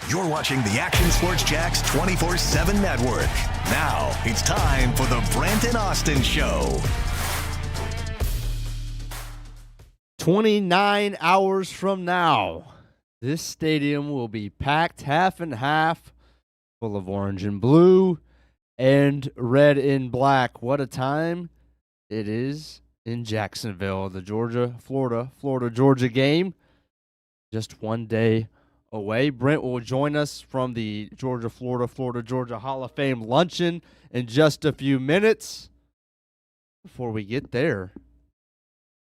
You're watching the Action Sports Jax 24/7 network. Now it's time for the Brent and Austen Show. 29 hours from now, this stadium will be packed half and half, full of orange and blue and red and black. What a time it is in Jacksonville. The Florida-Georgia game, just one day away. Brent will join us from the Florida-Georgia Hall of Fame Luncheon in just a few minutes. Before we get there,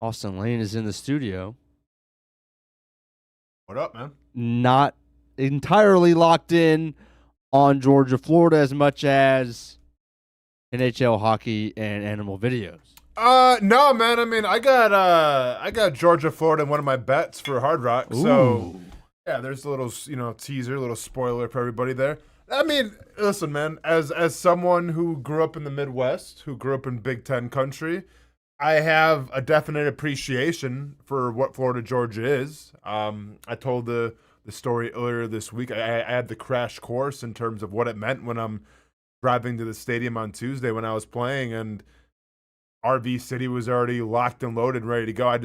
Austen Lane is in the studio. What up, man? Not entirely locked in on Georgia, Florida as much as NHL hockey and animal videos. No, man. I mean, I got Georgia, Florida in one of my bets for Hard Rock. Ooh. So yeah, there's a little, teaser, a little spoiler for everybody there. I mean, listen, man. As someone who grew up in the Midwest, who grew up in Big Ten country, I have a definite appreciation for what Florida Georgia is. I told the story earlier this week. I had the crash course in terms of what it meant when I'm driving to the stadium on Tuesday when I was playing, and RV City was already locked and loaded and ready to go. I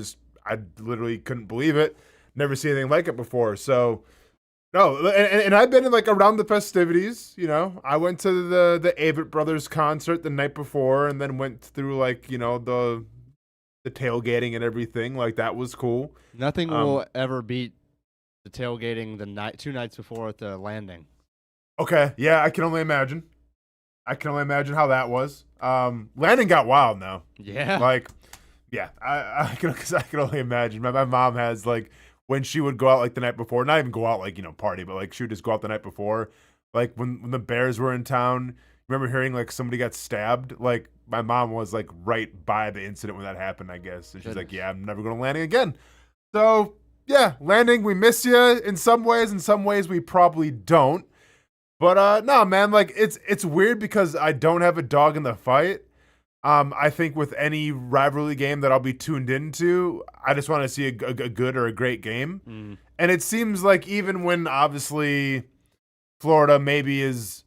literally couldn't believe it. Never seen anything like it before. So, no, and I've been in around the festivities. I went to the Avett Brothers concert the night before, and then went through the tailgating and everything. That was cool. Nothing will ever beat the tailgating 2 nights before at the Landing. Okay, yeah, I can only imagine. I can only imagine how that was. Landing got wild now. Yeah. Yeah, I can only imagine. My mom has when she would go out the night before, not even go out party, but she would just go out the night before. When the Bears were in town, remember hearing somebody got stabbed? My mom was right by the incident when that happened, I guess. And she's yeah, I'm never going to Landing again. So yeah, Landing, we miss you in some ways we probably don't. But no, man, it's weird because I don't have a dog in the fight. I think with any rivalry game that I'll be tuned into, I just want to see a good or a great game. Mm. And it seems like even when obviously Florida maybe is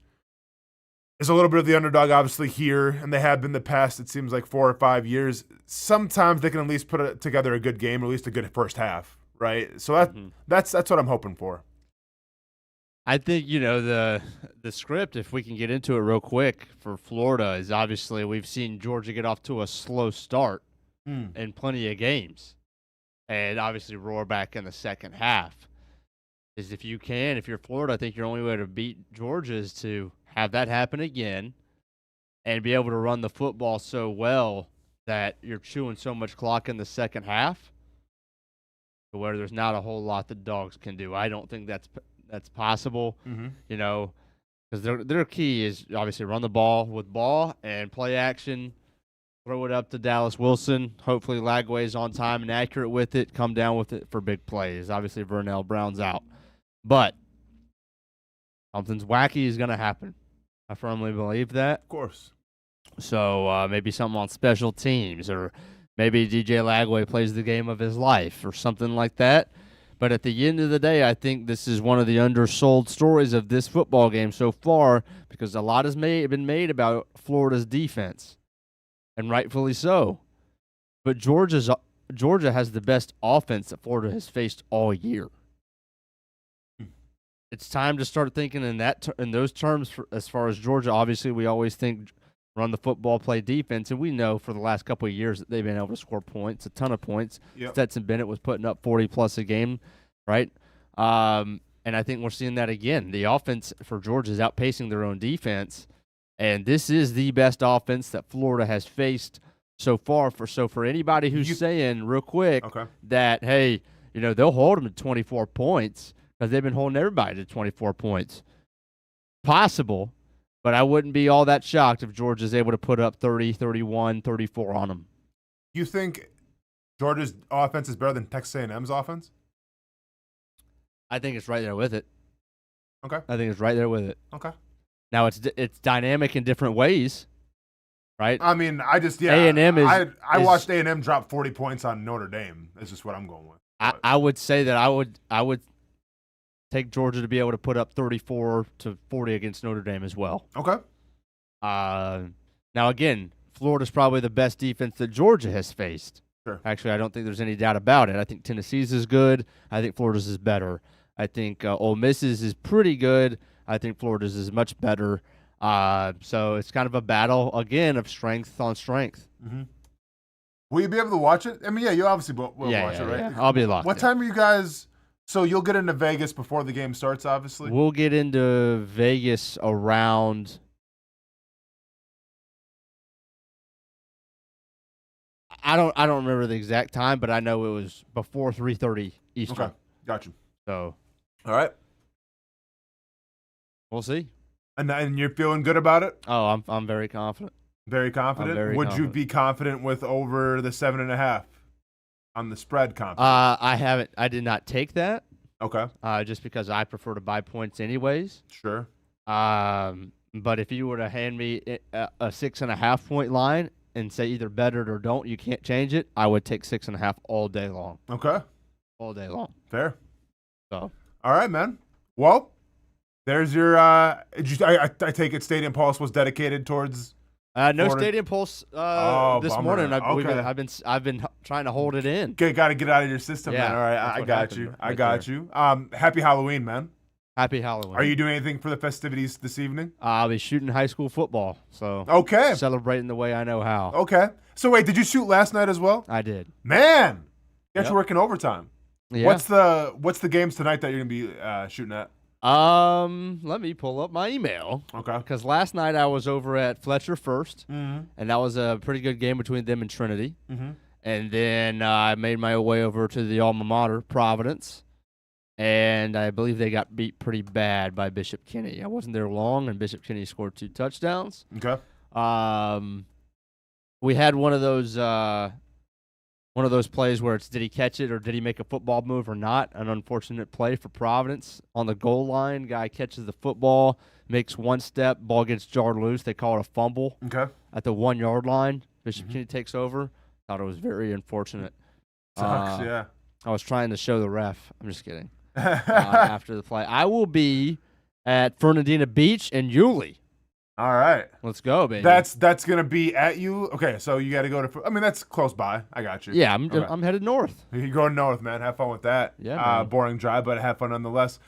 a little bit of the underdog obviously here, and they have been the past, it seems like 4 or 5 years, sometimes they can at least put together a good game, or at least a good first half, right? So that's what I'm hoping for. I think, the script, if we can get into it real quick, for Florida is obviously we've seen Georgia get off to a slow start in plenty of games and obviously roar back in the second half. If you're Florida, I think your only way to beat Georgia is to have that happen again and be able to run the football so well that you're chewing so much clock in the second half to where there's not a whole lot the dogs can do. I don't think that's possible, because their key is obviously run the ball with ball and play action, throw it up to Dallas Wilson. Hopefully Lagway's on time and accurate with it, come down with it for big plays. Obviously Vernell Brown's out. But something's wacky is going to happen. I firmly believe that. Of course. So maybe something on special teams, or maybe DJ Lagway plays the game of his life or something like that. But at the end of the day, I think this is one of the undersold stories of this football game so far, because a lot has been made about Florida's defense, and rightfully so. But Georgia has the best offense that Florida has faced all year. It's time to start thinking in those terms. As far as Georgia, obviously, we always think run the football, play defense, and we know for the last couple of years that they've been able to score points, a ton of points. Yep. Stetson Bennett was putting up 40-plus a game, right? And I think we're seeing that again. The offense for Georgia is outpacing their own defense, and this is the best offense that Florida has faced so far. For anybody who's saying real quick that, hey, they'll hold them to 24 points because they've been holding everybody to 24 points. Possible. But I wouldn't be all that shocked if Georgia's able to put up 30, 31, 34 on them. You think Georgia's offense is better than Texas A&M's offense? I think it's right there with it. Okay. I think it's right there with it. Okay. Now, it's dynamic in different ways, right? I mean, A&M is... I watched A&M drop 40 points on Notre Dame. That's just what I'm going with. I would say that I would take Georgia to be able to put up 34 to 40 against Notre Dame as well. Okay. Now, again, Florida's probably the best defense that Georgia has faced. Sure. Actually, I don't think there's any doubt about it. I think Tennessee's is good. I think Florida's is better. I think Ole Miss's is pretty good. I think Florida's is much better. So it's kind of a battle, again, of strength on strength. Mm-hmm. Will you be able to watch it? I mean, yeah, you obviously will watch it, right? Yeah. I'll be locked. What time are you guys? So you'll get into Vegas before the game starts, obviously? We'll get into Vegas around – I don't remember the exact time, but I know it was before 3:30 Eastern. Okay, got you. So, all right, we'll see. And you're feeling good about it? Oh, I'm very confident. Very confident. Would you be confident with over the 7.5 on the spread? Confident? I did not take that. Okay. Just because I prefer to buy points anyways. Sure. But if you were to hand me a 6.5 point line and say either bet it or don't, you can't change it, I would take 6.5 all day long. Okay. All day long. Fair. So. All right, man. Well, there's your. I take it Stadium Pulse was dedicated towards. No Florida. Stadium Pulse this bummer. morning. Okay. I've been trying to hold it in. Okay, got to get out of your system, yeah, man. All right, I got happened you. right I got you. Happy Halloween, man. Happy Halloween. Are you doing anything for the festivities this evening? I'll be shooting high school football, so okay, celebrating the way I know how. Okay. So wait, did you shoot last night as well? I did. Man, got you working overtime. Yeah. What's the games tonight that you're gonna be shooting at? Let me pull up my email. Okay. Because last night I was over at Fletcher First, mm-hmm. and that was a pretty good game between them and Trinity. Mm-hmm. And then I made my way over to the alma mater, Providence, and I believe they got beat pretty bad by Bishop Kenny. I wasn't there long, and Bishop Kenny scored 2 touchdowns. Okay. We had one of those plays where it's did he catch it or did he make a football move or not? An unfortunate play for Providence on the goal line. Guy catches the football, makes one step, ball gets jarred loose. They call it a fumble. Okay. At the 1 yard line, Bishop Kenny takes over. Thought it was very unfortunate. Sucks, yeah. I was trying to show the ref. I'm just kidding. After the play, I will be at Fernandina Beach and Yulee. All right. Let's go, baby. That's gonna be at you. Okay, so you got to go to. I mean, that's close by. I got you. Yeah, I'm headed north. You go north, man. Have fun with that. Yeah. Boring drive, but have fun nonetheless.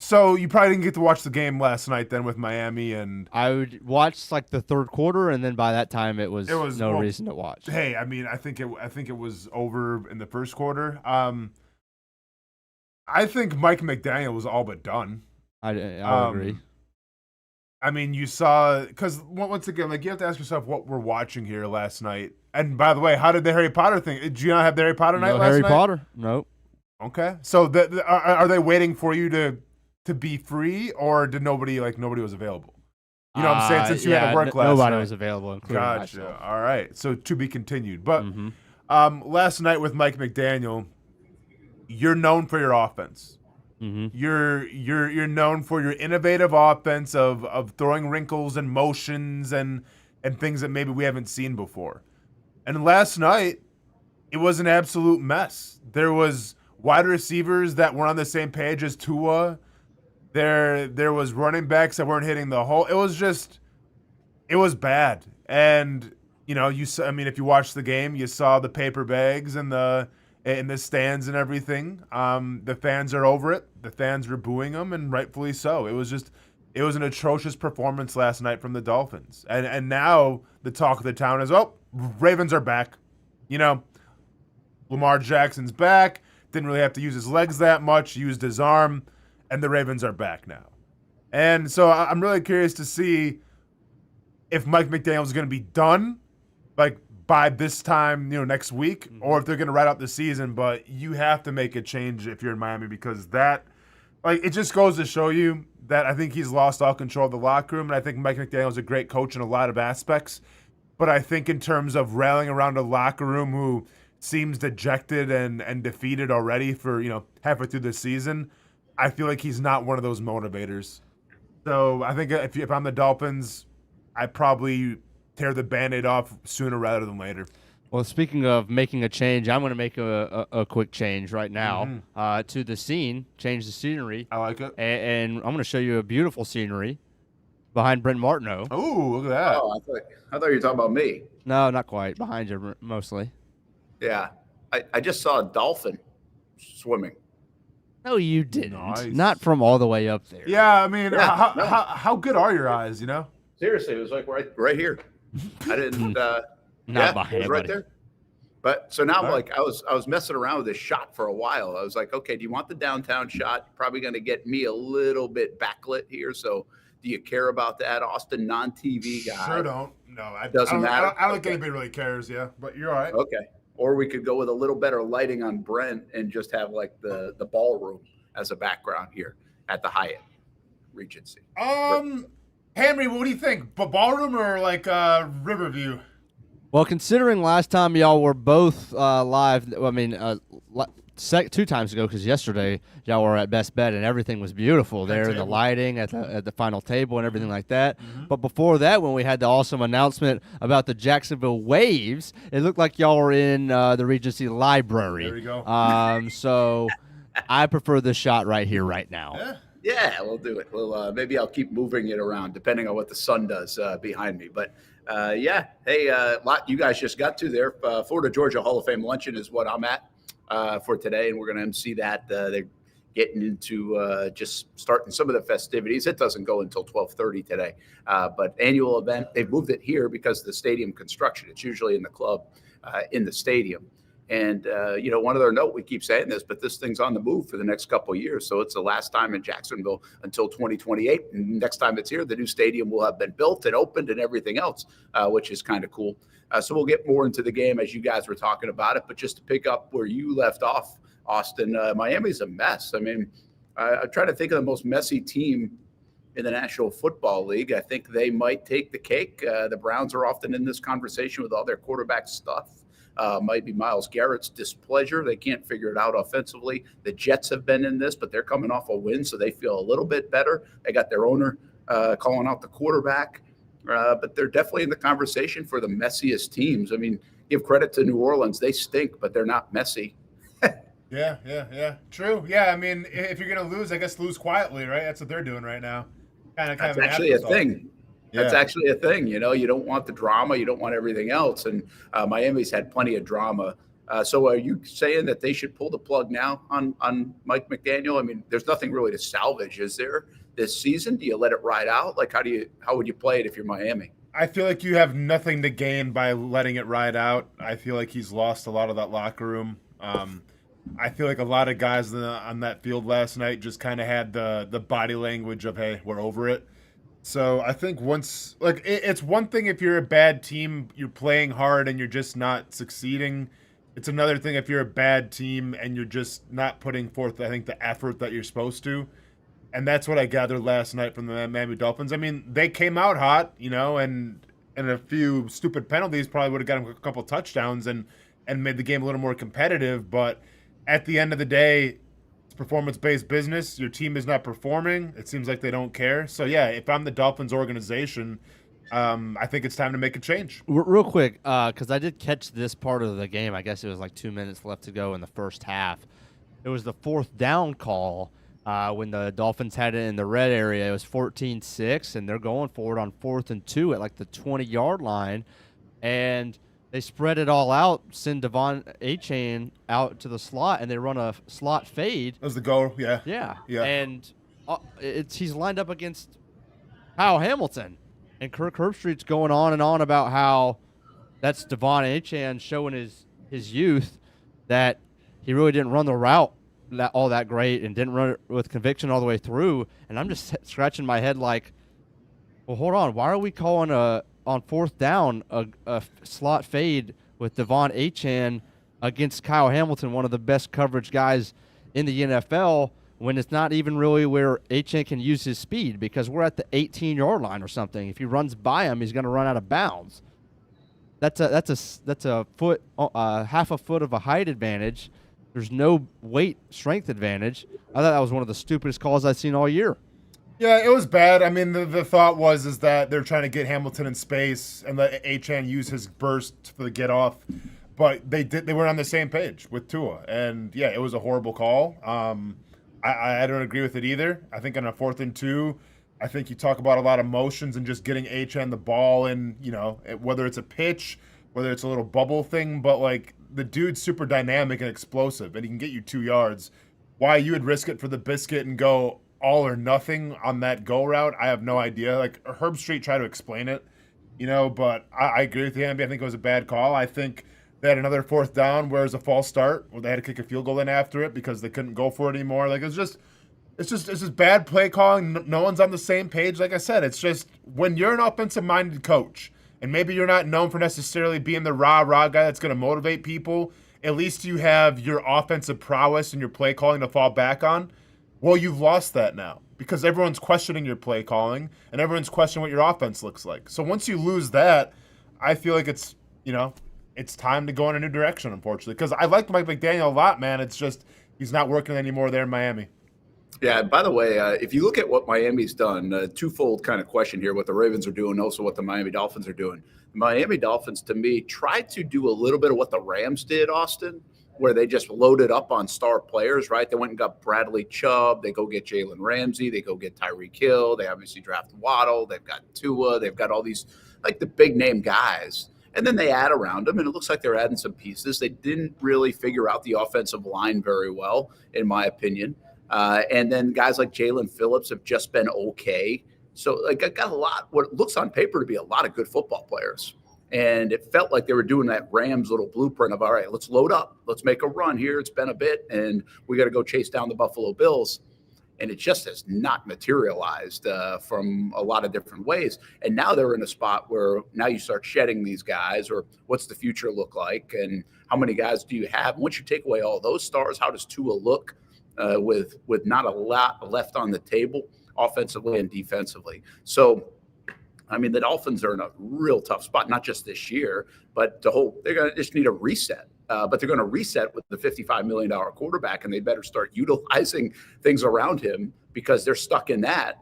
So you probably didn't get to watch the game last night then with Miami and. I would watch like the third quarter, and then by that time it was no reason to watch. Hey, I mean, I think it was over in the first quarter. I think Mike McDaniel was all but done. I agree. I mean, you saw, because once again, like you have to ask yourself what we're watching here last night. And by the way, how did the Harry Potter thing? Did you not have the Harry Potter night last night? Harry Potter? Nope. Okay, so are they waiting for you to be free, or did nobody was available? You know what I'm saying? Since you had to work last night, nobody was available, including Gotcha. myself. All right, so to be continued. But last night with Mike McDaniel, you're known for your offense. Mm-hmm. You're known for your innovative offense of throwing wrinkles and motions and things that maybe we haven't seen before. And last night, it was an absolute mess. There was wide receivers that were on the same page as Tua. There was running backs that weren't hitting the hole. It was bad. And if you watched the game, you saw the paper bags and the stands and everything. The fans are over it. The fans were booing them, and rightfully so. It was an atrocious performance last night from the Dolphins. And now the talk of the town is, Ravens are back. Lamar Jackson's back. Didn't really have to use his legs that much. Used his arm, and the Ravens are back now. And so I'm really curious to see if Mike McDaniel is going to be done, like, by this time, next week, or if they're going to ride out the season. But you have to make a change if you're in Miami, because it just goes to show you that I think he's lost all control of the locker room, and I think Mike McDaniel is a great coach in a lot of aspects. But I think in terms of rallying around a locker room who seems dejected and defeated already for, halfway through the season, I feel like he's not one of those motivators. So I think if I'm the Dolphins, I probably tear the Band-Aid off sooner rather than later. Well, speaking of making a change, I'm going to make a quick change right now to the scene, change the scenery. I like it. And I'm going to show you a beautiful scenery behind Brent Martineau. Oh, look at that. Oh, I thought you were talking about me. No, not quite. Behind you, mostly. Yeah. I just saw a dolphin swimming. No, you didn't. Nice. Not from all the way up there. Yeah, I mean, Yeah, how good are your eyes, you know? Seriously, it was like right here. I didn't. Behind it was you, right buddy. there. But so now, All right. like, I was messing around with this shot for a while. I was like, okay, do you want the downtown shot? Probably going to get me a little bit backlit here. So, do you care about that, Austin? Non-TV guy. Sure don't. No, Doesn't matter. I don't think anybody really cares, yeah. But you're all right. Okay. Or we could go with a little better lighting on Brent and just have like the ballroom as a background here at the Hyatt Regency. Henry, what do you think? Ballroom or like Riverview? Well, considering last time y'all were both live, I mean, 2 times ago, because yesterday y'all were at Best Bet and everything was beautiful there, the lighting at the final table and everything like that. But before that, when we had the awesome announcement about the Jacksonville Waves, it looked like y'all were in the Regency Library. There we go. So I prefer this shot right here, right now. Yeah, we'll do it. Well, maybe I'll keep moving it around depending on what the sun does behind me. But yeah, hey, lot you guys just got to there. Florida Georgia Hall of Fame Luncheon is what I'm at for today, and we're going to MC that. They're getting into just starting some of the festivities. It doesn't go until 12:30 today, but annual event. They've moved it here because of the stadium construction. It's usually in the club in the stadium. And, one other note, we keep saying this, but this thing's on the move for the next couple of years. So it's the last time in Jacksonville until 2028. And next time it's here, the new stadium will have been built and opened and everything else, which is kind of cool. So we'll get more into the game as you guys were talking about it. But just to pick up where you left off, Austin, Miami's a mess. I mean, I'm trying to think of the most messy team in the National Football League. I think they might take the cake. The Browns are often in this conversation with all their quarterback stuff. Might be Myles Garrett's displeasure. They can't figure it out offensively. The Jets have been in this, but they're coming off a win, so they feel a little bit better. They got their owner calling out the quarterback, but they're definitely in the conversation for the messiest teams. I mean, give credit to New Orleans. They stink, but they're not messy. Yeah. True. Yeah, I mean, if you're going to lose, I guess lose quietly, right? That's what they're doing right now. That's actually a thing. That's actually a thing. You don't want the drama. You don't want everything else. And Miami's had plenty of drama. So are you saying that they should pull the plug now on Mike McDaniel? I mean, there's nothing really to salvage, is there, this season? Do you let it ride out? Like, how would you play it if you're Miami? I feel like you have nothing to gain by letting it ride out. I feel like he's lost a lot of that locker room. I feel like a lot of guys on that field last night just kind of had the body language of, hey, we're over it. So I think it's one thing if you're a bad team, you're playing hard and you're just not succeeding. It's another thing if you're a bad team and you're just not putting forth, I think, the effort that you're supposed to. And that's what I gathered last night from the Miami Dolphins. I mean, they came out hot, and a few stupid penalties probably would have got them a couple touchdowns and made the game a little more competitive. But at the end of the day, performance-based business. Your team is not performing. It seems like they don't care. So, yeah, if I'm the Dolphins organization, I think it's time to make a change. Real quick, because I did catch this part of the game. I guess it was like 2 minutes left to go in the first half. It was the 4th down call when the Dolphins had it in the red area. It was 14-6, and they're going for it on 4th and 2 at like the 20-yard line. And they spread it all out, send Devon Achane out to the slot, and they run a slot fade. That was the goal, yeah. Yeah. And he's lined up against Kyle Hamilton. And Kirk Herbstreit's going on and on about how that's Devon Achane showing his youth that he really didn't run the route all that great and didn't run it with conviction all the way through. And I'm just scratching my head like, well, hold on. Why are we calling on 4th down a slot fade with Devon Achane against Kyle Hamilton, one of the best coverage guys in the NFL, when it's not even really where Achane can use his speed, because we're at the 18-yard line or something. If he runs by him, he's going to run out of bounds. That's a foot, half a foot of a height advantage. There's no weight strength advantage. I thought that was one of the stupidest calls I've seen all year. Yeah, it was bad. I mean, the thought is that they're trying to get Hamilton in space and let Achane use his burst for the get off. but they weren't on the same page with Tua, and yeah, it was a horrible call. I don't agree with it either. I think on a 4th and 2, I think you talk about a lot of motions and just getting Achane the ball, and whether it's a pitch, whether it's a little bubble thing, but like the dude's super dynamic and explosive, and he can get you 2 yards. Why you would risk it for the biscuit and go all or nothing on that go route, I have no idea. Like Herb Street tried to explain it, but I agree with Hamby. I think it was a bad call. I think they had another 4th down where it was a false start, where they had to kick a field goal in after it because they couldn't go for it anymore. Like it's just bad play calling. No one's on the same page. Like I said, it's just when you're an offensive-minded coach, and maybe you're not known for necessarily being the rah-rah guy that's going to motivate people, at least you have your offensive prowess and your play calling to fall back on. Well, you've lost that now because everyone's questioning your play calling and everyone's questioning what your offense looks like. So once you lose that, I feel like it's time to go in a new direction, unfortunately, because I like Mike McDaniel a lot, man. It's just he's not working anymore there in Miami. Yeah, by the way, if you look at what Miami's done, twofold kind of question here, what the Ravens are doing, also what the Miami Dolphins are doing. The Miami Dolphins, to me, tried to do a little bit of what the Rams did, Austin, where they just loaded up on star players, right? They went and got Bradley Chubb. They go get Jalen Ramsey. They go get Tyreek Hill. They obviously drafted Waddle. They've got Tua. They've got all these, like, the big-name guys. And then they add around them, and it looks like they're adding some pieces. They didn't really figure out the offensive line very well, in my opinion. And then guys like Jalen Phillips have just been okay. So like I got a lot, what looks on paper to be a lot of good football players. And it felt like they were doing that Rams little blueprint of, all right, let's load up. Let's make a run here. It's been a bit, and we got to go chase down the Buffalo Bills. And it just has not materialized from a lot of different ways. And now they're in a spot where now you start shedding these guys, or what's the future look like? And how many guys do you have? Once you take away all those stars, how does Tua look? With not a lot left on the table offensively and defensively. So, I mean, the Dolphins are in a real tough spot, not just this year, but they're going to just need a reset. But they're going to reset with the $55 million quarterback, and they better start utilizing things around him because they're stuck in that,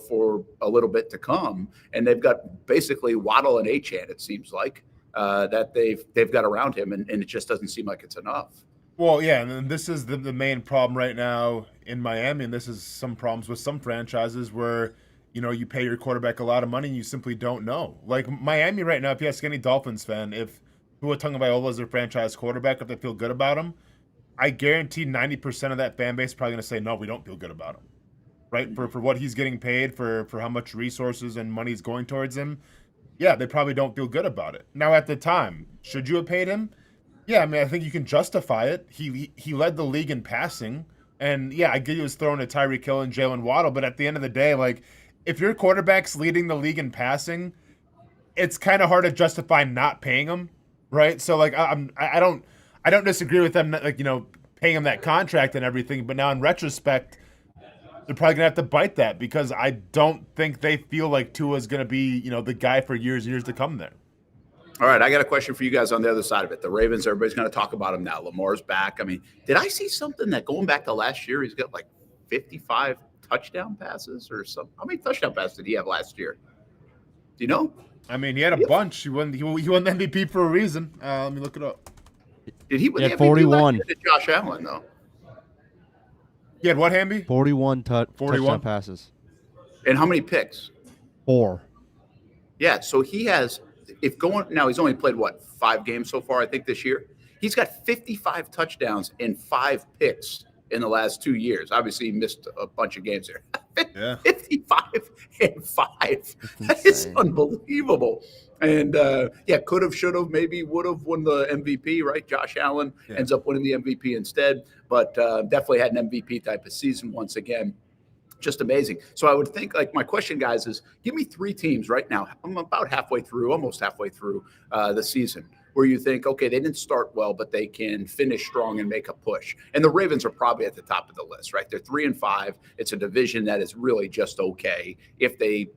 for a little bit to come. And they've got basically Waddle and Achane, it seems like, that they've got around him, and it just doesn't seem like it's enough. Well, yeah, and this is the main problem right now in Miami, and this is some problems with some franchises where, you pay your quarterback a lot of money and you simply don't know. Like Miami right now, if you ask any Dolphins fan, if Tua Tagovailoa is their franchise quarterback, if they feel good about him, I guarantee 90% of that fan base is probably going to say, no, we don't feel good about him, right? For what he's getting paid, for how much resources and money is going towards him, yeah, they probably don't feel good about it. Now, at the time, should you have paid him? Yeah, I mean, I think you can justify it. He led the league in passing. And, yeah, I get he was throwing to Tyreek Hill and Jalen Waddle, but at the end of the day, like, if your quarterback's leading the league in passing, it's kind of hard to justify not paying him, right? So, like, I don't disagree with them, like, paying him that contract and everything, but now in retrospect, they're probably going to have to bite that because I don't think they feel like Tua's going to be, the guy for years and years to come there. All right, I got a question for you guys on the other side of it. The Ravens, everybody's going to talk about him now. Lamar's back. I mean, did I see something that going back to last year, he's got like 55 touchdown passes or something? How many touchdown passes did he have last year? Do you know? I mean, he had a bunch. He won the MVP for a reason. Let me look it up. Did he win the MVP 41. last year? Did Josh Allen, though? He had what, Hamby? 41 touchdown passes. And how many picks? 4. Yeah, so he has – now he's only played, 5 games so far, I think, this year. He's got 55 touchdowns and 5 picks in the last 2 years. Obviously, he missed a bunch of games there. Yeah. 55 and 5. That is unbelievable. And, could have, should have, maybe would have won the MVP, right? Josh Allen ends up winning the MVP instead, but definitely had an MVP type of season once again. Just amazing. So I would think, like, my question, guys, is give me 3 teams right now. I'm about almost halfway through the season, where you think, okay, they didn't start well, but they can finish strong and make a push. And the Ravens are probably at the top of the list, right? They're 3-5. It's a division that is really just okay. If they,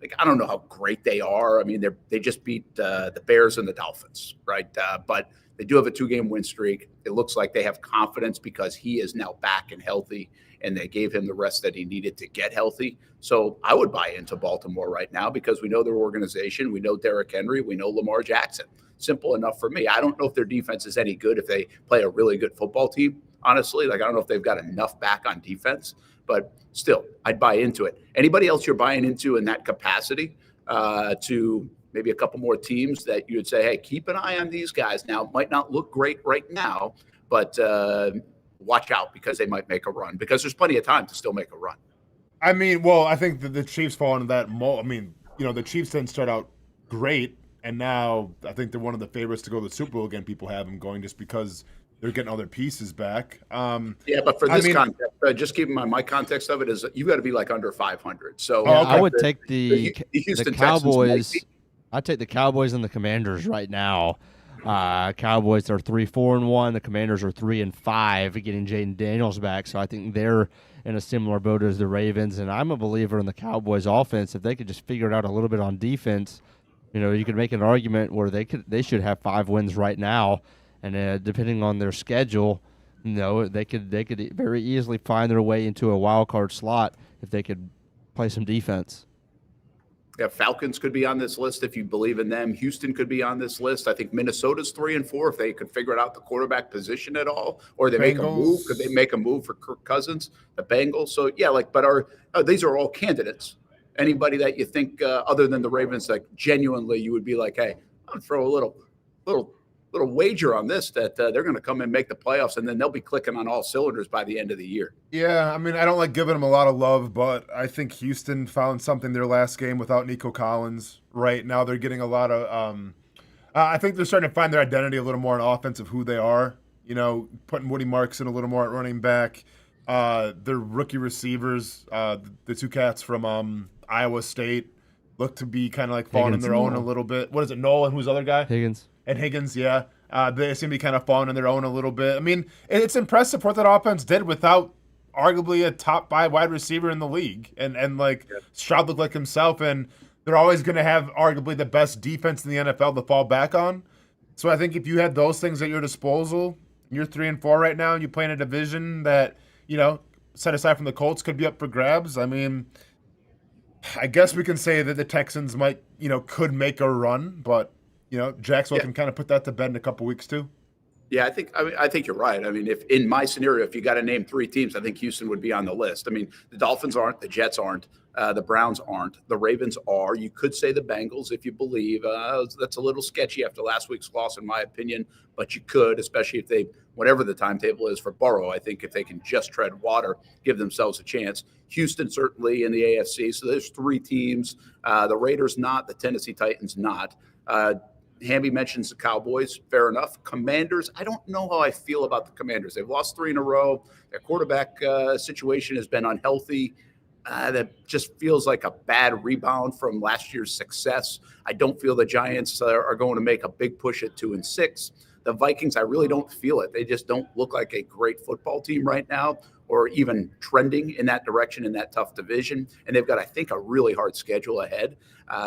like, I don't know how great they are. I mean, they just beat the Bears and the Dolphins, right? But they do have a 2-game win streak. It looks like they have confidence because he is now back and healthy, and they gave him the rest that he needed to get healthy. So I would buy into Baltimore right now because we know their organization. We know Derrick Henry. We know Lamar Jackson. simple enough for me. I don't know if their defense is any good if they play a really good football team, honestly. Like, I don't know if they've got enough back on defense, but still, I'd buy into it. Anybody else you're buying into in that capacity to maybe a couple more teams that you would say, hey, keep an eye on these guys. Now, it might not look great right now, but watch out because they might make a run, because there's plenty of time to still make a run. I mean, well, I think that the Chiefs fall into that mold. I mean, the Chiefs didn't start out great, and now I think they're one of the favorites to go to the Super Bowl again. People have them going just because they're getting all their pieces back. Yeah, but for this context, just keep in mind, my context of it is you got to be like under 500. So I would take the Houston Cowboys. I'd take the Cowboys and the Commanders right now. Cowboys are 3-4-1. The Commanders are 3-5, getting Jaden Daniels back. So I think they're in a similar boat as the Ravens. And I'm a believer in the Cowboys' offense. If they could just figure it out a little bit on defense, you could make an argument where they should have 5 wins right now. And depending on their schedule, they could very easily find their way into a wild card slot if they could play some defense. Yeah, Falcons could be on this list if you believe in them. Houston could be on this list. I think Minnesota's 3-4 if they could figure out the quarterback position at all, or they make a move. Could they make a move for Kirk Cousins? The Bengals. So yeah, but these are all candidates. Anybody that you think other than the Ravens, like genuinely, you would be like, hey, I'm gonna throw a little wager on this that they're going to come and make the playoffs, and then they'll be clicking on all cylinders by the end of the year. Yeah, I mean, I don't like giving them a lot of love, but I think Houston found something their last game without Nico Collins. Right now, they're getting a lot of. I think they're starting to find their identity a little more in offense of who they are. Putting Woody Marks in a little more at running back. Their rookie receivers, the 2 cats from Iowa State, look to be kind of like falling on their own a little bit. What is it, Nolan? Who's the other guy? Higgins. And Higgins, yeah. They seem to be kind of falling on their own a little bit. I mean, it's impressive what that offense did without arguably a top 5 wide receiver in the league. And Stroud looked like himself, and they're always going to have arguably the best defense in the NFL to fall back on. So I think if you had those things at your disposal, you're 3-4 right now, and you play in a division that, set aside from the Colts, could be up for grabs. I mean, I guess we can say that the Texans might, could make a run, but Jacksonville can kind of put that to bed in a couple weeks too. Yeah, I think you're right. I mean, if in my scenario, if you got to name 3 teams, I think Houston would be on the list. I mean, the Dolphins aren't, the Jets aren't, the Browns aren't, the Ravens are. You could say the Bengals if you believe. That's a little sketchy after last week's loss, in my opinion, but you could, especially if they, whatever the timetable is for Burrow. I think if they can just tread water, give themselves a chance. Houston certainly in the AFC. So there's 3 teams. The Raiders not, the Tennessee Titans not. Hamby mentions the Cowboys. Fair enough. Commanders, I don't know how I feel about the Commanders. They've lost 3 in a row. Their quarterback situation has been unhealthy. That just feels like a bad rebound from last year's success. I don't feel the Giants are going to make a big push at 2-6. The Vikings, I really don't feel it. They just don't look like a great football team right now, or even trending in that direction in that tough division. And they've got, I think, a really hard schedule ahead.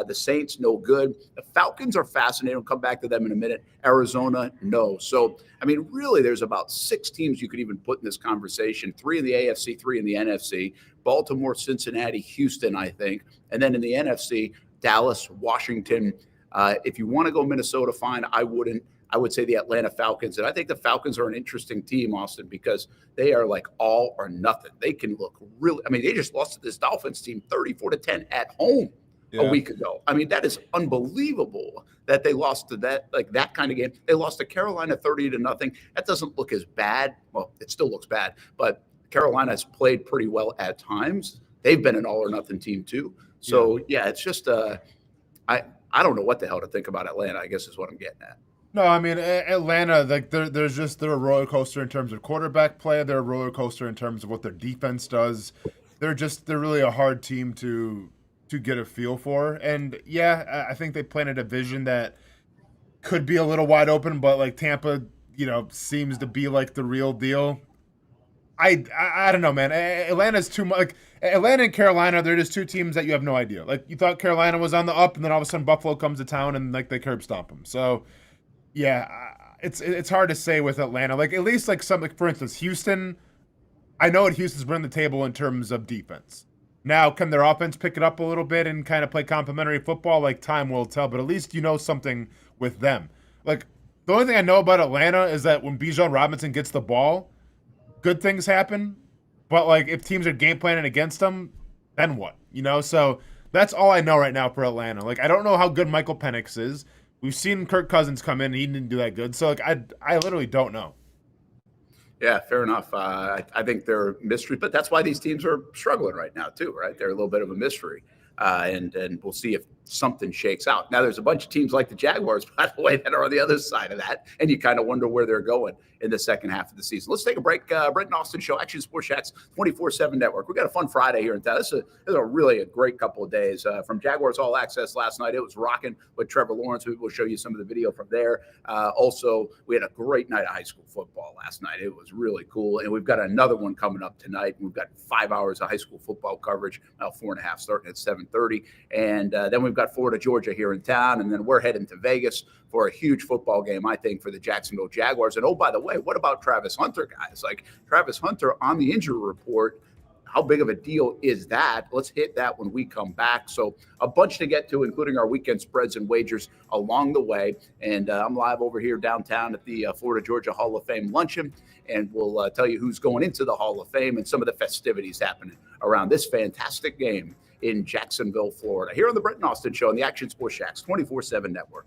The Saints, no good. The Falcons are fascinating. We'll come back to them in a minute. Arizona, no. So, I mean, really, there's about 6 teams you could even put in this conversation. 3 in the AFC, 3 in the NFC. Baltimore, Cincinnati, Houston, I think. And then in the NFC, Dallas, Washington. If you want to go Minnesota, fine. I wouldn't. I would say the Atlanta Falcons. And I think the Falcons are an interesting team, Austin, because they are like all or nothing. They can look really – I mean, they just lost to this Dolphins team 34-10 at home a week ago. I mean, that is unbelievable that they lost to that kind of game. They lost to Carolina 30-0. That doesn't look as bad. Well, it still looks bad, but Carolina has played pretty well at times. They've been an all-or-nothing team too. So, yeah, it's just I don't know what the hell to think about Atlanta, I guess is what I'm getting at. No, I mean, Atlanta, like they're a roller coaster in terms of quarterback play. They're a roller coaster in terms of what their defense does. They're really a hard team to get a feel for. And yeah, I think they play in a division that could be a little wide open, but like Tampa, seems to be like the real deal. I don't know, man. Atlanta's too much. Like Atlanta and Carolina, they're just 2 teams that you have no idea. Like you thought Carolina was on the up, and then all of a sudden Buffalo comes to town and like they curb stomp them. So. Yeah, it's hard to say with Atlanta. Like at least like for instance, Houston. I know what Houston's bringing to the table in terms of defense. Now, can their offense pick it up a little bit and kind of play complementary football? Like time will tell, but at least something with them. Like, the only thing I know about Atlanta is that when Bijan Robinson gets the ball, good things happen. But, like, if teams are game planning against them, then what? So that's all I know right now for Atlanta. Like, I don't know how good Michael Penix is. We've seen Kirk Cousins come in, and he didn't do that good. So, like, I literally don't know. Yeah, fair enough. I think they're mystery, but that's why these teams are struggling right now too, right? They're a little bit of a mystery. And we'll see if something shakes out. Now, there's a bunch of teams like the Jaguars, by the way, that are on the other side of that, and you kind of wonder where they're going in the second half of the season. Let's take a break. Brent and Austen Show, Action Sports Jax 24/7 Network. We got a fun Friday here in town. This is really a great couple of days. From Jaguars All Access last night, it was rocking with Trevor Lawrence. We will show you some of the video from there. Also, we had a great night of high school football last night. It was really cool, and we've got another one coming up tonight. We've got 5 hours of high school football coverage, about 4.5 starting at 7:30, and then we've got Florida, Georgia here in town, and then we're heading to Vegas for a huge football game, I think, for the Jacksonville Jaguars. And, oh, by the way, what about Travis Hunter, guys? Like, Travis Hunter on the injury report, how big of a deal is that? Let's hit that when we come back. So a bunch to get to, including our weekend spreads and wagers along the way. And I'm live over here downtown at the Florida, Georgia Hall of Fame Luncheon. And we'll tell you who's going into the Hall of Fame and some of the festivities happening around this fantastic game in Jacksonville, Florida. Here on the Brent and Austen Show on the Action Sports Jax 24/7 Network.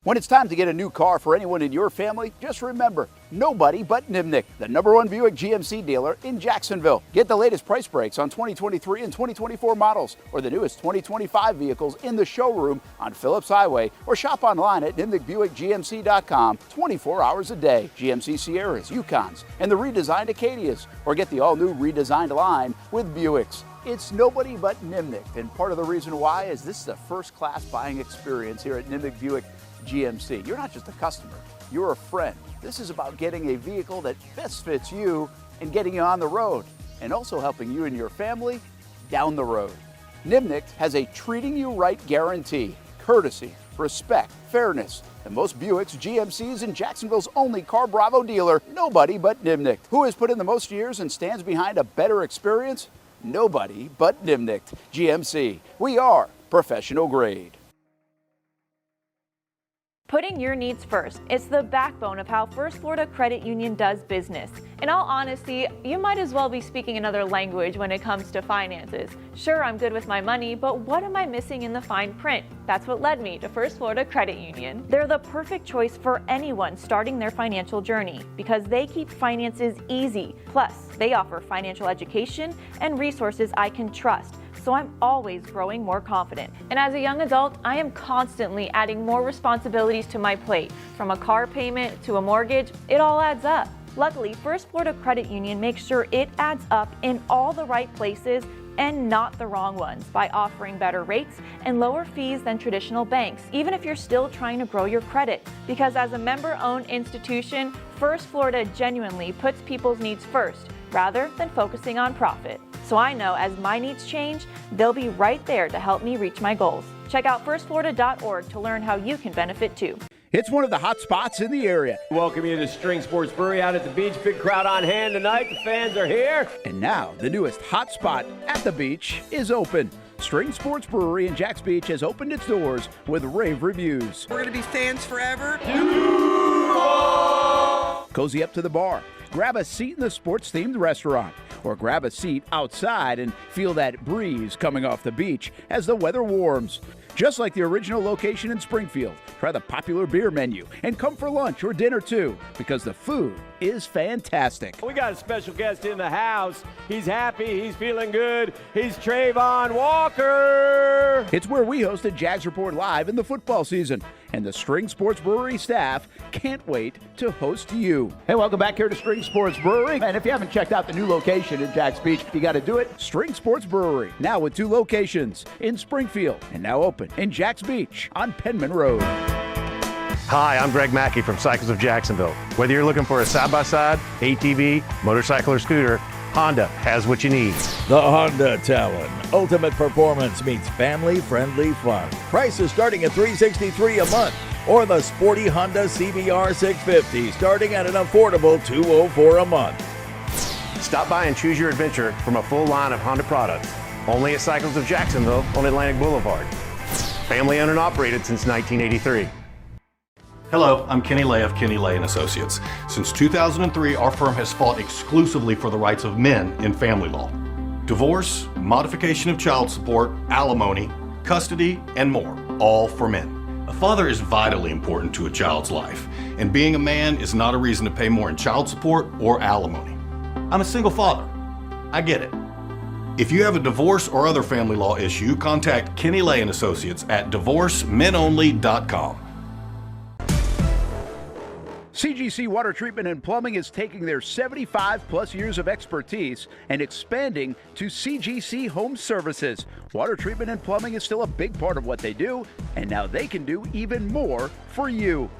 When it's time to get a new car for anyone in your family, just remember, nobody but Nimnick, the #1 Buick GMC dealer in Jacksonville. Get the latest price breaks on 2023 and 2024 models or the newest 2025 vehicles in the showroom on Phillips Highway or shop online at nimnickbuickgmc.com 24 hours a day. GMC Sierras, Yukons, and the redesigned Acadias, or get the all-new redesigned line with Buicks. It's nobody but Nimnick, and part of the reason why is this is a first-class buying experience here at Nimnick Buick GMC. You're not just a customer, you're a friend. This is about getting a vehicle that best fits you and getting you on the road, and also helping you and your family down the road. Nimnick has a treating you right guarantee, courtesy, respect, fairness, and most Buicks, GMCs, and Jacksonville's only Car Bravo dealer, nobody but Nimnick. Who has put in the most years and stands behind a better experience? Nobody but Nimnick GMC. We are professional grade. Putting your needs first. It's the backbone of how First Florida Credit Union does business. In all honesty, you might as well be speaking another language when it comes to finances. Sure, I'm good with my money, but what am I missing in the fine print? That's what led me to First Florida Credit Union. They're the perfect choice for anyone starting their financial journey because they keep finances easy. Plus, they offer financial education and resources I can trust. So I'm always growing more confident. And as a young adult, I am constantly adding more responsibilities to my plate. From a car payment to a mortgage, it all adds up. Luckily, First Florida Credit Union makes sure it adds up in all the right places and not the wrong ones by offering better rates and lower fees than traditional banks, even if you're still trying to grow your credit. Because as a member-owned institution, First Florida genuinely puts people's needs first rather than focusing on profit. So I know as my needs change, they'll be right there to help me reach my goals. Check out firstflorida.org to learn how you can benefit too. It's one of the hot spots in the area. Welcome you to String Sports Brewery out at the beach. Big crowd on hand tonight. The fans are here. And now, the newest hot spot at the beach is open. String Sports Brewery in Jax Beach has opened its doors with rave reviews. We're going to be fans forever. Cozy up to the bar. Grab a seat in the sports-themed restaurant, or grab a seat outside and feel that breeze coming off the beach as the weather warms. Just like the original location in Springfield, try the popular beer menu and come for lunch or dinner too, because the food is fantastic. We got a special guest in the house. He's happy. He's feeling good. He's Trayvon Walker. It's where we hosted Jags Report Live in the football season, and the String Sports Brewery staff can't wait to host you. Hey, welcome back here to String Sports Brewery. And if you haven't checked out the new location in Jax Beach, you got to do it. String Sports Brewery, now with 2 locations in Springfield and now open in Jax Beach on Penman Road. Hi, I'm Greg Mackey from Cycles of Jacksonville. Whether you're looking for a side-by-side, ATV, motorcycle, or scooter, Honda has what you need. The Honda Talon. Ultimate performance meets family-friendly fun. Prices starting at $363 a month. Or the sporty Honda CBR 650 starting at an affordable $204 a month. Stop by and choose your adventure from a full line of Honda products. Only at Cycles of Jacksonville on Atlantic Boulevard. Family owned and operated since 1983. Hello, I'm Kenny Lay of Kenny Lay & Associates. Since 2003, our firm has fought exclusively for the rights of men in family law. Divorce, modification of child support, alimony, custody, and more, all for men. A father is vitally important to a child's life, and being a man is not a reason to pay more in child support or alimony. I'm a single father. I get it. If you have a divorce or other family law issue, contact Kenny Lay & Associates at divorcemenonly.com. CGC Water Treatment and Plumbing is taking their 75-plus years of expertise and expanding to CGC Home Services. Water treatment and plumbing is still a big part of what they do, and now they can do even more for you.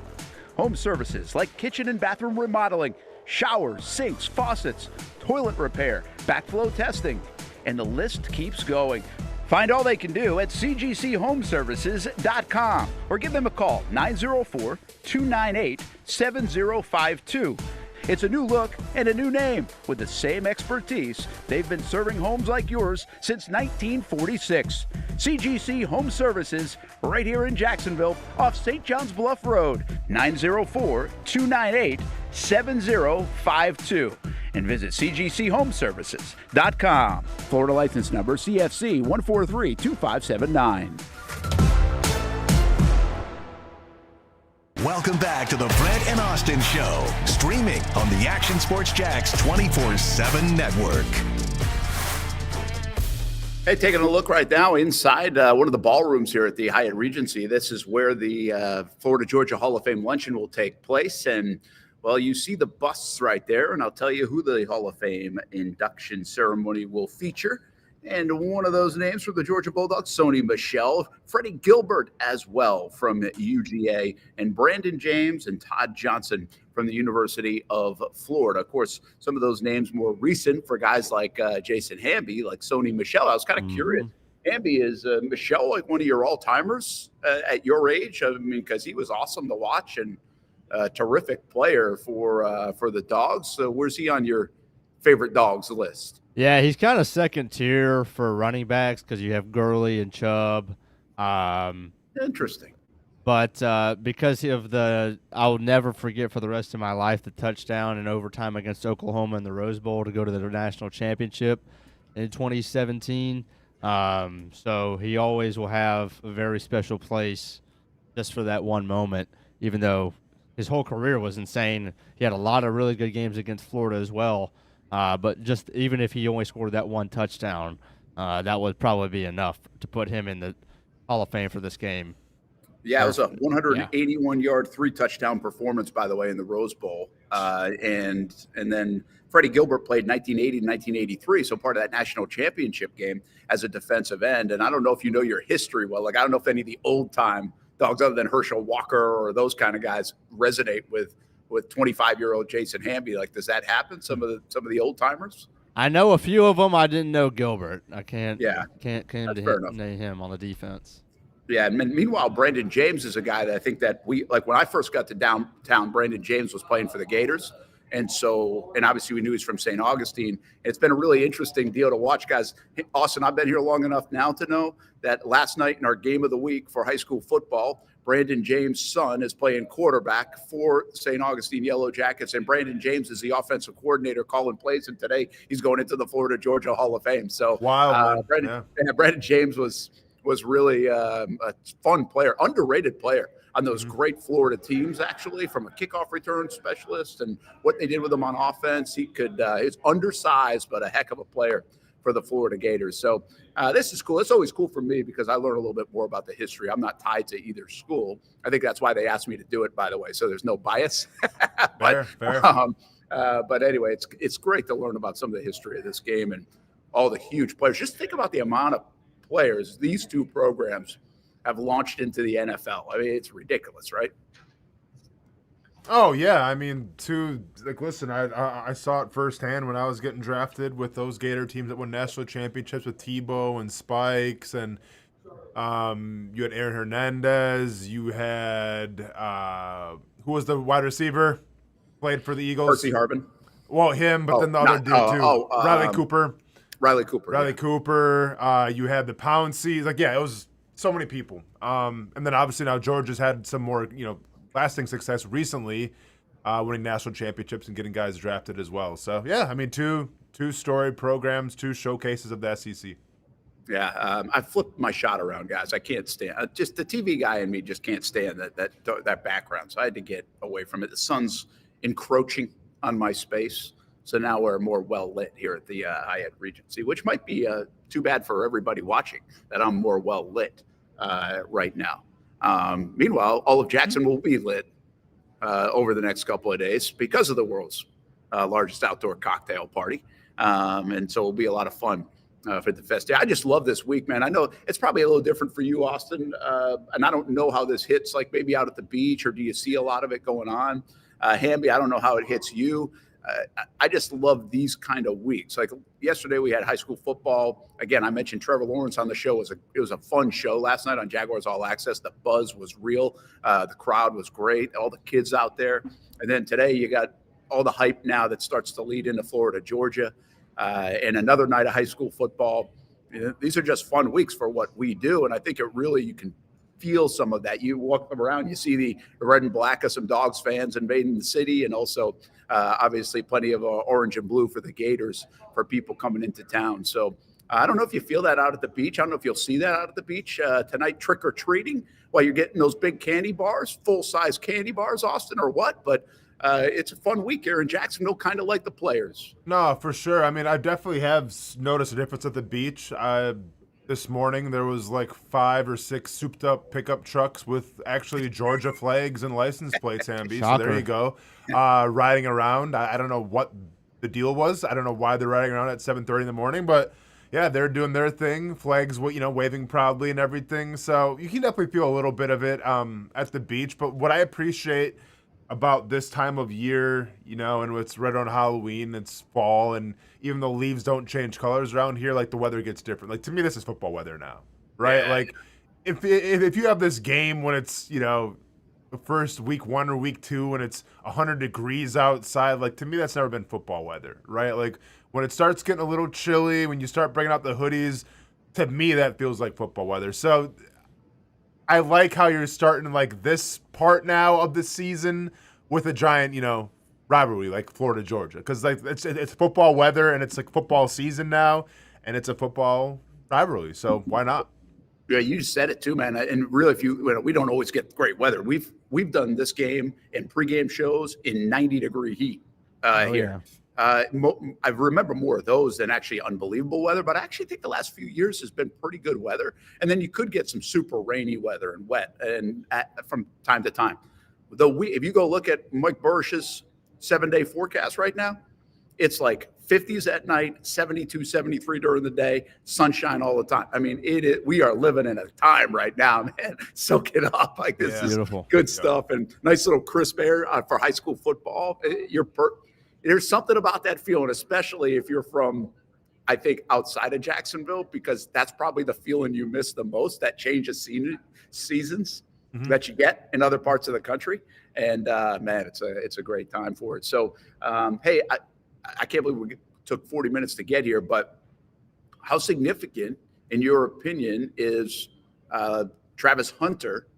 Home services like kitchen and bathroom remodeling, showers, sinks, faucets, toilet repair, backflow testing, and the list keeps going. Find all they can do at cgchomeservices.com or give them a call, 904-298-7052. It's a new look and a new name with the same expertise. They've been serving homes like yours since 1946. CGC Home Services, right here in Jacksonville off St. John's Bluff Road, 904-298-7052. And visit cgchomeservices.com. Florida license number CFC 1432579. Welcome back to the Brent and Austen Show, streaming on the Action Sports Jax 24/7 network. Hey, taking a look right now inside one of the ballrooms here at the Hyatt Regency. This is where the Florida-Georgia Hall of Fame Luncheon will take place. And, well, you see the busts right there, and I'll tell you who the Hall of Fame induction ceremony will feature. And one of those names from the Georgia Bulldogs, Sony Michel, Freddie Gilbert as well from UGA, and Brandon James and Todd Johnson from the University of Florida. Of course, some of those names more recent for guys like Jason Hamby, like Sony Michel. I was kind of curious. Hamby, is Michel like one of your all-timers at your age? I mean, because he was awesome to watch and a terrific player for the Dogs. So where's he on your favorite Dogs list? Yeah, he's kind of second tier for running backs because you have Gurley and Chubb. Interesting. But because of I'll never forget for the rest of my life the touchdown in overtime against Oklahoma in the Rose Bowl to go to the national championship in 2017. So he always will have a very special place just for that one moment, even though his whole career was insane. He had a lot of really good games against Florida as well. But just even if he only scored that one touchdown, that would probably be enough to put him in the Hall of Fame for this game. Yeah, it was a 181-yard, 3-touchdown performance, by the way, in the Rose Bowl. And then Freddie Gilbert played 1980 and 1983, so part of that national championship game as a defensive end. And I don't know if you know your history well. Like, I don't know if any of the old-time Dogs other than Herschel Walker or those kind of guys resonate with 25-year-old Jason Hamby. Like, does that happen? Some of the old timers. I know a few of them. I didn't know Gilbert. I can't name him on the defense. Yeah. And meanwhile, Brandon James is a guy that I think that we like when I first got to downtown. Brandon James was playing for the Gators, and obviously we knew he's from St. Augustine. It's been a really interesting deal to watch, guys. Austin, I've been here long enough now to know that last night in our game of the week for high school football, Brandon James' son is playing quarterback for St. Augustine Yellow Jackets, and Brandon James is the offensive coordinator calling plays, and today he's going into the Florida-Georgia Hall of Fame. So Brandon James was really a fun player, underrated player on those great Florida teams, actually, from a kickoff return specialist and what they did with him on offense. He's undersized, but a heck of a player for the Florida Gators. So this is cool. It's always cool for me because I learn a little bit more about the history. I'm not tied to either school. I think that's why they asked me to do it, by the way. So there's no bias. Fair. But anyway, it's great to learn about some of the history of this game and all the huge players. Just think about the amount of players these two programs have launched into the NFL. I mean, it's ridiculous, right? Oh yeah, I mean, listen, I saw it firsthand when I was getting drafted with those Gator teams that won national championships with Tebow and Spikes, and you had Aaron Hernandez, you had who was the wide receiver, played for the Eagles? Percy Harvin. Well, him, but then the other dude too, Riley Cooper. Riley Cooper. You had the Pounceys. Like, yeah, it was so many people. And then obviously now Georgia's had some more, lasting success recently, winning national championships and getting guys drafted as well. So yeah, I mean, two storied programs, two showcases of the SEC. Yeah, I flipped my shot around, guys. I can't stand just the TV guy in me. Just can't stand that background. So I had to get away from it. The sun's encroaching on my space, so now we're more well lit here at the Hyatt Regency, which might be too bad for everybody watching that I'm more well lit right now. Meanwhile, all of Jackson will be lit over the next couple of days because of the world's largest outdoor cocktail party, and so it'll be a lot of fun. For the festive. I just love this week, man. I know it's probably a little different for you, Austen, and I don't know how this hits, like maybe out at the beach, or do you see a lot of it going on? Hamby, I don't know how it hits you. I just love these kind of weeks. Like yesterday, we had high school football. Again, I mentioned Trevor Lawrence on the show. It was a fun show last night on Jaguars All Access. The buzz was real. The crowd was great. All the kids out there. And then today, you got all the hype now that starts to lead into Florida, Georgia. And another night of high school football. These are just fun weeks for what we do. And I think you can feel some of that. You walk around, you see the red and black of some Dogs fans invading the city. And also, obviously, plenty of orange and blue for the Gators for people coming into town. So I don't know if you feel that out at the beach. I don't know if you'll see that out at the beach tonight, trick-or-treating, while you're getting those big candy bars, full-size candy bars, Austen, or what. But it's a fun week here in Jacksonville, kind of like the players. No, for sure. I mean, I definitely have noticed a difference at the beach. This morning, there was like 5 or 6 souped-up pickup trucks with actually Georgia flags and license plates, Hamby. So there you go. Riding around. I don't know what the deal was. I don't know why they're riding around at 7:30 in the morning, but yeah, they're doing their thing. Flags, waving proudly and everything. So you can definitely feel a little bit of it at the beach. But what I appreciate about this time of year, and it's right around Halloween, it's fall, and even though leaves don't change colors around here, like the weather gets different. Like to me, this is football weather now, right? Yeah. Like if you have this game when it's the first week 1 or week 2 when it's 100 degrees outside, like to me that's never been football weather, right? Like when it starts getting a little chilly, when you start bringing out the hoodies, to me that feels like football weather. So I like how you're starting like this part now of the season with a giant, rivalry like Florida Georgia, because like it's football weather and it's like football season now, and it's a football rivalry. So why not? Yeah, you said it too, man. And really, we don't always get great weather. We've done this game and pregame shows in 90-degree heat here. Yeah. I remember more of those than actually unbelievable weather, but I actually think the last few years has been pretty good weather. And then you could get some super rainy weather and wet and from time to time. Though if you go look at Mike Bursch's 7-day forecast right now, it's like 50s at night, 72, 73 during the day, sunshine all the time. I mean, we are living in a time right now, man. Soak it up. Like this is beautiful. Good stuff and nice little crisp air for high school football. There's something about that feeling, especially if you're from, I think, outside of Jacksonville, because that's probably the feeling you miss the most, that change of seasons that you get in other parts of the country. And, man, it's a great time for it. So, hey, I can't believe we took 40 minutes to get here, but how significant, in your opinion, is Travis Hunter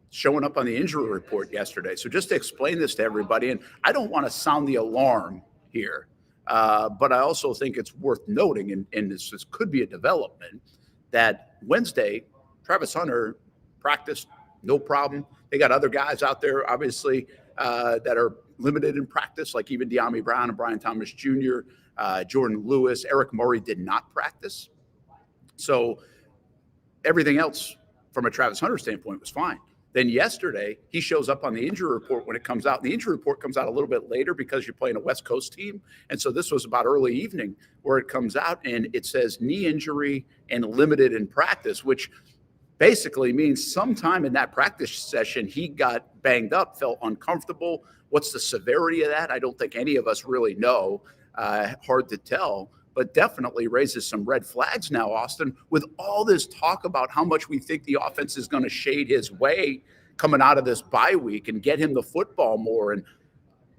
showing up on the injury report yesterday? So just to explain this to everybody, and I don't want to sound the alarm here, but I also think it's worth noting, and this could be a development, that Wednesday, Travis Hunter practiced, no problem. They got other guys out there, obviously, that are limited in practice, like even De'Ami Brown and Brian Thomas Jr., Jordan Lewis. Eric Murray did not practice. So everything else from a Travis Hunter standpoint was fine. Then yesterday, he shows up on the injury report when it comes out. The injury report comes out a little bit later because you're playing a West Coast team. And so this was about early evening where it comes out, and it says knee injury and limited in practice, which basically means sometime in that practice session, he got banged up, felt uncomfortable. What's the severity of that? I don't think any of us really know. Hard to tell, but definitely raises some red flags now, Austen, with all this talk about how much we think the offense is going to shade his way coming out of this bye week and get him the football more. And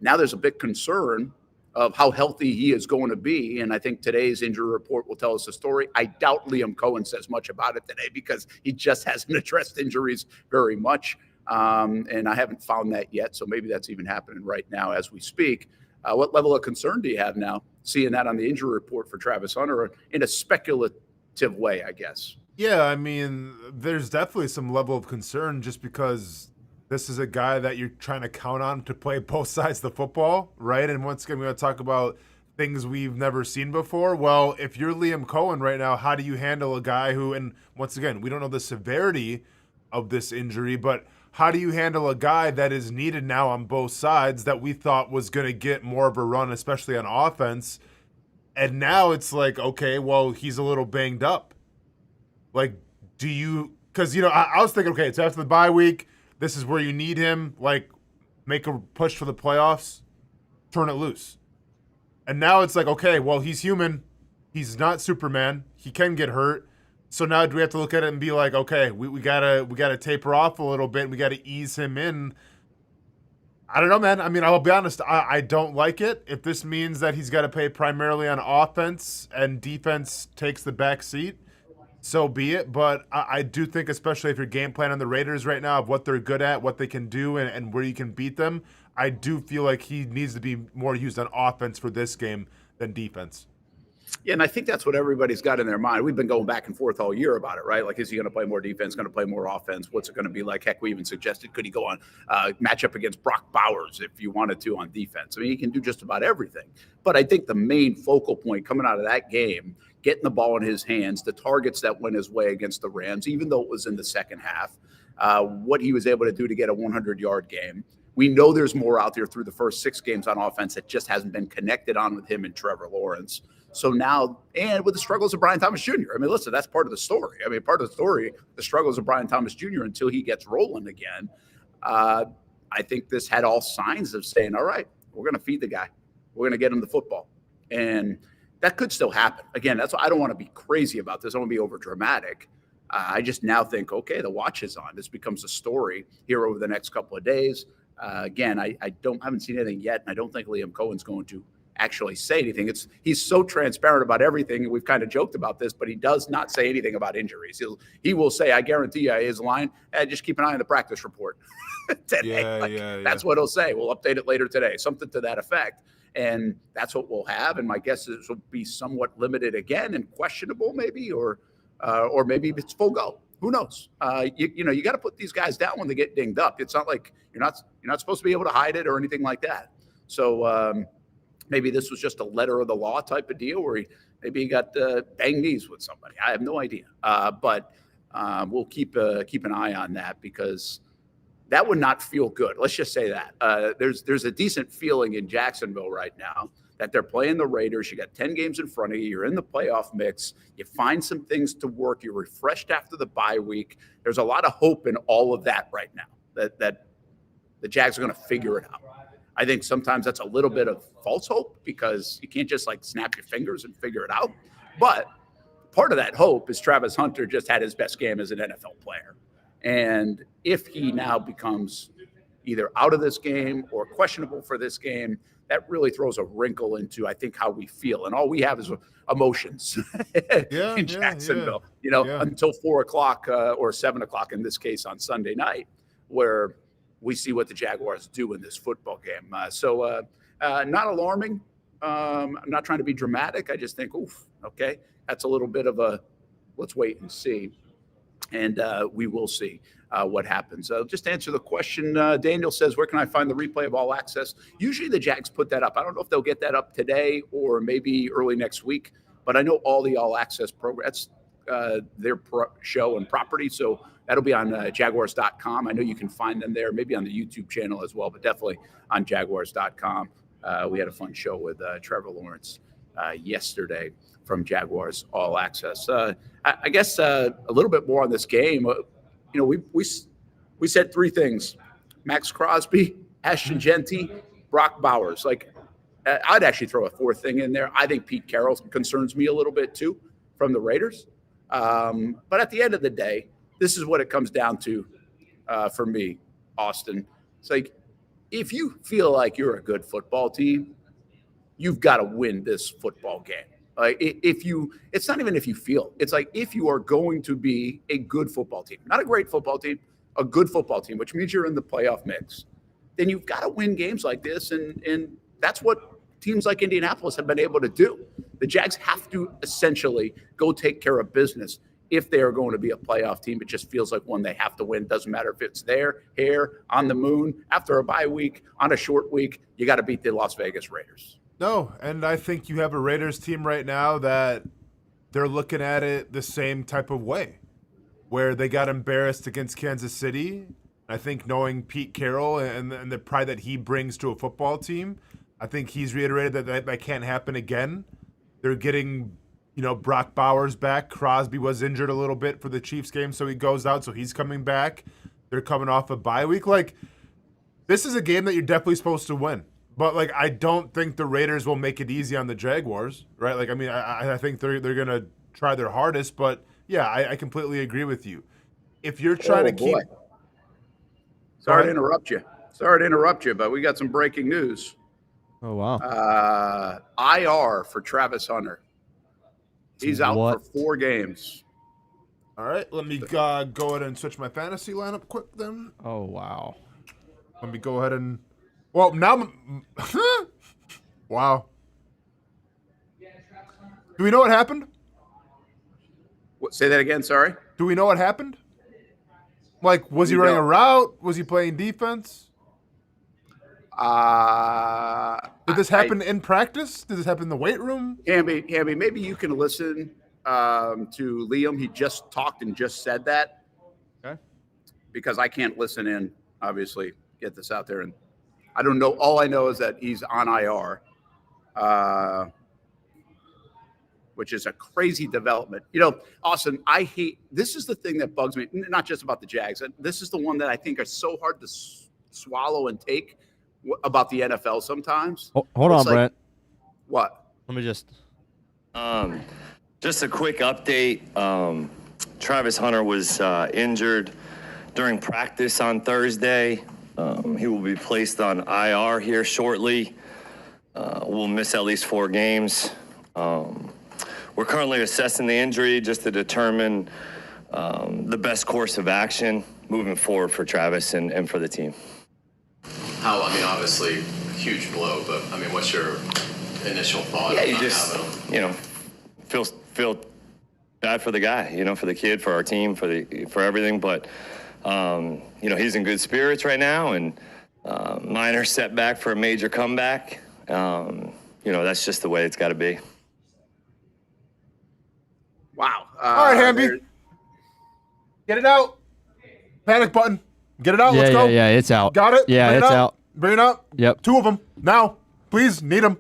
now there's a big concern of how healthy he is going to be. And I think today's injury report will tell us the story. I doubt Liam Cohen says much about it today because he just hasn't addressed injuries very much. And I haven't found that yet, so maybe that's even happening right now as we speak. What level of concern do you have now, seeing that on the injury report for Travis Hunter in a speculative way, I guess? Yeah, I mean, there's definitely some level of concern just because this is a guy that you're trying to count on to play both sides of the football, right? And once again, we're going to talk about things we've never seen before. Well, if you're Liam Cohen right now, how do you handle a guy who, and once again, we don't know the severity of this injury, but how do you handle a guy that is needed now on both sides that we thought was going to get more of a run, especially on offense? And now it's like, okay, well, he's a little banged up. Like, do you – because, I was thinking, okay, it's after the bye week. This is where you need him. Like, make a push for the playoffs. Turn it loose. And now it's like, okay, well, he's human. He's not Superman. He can get hurt. So now do we have to look at it and be like, okay, we gotta taper off a little bit. We gotta ease him in. I don't know, man. I mean, I'll be honest. I don't like it. If this means that he's got to play primarily on offense and defense takes the back seat, so be it. But I do think, especially if you're game plan on the Raiders right now of what they're good at, what they can do, and where you can beat them, I do feel like he needs to be more used on offense for this game than defense. Yeah, and I think that's what everybody's got in their mind. We've been going back and forth all year about it, right? Like, is he going to play more defense, going to play more offense? What's it going to be like? Heck, we even suggested, could he go on match up against Brock Bowers if you wanted to on defense? I mean, he can do just about everything. But I think the main focal point coming out of that game, getting the ball in his hands, the targets that went his way against the Rams, even though it was in the second half, what he was able to do to get a 100-yard game. We know there's more out there through the first 6 games on offense that just hasn't been connected on with him and Trevor Lawrence. So now, and with the struggles of Brian Thomas Jr., I mean, listen, that's part of the story. I mean, part of the story, the struggles of Brian Thomas Jr. until he gets rolling again. I think this had all signs of saying, all right, we're going to feed the guy. We're going to get him the football. And that could still happen. Again, that's why I don't want to be crazy about this. I don't want to be over dramatic. I just now think, okay, the watch is on. This becomes a story here over the next couple of days. Again, I haven't seen anything yet, and I don't think Liam Cohen's going to actually say anything. He's so transparent about everything, and we've kind of joked about this, but he does not say anything about injuries. He will say, I guarantee you, his line, just keep an eye on the practice report today. That's what he'll say. We'll update it later today, something to that effect. And that's what we'll have. And my guess is it'll be somewhat limited again and questionable maybe, or maybe it's full go. Who knows? You got to put these guys down when they get dinged up. It's not like you're not supposed to be able to hide it or anything like that. So maybe this was just a letter of the law type of deal where he got banged knees with somebody. I have no idea. But we'll keep an eye on that because that would not feel good. Let's just say that. There's a decent feeling in Jacksonville right now that they're playing the Raiders. You got 10 games in front of you. You're in the playoff mix. You find some things to work. You're refreshed after the bye week. There's a lot of hope in all of that right now that the Jags are going to figure it out. I think sometimes that's a little bit of false hope because you can't just like snap your fingers and figure it out. But part of that hope is Travis Hunter just had his best game as an NFL player. And if he now becomes either out of this game or questionable for this game, that really throws a wrinkle into, I think, how we feel. And all we have is emotions in Jacksonville, until 4 o'clock or 7 o'clock in this case on Sunday night, where we see what the Jaguars do in this football game. So not alarming. I'm not trying to be dramatic. I just think, oof, okay, that's a little bit of a let's wait and see. And we will see what happens. Just to answer the question, Daniel says, where can I find the replay of All Access? Usually the Jags put that up. I don't know if they'll get that up today or maybe early next week, but I know all the All Access programs, their show and property. So that'll be on Jaguars.com. I know you can find them there, maybe on the YouTube channel as well, but definitely on Jaguars.com. We had a fun show with Trevor Lawrence yesterday from Jaguars All Access. I guess a little bit more on this game. We said 3 things: Max Crosby, Ashton Genty, Brock Bowers. Like, I'd actually throw a 4th thing in there. I think Pete Carroll concerns me a little bit too from the Raiders. But at the end of the day, this is what it comes down to for me, Austin. It's like, if you feel like you're a good football team, you've got to win this football game. It's not even if you feel, it's like if you are going to be a good football team, not a great football team, a good football team, which means you're in the playoff mix, then you've got to win games like this. And that's what teams like Indianapolis have been able to do. The Jags have to essentially go take care of business if they are going to be a playoff team. It just feels like one they have to win. Doesn't matter if it's there, here, on the moon, after a bye week, on a short week. You got to beat the Las Vegas Raiders. No, and I think you have a Raiders team right now that they're looking at it the same type of way, where they got embarrassed against Kansas City. I think knowing Pete Carroll and the pride that he brings to a football team, I think he's reiterated that can't happen again. They're getting, Brock Bowers back. Crosby was injured a little bit for the Chiefs game, so he goes out, so he's coming back. They're coming off a bye week. This is a game that you're definitely supposed to win. But, I don't think the Raiders will make it easy on the Jaguars, right? I think they're going to try their hardest. But, yeah, I completely agree with you. If you're trying to keep – Sorry to interrupt you, but we got some breaking news. Oh, wow. IR for Travis Hunter. He's out for 4 games. All right, let me go ahead and switch my fantasy lineup quick then. Oh, wow. Let me go ahead and – well, now – wow. Do we know what happened? Say that again, sorry? Do we know what happened? Was he running a route? Was he playing defense? Did this happen in practice? Did this happen in the weight room? Hamby, maybe you can listen to Liam. He just talked and just said that. Okay. Because I can't listen in, obviously, get this out there. And I don't know. All I know is that he's on IR, which is a crazy development. Austen, I hate – this is the thing that bugs me, not just about the Jags. This is the one that I think are so hard to swallow and take about the NFL sometimes. Hold on, Brent. What? Let me just a quick update. Travis Hunter was injured during practice on Thursday. He will be placed on IR here shortly. We'll miss at least 4 games. We're currently assessing the injury just to determine the best course of action moving forward for Travis and for the team. Obviously, huge blow, but what's your initial thought? Yeah, you just, feel bad for the guy, for the kid, for our team, for everything. But, he's in good spirits right now, and minor setback for a major comeback. That's just the way it's got to be. Wow. All right, Hamby. Get it out. Panic button. Get it out. Let's go. Yeah, it's out. Got it? Yeah, it's out. Bring it up. Yep. 2 of them. Now. Please. Need them.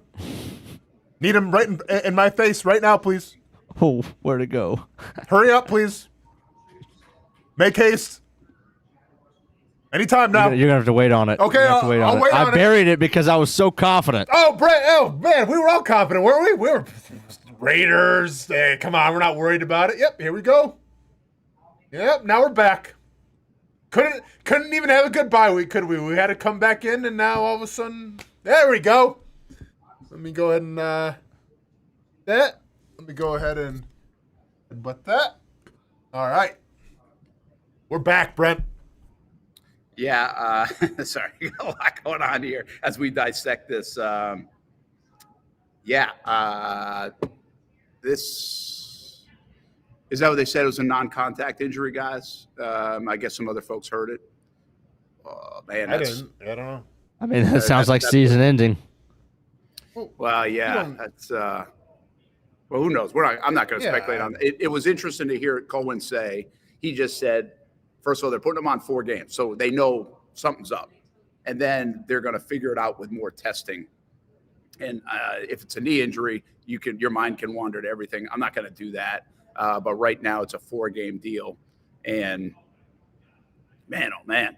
Need them right in my face right now, please. Oh, where'd it go? Hurry up, please. Make haste. Anytime now. You're going to have to wait on it. Okay, I'll wait on it. I buried it because I was so confident. Oh, Brent. Oh, man. We were all confident, weren't we? We were Raiders. Hey, come on. We're not worried about it. Yep. Here we go. Yep. Now we're back. Couldn't even have a good bye week, could we? We had to come back in, and now all of a sudden, there we go. Let me go ahead and Let me go ahead and butt that. All right, we're back, Brent. Yeah, sorry, got a lot going on here as we dissect this. This. Is that what they said? It was a non-contact injury, guys. I guess some other folks heard it. Oh, man. I didn't. I don't know. That sounds like season ending. Well, yeah. That's well, who knows? I'm not going to speculate on that. It was interesting to hear Cohen say. He just said, first of all, they're putting him on 4 games, so they know something's up, and then they're going to figure it out with more testing. And if it's a knee injury, your mind can wander to everything. I'm not going to do that. But right now it's a 4-game deal, and man, oh man,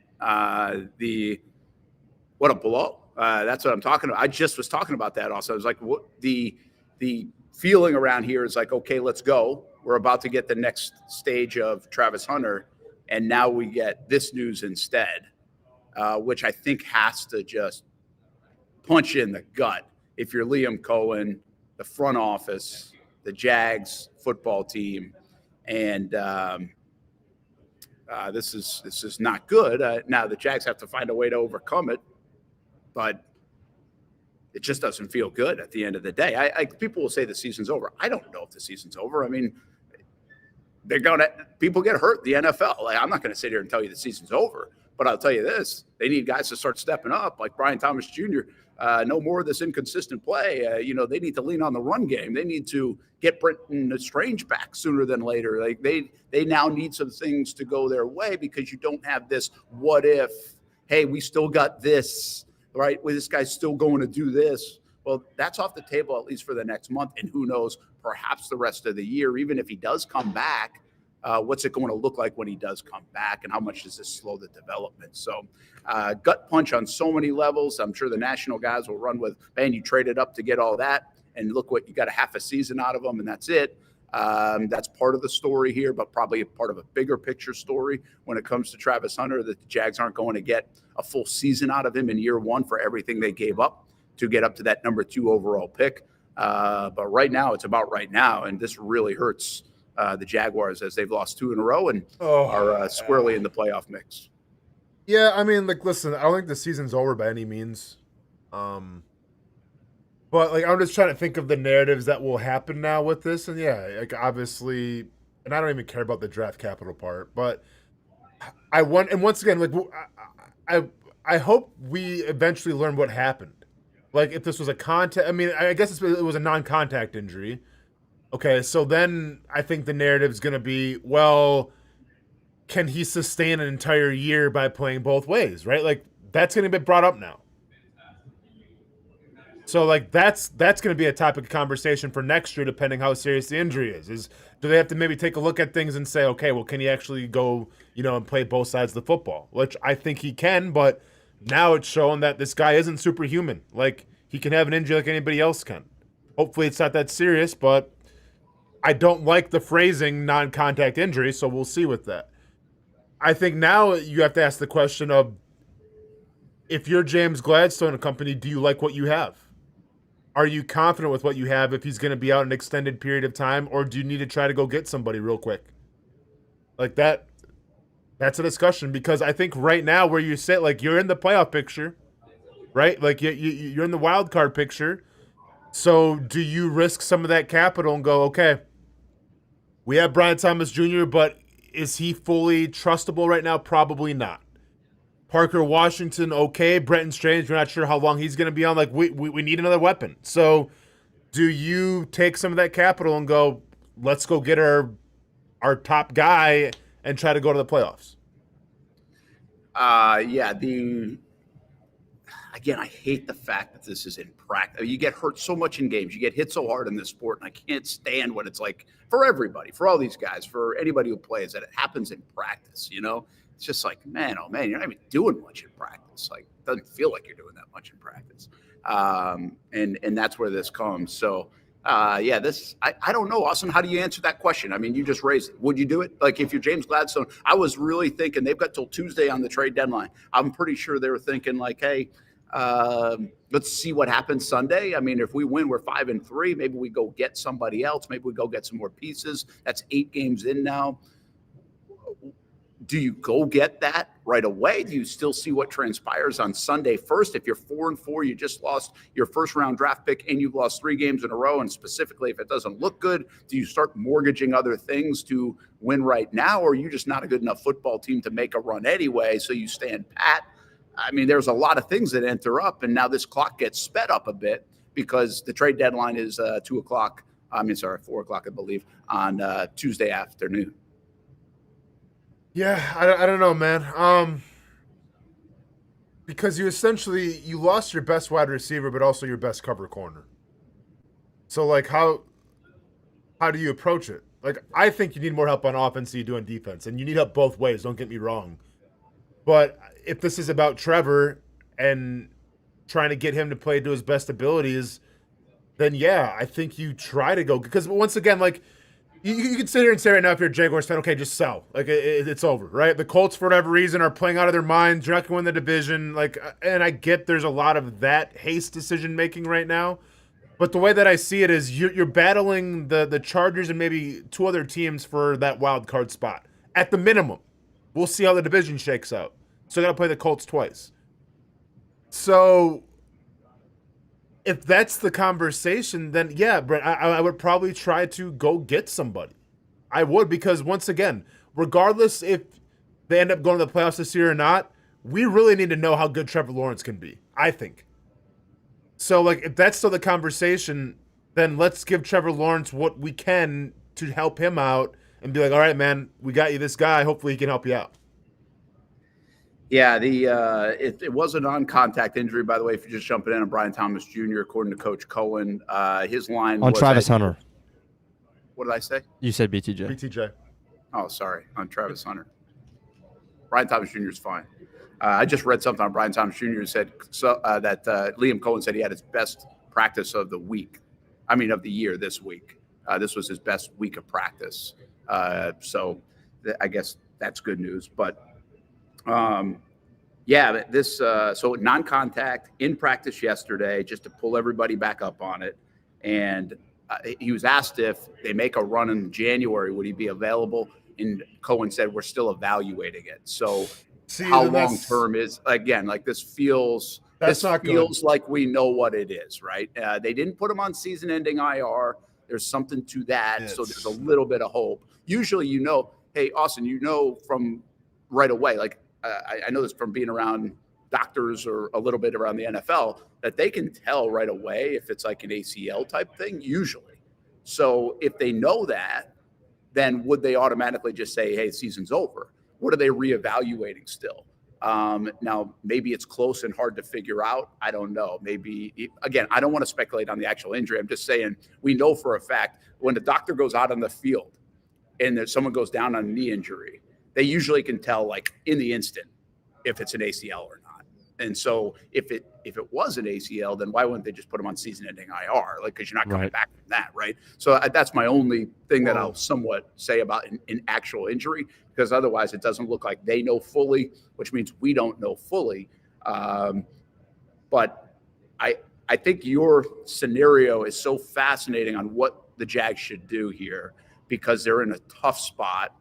what a blow! That's what I'm talking about. I just was talking about that also. I was like, what the feeling around here is like, okay, let's go. We're about to get the next stage of Travis Hunter, and now we get this news instead, which I think has to just punch you in the gut if you're Liam Cohen, the front office, the Jags football team, and This is not good. Now the Jags have to find a way to overcome it, but it just doesn't feel good at the end of the day. People will say the season's over. I don't know if the season's over. I mean, people get hurt in the NFL. Like, I'm not going to sit here and tell you the season's over, but I'll tell you this: they need guys to start stepping up, like Brian Thomas Jr. No more of this inconsistent play. They need to lean on the run game. They need to get Brenton Strange back sooner than later. Like they now need some things to go their way because you don't have this what if, hey, we still got this, right? Well, this guy's still going to do this. Well, that's off the table, at least for the next month. And who knows, perhaps the rest of the year, even if he does come back, what's it going to look like when he does come back, and how much does this slow the development? So gut punch on so many levels. I'm sure the national guys will run with, man, you traded up to get all that, and look what you got, a half a season out of them, and that's it. That's part of the story here, but probably a part of a bigger picture story when it comes to Travis Hunter, that the Jags aren't going to get a full season out of him in year one for everything they gave up to get up to that number 2 overall pick. But right now, it's about right now, and this really hurts the Jaguars as they've lost 2 in a row and are squarely in the playoff mix. Yeah, I mean, like, listen, I don't think the season's over by any means. But, like, I'm just trying to think of the narratives that will happen now with this. And, yeah, like, obviously, and I don't even care about the draft capital part, but and once again, like, I hope we eventually learn what happened. Like, if this was a contact, I mean, I guess it was a non-contact injury. Okay, so then I think the narrative is going to be, well, can he sustain an entire year by playing both ways, right? Like, that's going to be brought up now. So, like, that's going to be a topic of conversation for next year, depending how serious the injury is. Do they have to maybe take a look at things and say, okay, well, can he actually go, and play both sides of the football? Which I think he can, but now it's showing that this guy isn't superhuman. Like, he can have an injury like anybody else can. Hopefully it's not that serious, but I don't like the phrasing non-contact injury, so we'll see with that. I think now you have to ask the question of, if you're James Gladstone and company, do you like what you have? Are you confident with what you have if he's going to be out an extended period of time, or do you need to try to go get somebody real quick? Like that, that's a discussion, because I think right now where you sit, like, you're in the playoff picture, right? Like you're in the wild card picture. So do you risk some of that capital and go, okay, we have Brian Thomas Jr., but is he fully trustable right now? Probably not. Parker Washington, okay. Brenton Strange, we're not sure how long he's going to be on. Like, we need another weapon. So do you take some of that capital and go, let's go get our top guy and try to go to the playoffs? Again, I hate the fact that this is in practice. You get hurt so much in games. You get hit so hard in this sport, and I can't stand what it's like for everybody, for all these guys, for anybody who plays, that it happens in practice, It's just like, man, oh, man, you're not even doing much in practice. Like, it doesn't feel like you're doing that much in practice. And that's where this comes. So, I don't know, Austen, how do you answer that question? I mean, you just raised it. Would you do it? Like, if you're James Gladstone, I was really thinking they've got till Tuesday on the trade deadline. I'm pretty sure they were thinking, like, hey, let's see what happens Sunday. I mean, if we win, we're 5-3. Maybe we go get somebody else. Maybe we go get some more pieces. That's 8 games in now. Do you go get that right away? Do you still see what transpires on Sunday first? If you're 4-4, you just lost your first round draft pick and you've lost 3 games in a row. And specifically, if it doesn't look good, do you start mortgaging other things to win right now? Or are you just not a good enough football team to make a run anyway? So you stand pat. I mean, there's a lot of things that enter up. And now this clock gets sped up a bit because the trade deadline is 4 o'clock, I believe, on Tuesday afternoon. Yeah, I don't know, man. Because you lost your best wide receiver, but also your best cover corner. So, like, how do you approach it? Like, I think you need more help on offense than you do on defense, and you need help both ways. Don't get me wrong. But if this is about Trevor and trying to get him to play to his best abilities, then yeah, I think you try to go, because once again, like, you can sit here and say right now, if you're a Jaguars fan, okay, just sell. Like, it's over, right? The Colts, for whatever reason, are playing out of their minds. You're not going to win the division. Like, and I get there's a lot of that haste decision-making right now. But the way that I see it is you're battling the Chargers and maybe 2 other teams for that wild card spot, at the minimum, We'll see how the division shakes out. So got to play the Colts twice. So if that's the conversation, then yeah, Brent, I would probably try to go get somebody. I would, because once again, regardless if they end up going to the playoffs this year or not, we really need to know how good Trevor Lawrence can be, I think. So, like, if that's still the conversation, then let's give Trevor Lawrence what we can to help him out and be like, all right, man, we got you this guy. Hopefully he can help you out. Yeah, it was a non-contact injury, by the way, if you're just jumping in on Brian Thomas Jr., according to Coach Cohen. His line on was Travis Hunter. What did I say? You said BTJ. BTJ. Oh, sorry, on Travis Hunter. Brian Thomas Jr. is fine. I just read something on Brian Thomas Jr. said that Liam Cohen said he had his best practice of the week. I mean, of the year this week. This was his best week of practice. So I guess that's good news. But yeah, this so non-contact in practice yesterday, just to pull everybody back up on it. And he was asked if they make a run in January, would he be available? And Cohen said, we're still evaluating it. So how long term is, again, like this feels like we know what it is, right? They didn't put him on season ending IR. There's something to that. So there's a little bit of hope. Usually, hey, Austen, from right away, like I know this from being around doctors or a little bit around the NFL, that they can tell right away if it's like an ACL type thing, usually. So if they know that, then would they automatically just say, hey, season's over? What are they reevaluating still? Now, maybe it's close and hard to figure out. I don't know. Maybe, again, I don't want to speculate on the actual injury. I'm just saying we know for a fact when the doctor goes out on the field and someone goes down on a knee injury, they usually can tell, like, in the instant if it's an ACL or not. And so if it was an ACL, then why wouldn't they just put him on season-ending IR? Like, because you're not coming back from that, right? So that's my only thing that I'll somewhat say about an actual injury, because otherwise it doesn't look like they know fully, which means we don't know fully. But I think your scenario is so fascinating on what the Jags should do here, because they're in a tough spot.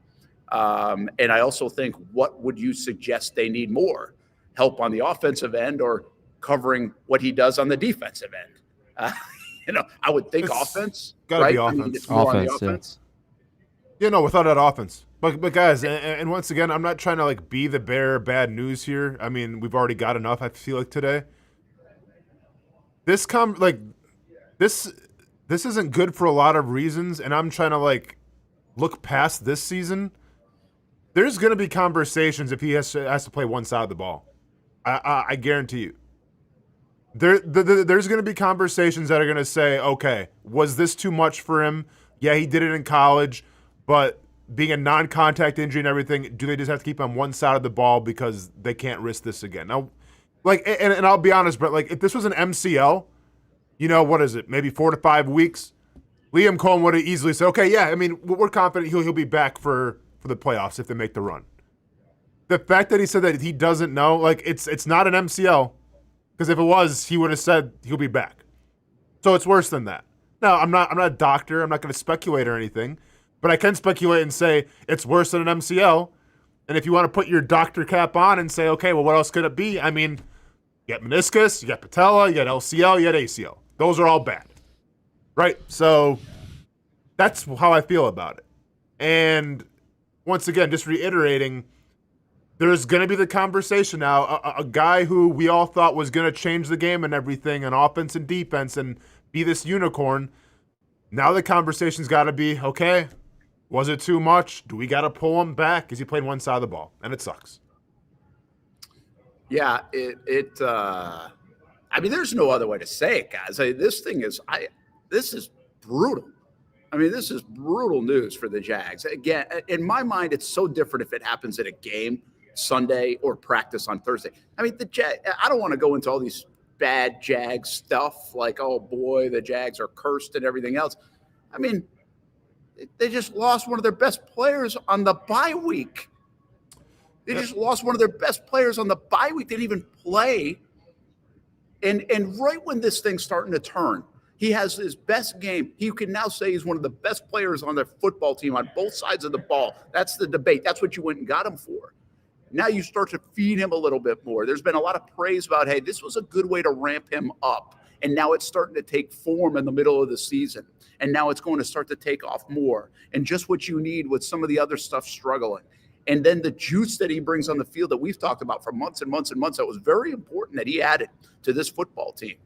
And I also think, what would you suggest they need more? Help on the offensive end or covering what he does on the defensive end? I would think offense. Gotta be offense. I mean, it's more on the offense. Yeah, no, without that offense. But guys, and once again, I'm not trying to like be the bearer of bad news here. I mean, we've already got enough, I feel like, today. This isn't good for a lot of reasons, and I'm trying to like look past this season. There's going to be conversations if he has to play one side of the ball. I guarantee you. There's going to be conversations that are going to say, okay, was this too much for him? Yeah, he did it in college, but being a non-contact injury and everything, do they just have to keep on one side of the ball because they can't risk this again? Now, like, and I'll be honest, but like, if this was an MCL, what is it? Maybe 4 to 5 weeks. Liam Cohen would have easily said, okay, yeah, I mean, we're confident he'll be back for the playoffs if they make the run. The fact that he said that he doesn't know, like, it's not an MCL, because if it was, he would have said he'll be back. So it's worse than that. Now, I'm not a doctor. I'm not going to speculate or anything, but I can speculate and say it's worse than an MCL. And if you want to put your doctor cap on and say, okay, well, what else could it be? I mean, you got meniscus, you got patella, you got LCL, you got ACL. Those are all bad, right? So that's how I feel about it. And once again, just reiterating, there's going to be the conversation now. A guy who we all thought was going to change the game and everything, and offense and defense, and be this unicorn. Now the conversation's got to be, okay, was it too much? Do we got to pull him back? Because he played one side of the ball, and it sucks. Yeah, I mean, there's no other way to say it, guys. This is brutal. I mean, this is brutal news for the Jags. Again, in my mind, it's so different if it happens at a game Sunday or practice on Thursday. I mean, I don't want to go into all these bad Jags stuff like, oh boy, the Jags are cursed and everything else. I mean, they just lost one of their best players on the bye week. They just lost one of their best players on the bye week. They didn't even play. And right when this thing's starting to turn, he has his best game. You can now say he's one of the best players on their football team on both sides of the ball. That's the debate. That's what you went and got him for. Now you start to feed him a little bit more. There's been a lot of praise about, hey, this was a good way to ramp him up. And now it's starting to take form in the middle of the season. And now it's going to start to take off more. And just what you need with some of the other stuff struggling. And then the juice that he brings on the field that we've talked about for months and months and months, that was very important that he added to this football team.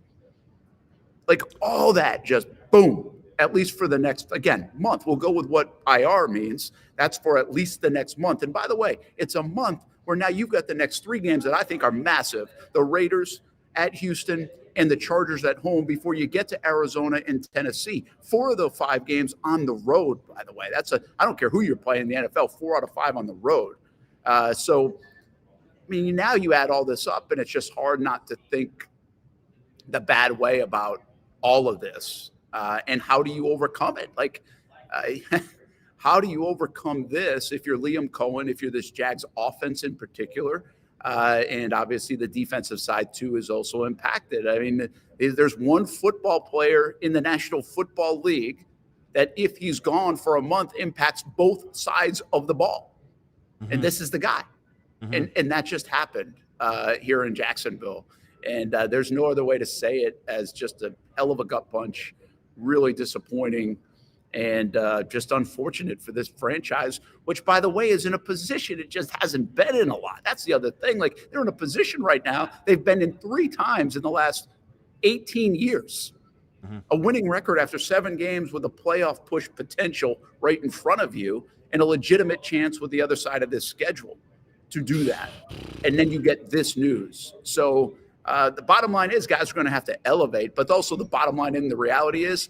Like all that just boom, at least for the next, again, month. We'll go with what IR means. That's for at least the next month. And by the way, it's a month where now you've got the next 3 games that I think are massive. The Raiders at Houston and the Chargers at home before you get to Arizona and Tennessee. 4 of the 5 games on the road, by the way. I don't care who you're playing in the NFL, 4 out of 5 on the road. So, I mean, now you add all this up, and it's just hard not to think the bad way about all of this. And how do you overcome it? Like, how do you overcome this if you're Liam Cohen, if you're this Jags offense in particular? And obviously the defensive side, too, is also impacted. I mean, there's one football player in the National Football League that if he's gone for a month impacts both sides of the ball. Mm-hmm. And this is the guy. Mm-hmm. And that just happened here in Jacksonville. And there's no other way to say it as just a hell of a gut punch, really disappointing. And just unfortunate for this franchise, which, by the way, is in a position it just hasn't been in a lot. That's the other thing. Like, they're in a position right now they've been in 3 times in the last 18 years. Mm-hmm. A winning record after 7 games with a playoff push potential right in front of you and a legitimate chance with the other side of this schedule to do that. And then you get this news. So the bottom line is guys are going to have to elevate, but also the bottom line in the reality is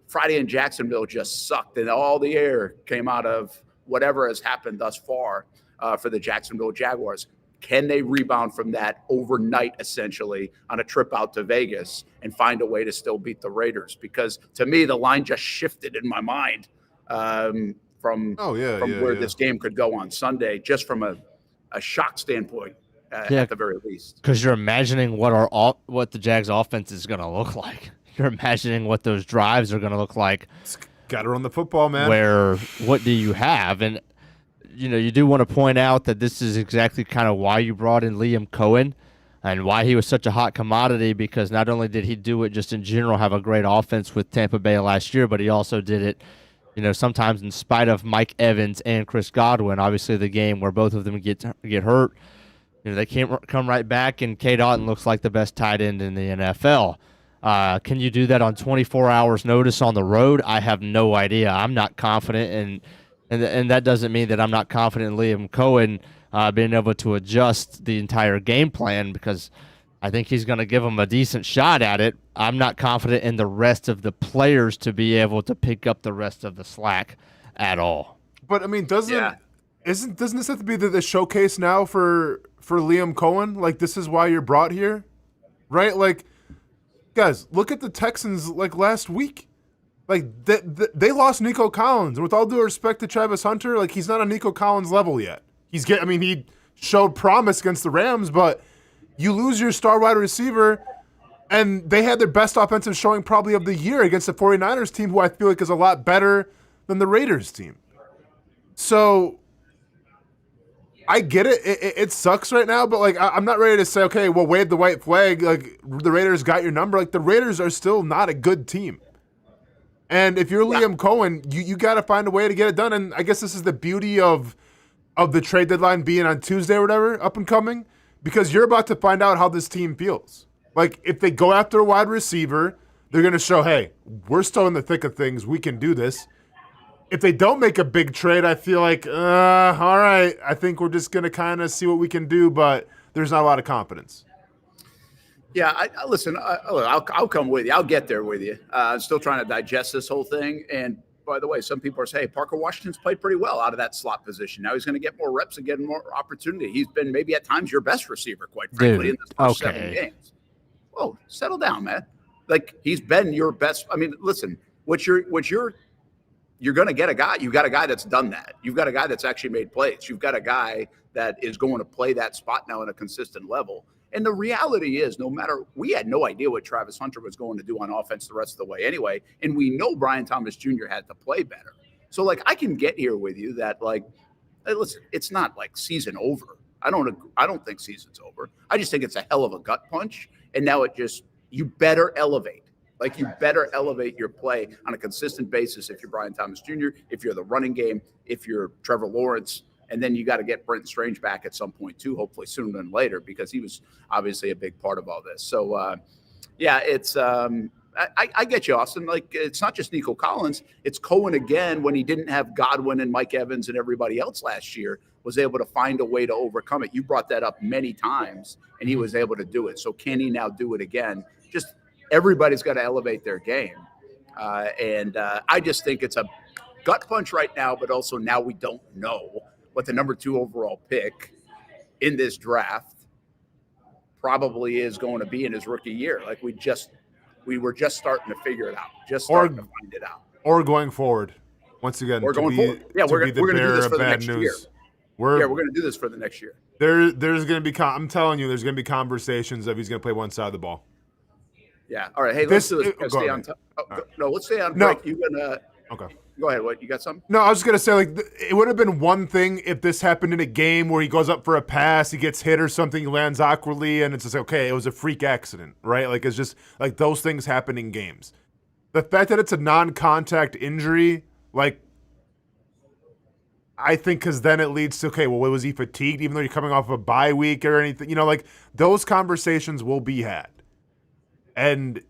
Friday in Jacksonville just sucked, and all the air came out of whatever has happened thus far for the Jacksonville Jaguars. Can they rebound from that overnight, essentially, on a trip out to Vegas and find a way to still beat the Raiders? Because to me, the line just shifted in my mind from where this game could go on Sunday, just from a shock standpoint at the very least. Because you're imagining what the Jags offense is going to look like. You're imagining what those drives are going to look like. Got to run the football, man. What do you have? And, you do want to point out that this is exactly kind of why you brought in Liam Cohen and why he was such a hot commodity, because not only did he do it just in general, have a great offense with Tampa Bay last year, but he also did it, sometimes in spite of Mike Evans and Chris Godwin. Obviously, the game where both of them get hurt, they can't come right back, and K. Dotton looks like the best tight end in the NFL. Can you do that on 24 hours notice on the road? I have no idea. I'm not confident, and that doesn't mean that I'm not confident in Liam Cohen being able to adjust the entire game plan, because I think he's going to give them a decent shot at it. I'm not confident in the rest of the players to be able to pick up the rest of the slack at all. But I mean, doesn't this have to be the showcase now for Liam Cohen? Like, this is why you're brought here, right? Like, guys, look at the Texans like last week. Like, they lost Nico Collins. And with all due respect to Travis Hunter, like, he's not on Nico Collins level yet. He showed promise against the Rams, but you lose your star wide receiver, and they had their best offensive showing probably of the year against the 49ers team, who I feel like is a lot better than the Raiders team. So I get it. It sucks right now, but like I'm not ready to say, okay, well, wave the white flag. Like, the Raiders got your number. Like, the Raiders are still not a good team. And if you're Liam Cohen, you got to find a way to get it done. And I guess this is the beauty of the trade deadline being on Tuesday or whatever, up and coming, because you're about to find out how this team feels. Like, if they go after a wide receiver, they're going to show, hey, we're still in the thick of things. We can do this. If they don't make a big trade, I feel like, all right, I think we're just going to kind of see what we can do, but there's not a lot of confidence. Yeah, listen, I'll come with you. I'll get there with you. I'm still trying to digest this whole thing. And by the way, some people are saying, hey, Parker Washington's played pretty well out of that slot position. Now he's going to get more reps and get more opportunity. He's been maybe at times your best receiver, quite frankly, in the first 7 games. Whoa, settle down, man. Like, he's been your best. I mean, listen, you're going to get a guy. You've got a guy that's done that. You've got a guy that's actually made plays. You've got a guy that is going to play that spot now at a consistent level. And the reality is, we had no idea what Travis Hunter was going to do on offense the rest of the way anyway. And we know Brian Thomas Jr. had to play better. So, like, I can get here with you that, like, hey, listen, it's not like season over I don't think season's over. I just think it's a hell of a gut punch. And now you better elevate. Like, you better elevate your play on a consistent basis if you're Brian Thomas Jr., if you're the running game, if you're Trevor Lawrence. And then you got to get Brent Strange back at some point too, hopefully sooner than later, because he was obviously a big part of all this. So, it's I get you, Austin. Like, it's not just Nico Collins. It's Cohen again when he didn't have Godwin and Mike Evans and everybody else last year, was able to find a way to overcome it. You brought that up many times, and he was able to do it. So can he now do it again? Just everybody's got to elevate their game. I just think it's a gut punch right now, but also now we don't know what the number 2 overall pick in this draft probably is going to be in his rookie year. Like, we were just starting to figure it out, just starting to find it out. Or going forward, once again, we're going forward. Yeah, we're going to do this for the next year. We're going to do this for the next year. There's going to be, I'm telling you, there's going to be conversations of he's going to play one side of the ball. Yeah. All right. Hey, let's do this. Stay on top. No, let's stay on break. You can. Okay. Go ahead. What, you got something? No, I was just going to say, like, it would have been one thing if this happened in a game where he goes up for a pass, he gets hit or something, he lands awkwardly, and it's just, okay, it was a freak accident, right? Like, it's just, like, those things happen in games. The fact that it's a non-contact injury, like, I think because then it leads to, okay, well, was he fatigued even though you're coming off a bye week or anything? You know, like, those conversations will be had. And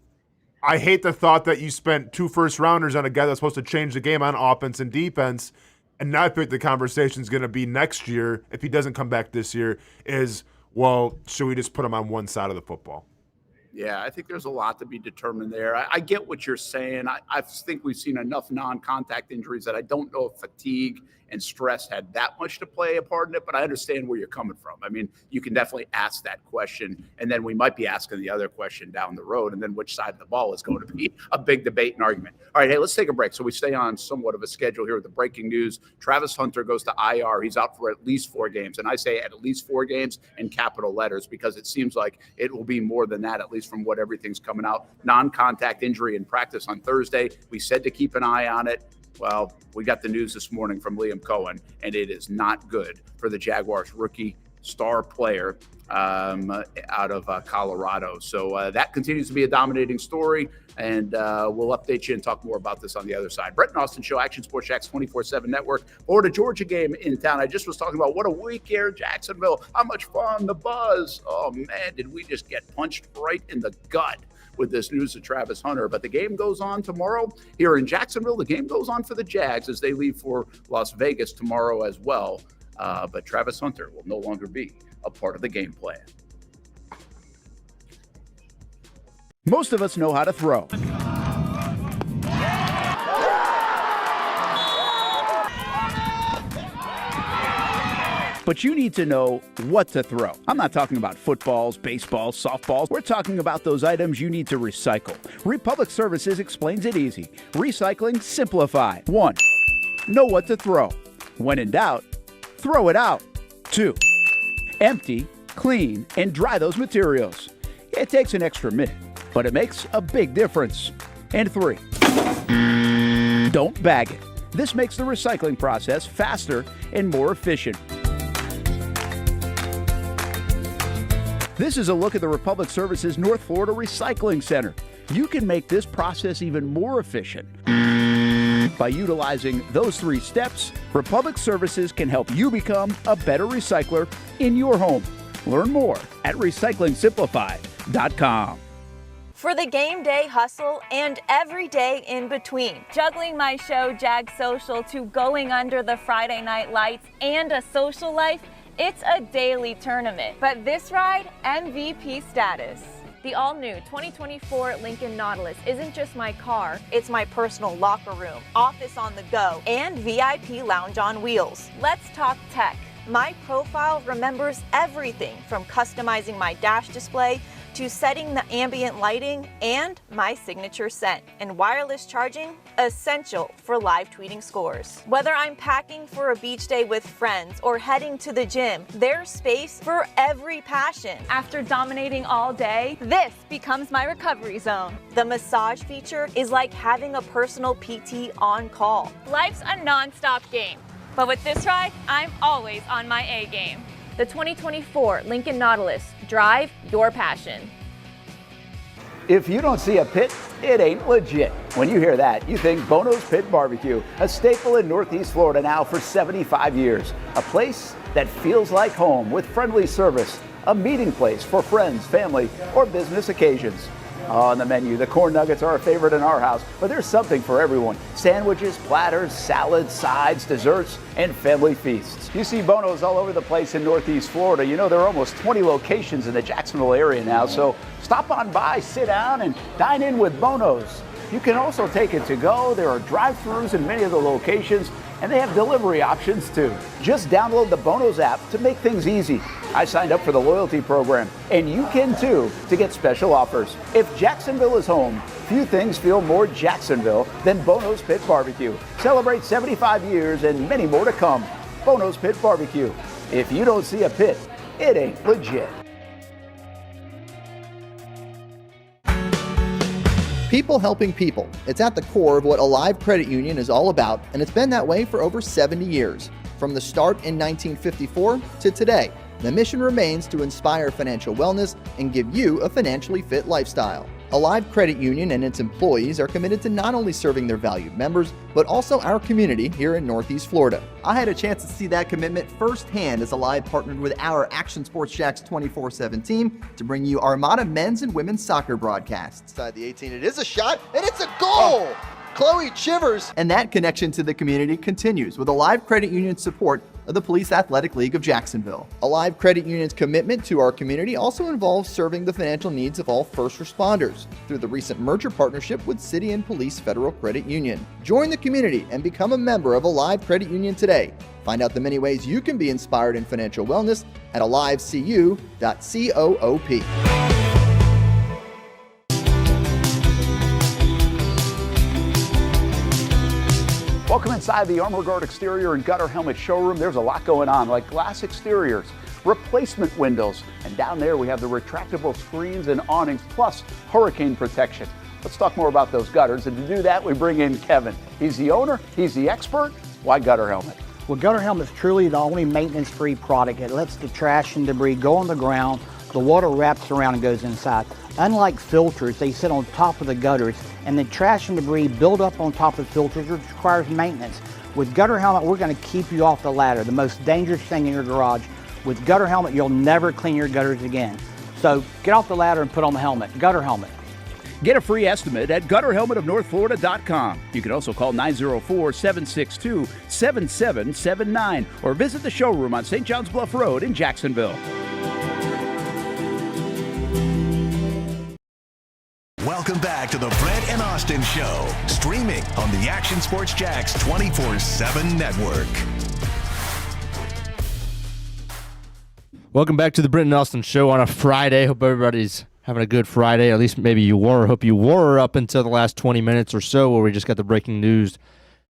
I hate the thought that you spent 2 first-rounders on a guy that's supposed to change the game on offense and defense, and now I think the conversation is going to be next year, if he doesn't come back this year, is, well, should we just put him on one side of the football? Yeah, I think there's a lot to be determined there. I get what you're saying. I think we've seen enough non-contact injuries that I don't know if fatigue and stress had that much to play a part in it, but I understand where you're coming from. I mean, you can definitely ask that question, and then we might be asking the other question down the road, and then which side of the ball is going to be a big debate and argument. All right, hey, let's take a break. So we stay on somewhat of a schedule here with the breaking news. Travis Hunter goes to IR. He's out for at least 4 games, and I say at least 4 games in capital letters because it seems like it will be more than that, at least from what everything's coming out. Non-contact injury in practice on Thursday. We said to keep an eye on it. Well, we got the news this morning from Liam Cohen, and it is not good for the Jaguars rookie star player out of Colorado. So that continues to be a dominating story, and we'll update you and talk more about this on the other side. Brent and Austin Show, Action Sports Jax 24/7 Network. Florida Georgia game in town. I just was talking about what a week here in Jacksonville. How much fun, the buzz. Oh, man, did we just get punched right in the gut with this news of Travis Hunter. But the game goes on tomorrow here in Jacksonville. The game goes on for the Jags as they leave for Las Vegas tomorrow as well. But Travis Hunter will no longer be a part of the game plan. Most of us know how to throw. But you need to know what to throw. I'm not talking about footballs, baseballs, softballs. We're talking about those items you need to recycle. Republic Services explains it easy. Recycling simplified. 1. Know what to throw. When in doubt, throw it out. 2. Empty, clean, and dry those materials. It takes an extra minute, but it makes a big difference. And 3. Don't bag it. This makes the recycling process faster and more efficient. This is a look at the Republic Services North Florida Recycling Center. You can make this process even more efficient. By utilizing those 3 steps, Republic Services can help you become a better recycler in your home. Learn more at recyclingsimplified.com. For the game day hustle and every day in between, juggling my show Jag Social to going under the Friday night lights and a social life, it's a daily tournament, but this ride, MVP status. The all-new 2024 Lincoln Nautilus isn't just my car, it's my personal locker room, office on the go, and VIP lounge on wheels. Let's talk tech. My profile remembers everything from customizing my dash display to setting the ambient lighting and my signature scent. And wireless charging, essential for live tweeting scores. Whether I'm packing for a beach day with friends or heading to the gym, there's space for every passion. After dominating all day, this becomes my recovery zone. The massage feature is like having a personal PT on call. Life's a non-stop game, but with this ride, I'm always on my A game. The 2024 Lincoln Nautilus. Drive your passion. If you don't see a pit, it ain't legit. When you hear that, you think Bono's Pit Barbecue, a staple in Northeast Florida now for 75 years. A place that feels like home with friendly service, a meeting place for friends, family, or business occasions. On the menu, the corn nuggets are a favorite in our house, but there's something for everyone. Sandwiches, platters, salads, sides, desserts, and family feasts. You see Bono's all over the place in Northeast Florida. You know, there are almost 20 locations in the Jacksonville area now, so stop on by, sit down, and dine in with Bono's. You can also take it to go. There are drive-thrus in many of the locations, and they have delivery options too. Just download the Bono's app to make things easy. I signed up for the loyalty program, and you can too, to get special offers. If Jacksonville is home, few things feel more Jacksonville than Bono's Pit Barbecue. Celebrate 75 years and many more to come. Bono's Pit Barbecue. If you don't see a pit, it ain't legit. People helping people. It's at the core of what Alive Credit Union is all about, and it's been that way for over 70 years. From the start in 1954 to today, the mission remains to inspire financial wellness and give you a financially fit lifestyle. Alive Credit Union and its employees are committed to not only serving their valued members, but also our community here in Northeast Florida. I had a chance to see that commitment firsthand as Alive partnered with our Action Sports Jacks 24/7 team to bring you Armada men's and women's soccer broadcasts. Inside the 18, it is a shot, and it's a goal! Chloe Chivers! And that connection to the community continues with Alive Credit Union's support of the Police Athletic League of Jacksonville. Alive Credit Union's commitment to our community also involves serving the financial needs of all first responders through the recent merger partnership with City and Police Federal Credit Union. Join the community and become a member of Alive Credit Union today. Find out the many ways you can be inspired in financial wellness at alivecu.coop. Welcome inside the Armor Guard exterior and gutter helmet showroom. There's a lot going on, like glass exteriors, replacement windows, and down there we have the retractable screens and awnings, plus hurricane protection. Let's talk more about those gutters, and to do that, we bring in Kevin. He's the owner, he's the expert. Why Gutter Helmet? Well, Gutter Helmet is truly the only maintenance-free product. It lets the trash and debris go on the ground, the water wraps around and goes inside. Unlike filters, they sit on top of the gutters, and the trash and debris build up on top of filters, which requires maintenance. With Gutter Helmet, we're going to keep you off the ladder, the most dangerous thing in your garage. With Gutter Helmet, you'll never clean your gutters again. So get off the ladder and put on the helmet. Gutter Helmet. Get a free estimate at gutterhelmetofnorthflorida.com. You can also call 904-762-7779 or visit the showroom on St. John's Bluff Road in Jacksonville. Welcome back to the Brent and Austen Show, streaming on the Action Sports Jacks 24/7 network. Welcome back to the Brent and Austen Show on a Friday. Hope everybody's having a good Friday. At least maybe you were. Hope you were up until the last 20 minutes or so where we just got the breaking news.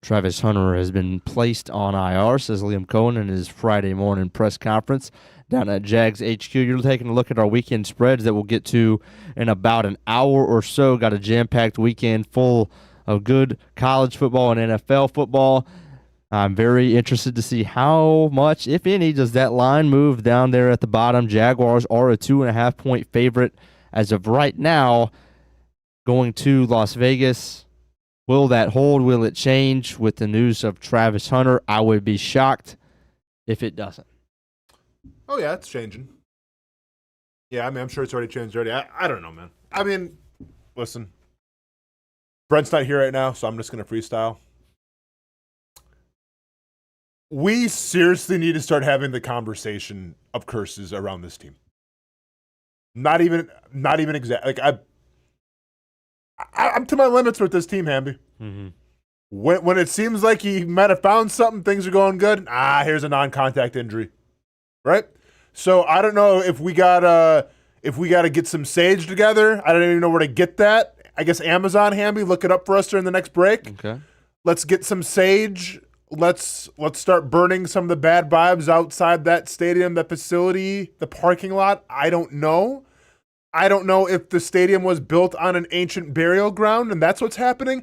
Travis Hunter has been placed on IR, says Liam Cohen in his Friday morning press conference down at Jags HQ. You're taking a look at our weekend spreads that we'll get to in about an hour or so. Got a jam-packed weekend full of good college football and NFL football. I'm very interested to see how much, if any, does that line move down there at the bottom. Jaguars are a 2.5-point favorite as of right now, going to Las Vegas. Will that hold? Will it change with the news of Travis Hunter? I would be shocked if it doesn't. Oh, yeah, it's changing. Yeah, I mean, I'm sure it's already changed already. I don't know, man. I mean, listen. Brent's not here right now, so I'm just going to freestyle. We seriously need to start having the conversation of curses around this team. Not even exact. Like, I'm to my limits with this team, Hamby. Mm-hmm. When it seems like he might have found something, things are going good. Here's a non-contact injury, right? So I don't know if we gotta get some sage together. I don't even know where to get that. I guess Amazon, Hamby, look it up for us during the next break. Okay. Let's get some sage. Let's start burning some of the bad vibes outside that stadium, that facility, the parking lot. I don't know. I don't know if the stadium was built on an ancient burial ground and that's what's happening.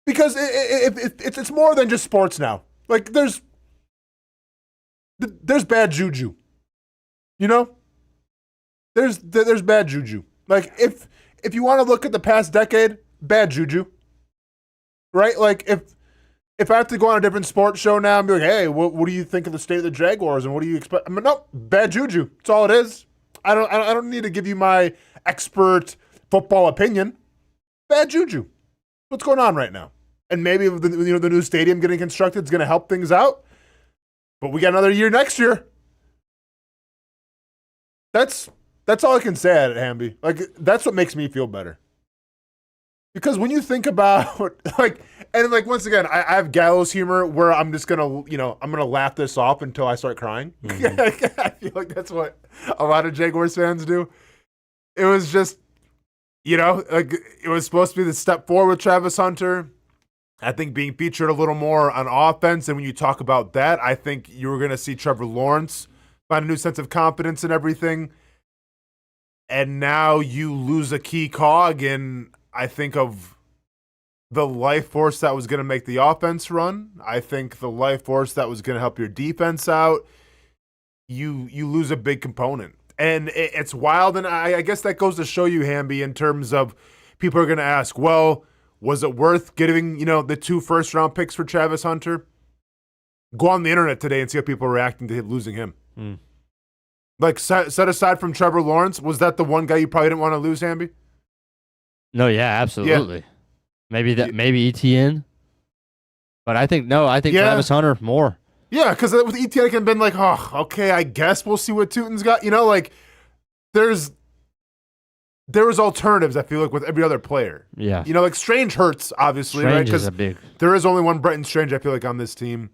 Because it's more than just sports now. Like, there's bad juju. You know, there's bad juju. Like if you want to look at the past decade, bad juju, right? Like if I have to go on a different sports show now and be like, hey, what do you think of the state of the Jaguars and what do you expect? I mean, no, bad juju. That's all it is. I don't need to give you my expert football opinion. Bad juju. What's going on right now? And maybe the new stadium getting constructed is going to help things out. But we got another year next year. That's all I can say at it, Hamby. Like, that's what makes me feel better. Because when you think about, once again, I have gallows humor where I'm just going to, I'm going to laugh this off until I start crying. Mm-hmm. I feel like that's what a lot of Jaguars fans do. It was just, it was supposed to be the step forward with Travis Hunter. I think being featured a little more on offense. And when you talk about that, I think you were going to see Trevor Lawrence find a new sense of confidence and everything. And now you lose a key cog in, I think, of the life force that was going to make the offense run. I think the life force that was going to help your defense out. You lose a big component. And it's wild. And I guess that goes to show you, Hamby, in terms of people are going to ask, well, was it worth getting, the 2 first-round picks for Travis Hunter? Go on the internet today and see how people are reacting to losing him. Mm. Like, set aside from Trevor Lawrence, was that the one guy you probably didn't want to lose, Hamby? No, yeah, absolutely. Yeah. Maybe ETN. But I think Travis Hunter more. Yeah, because with ETN, it can have been like, oh, okay, I guess we'll see what Tootin's got. There was alternatives, I feel like, with every other player. Yeah. Strange hurts, obviously, right? Because there is only one Brenton Strange, I feel like, on this team.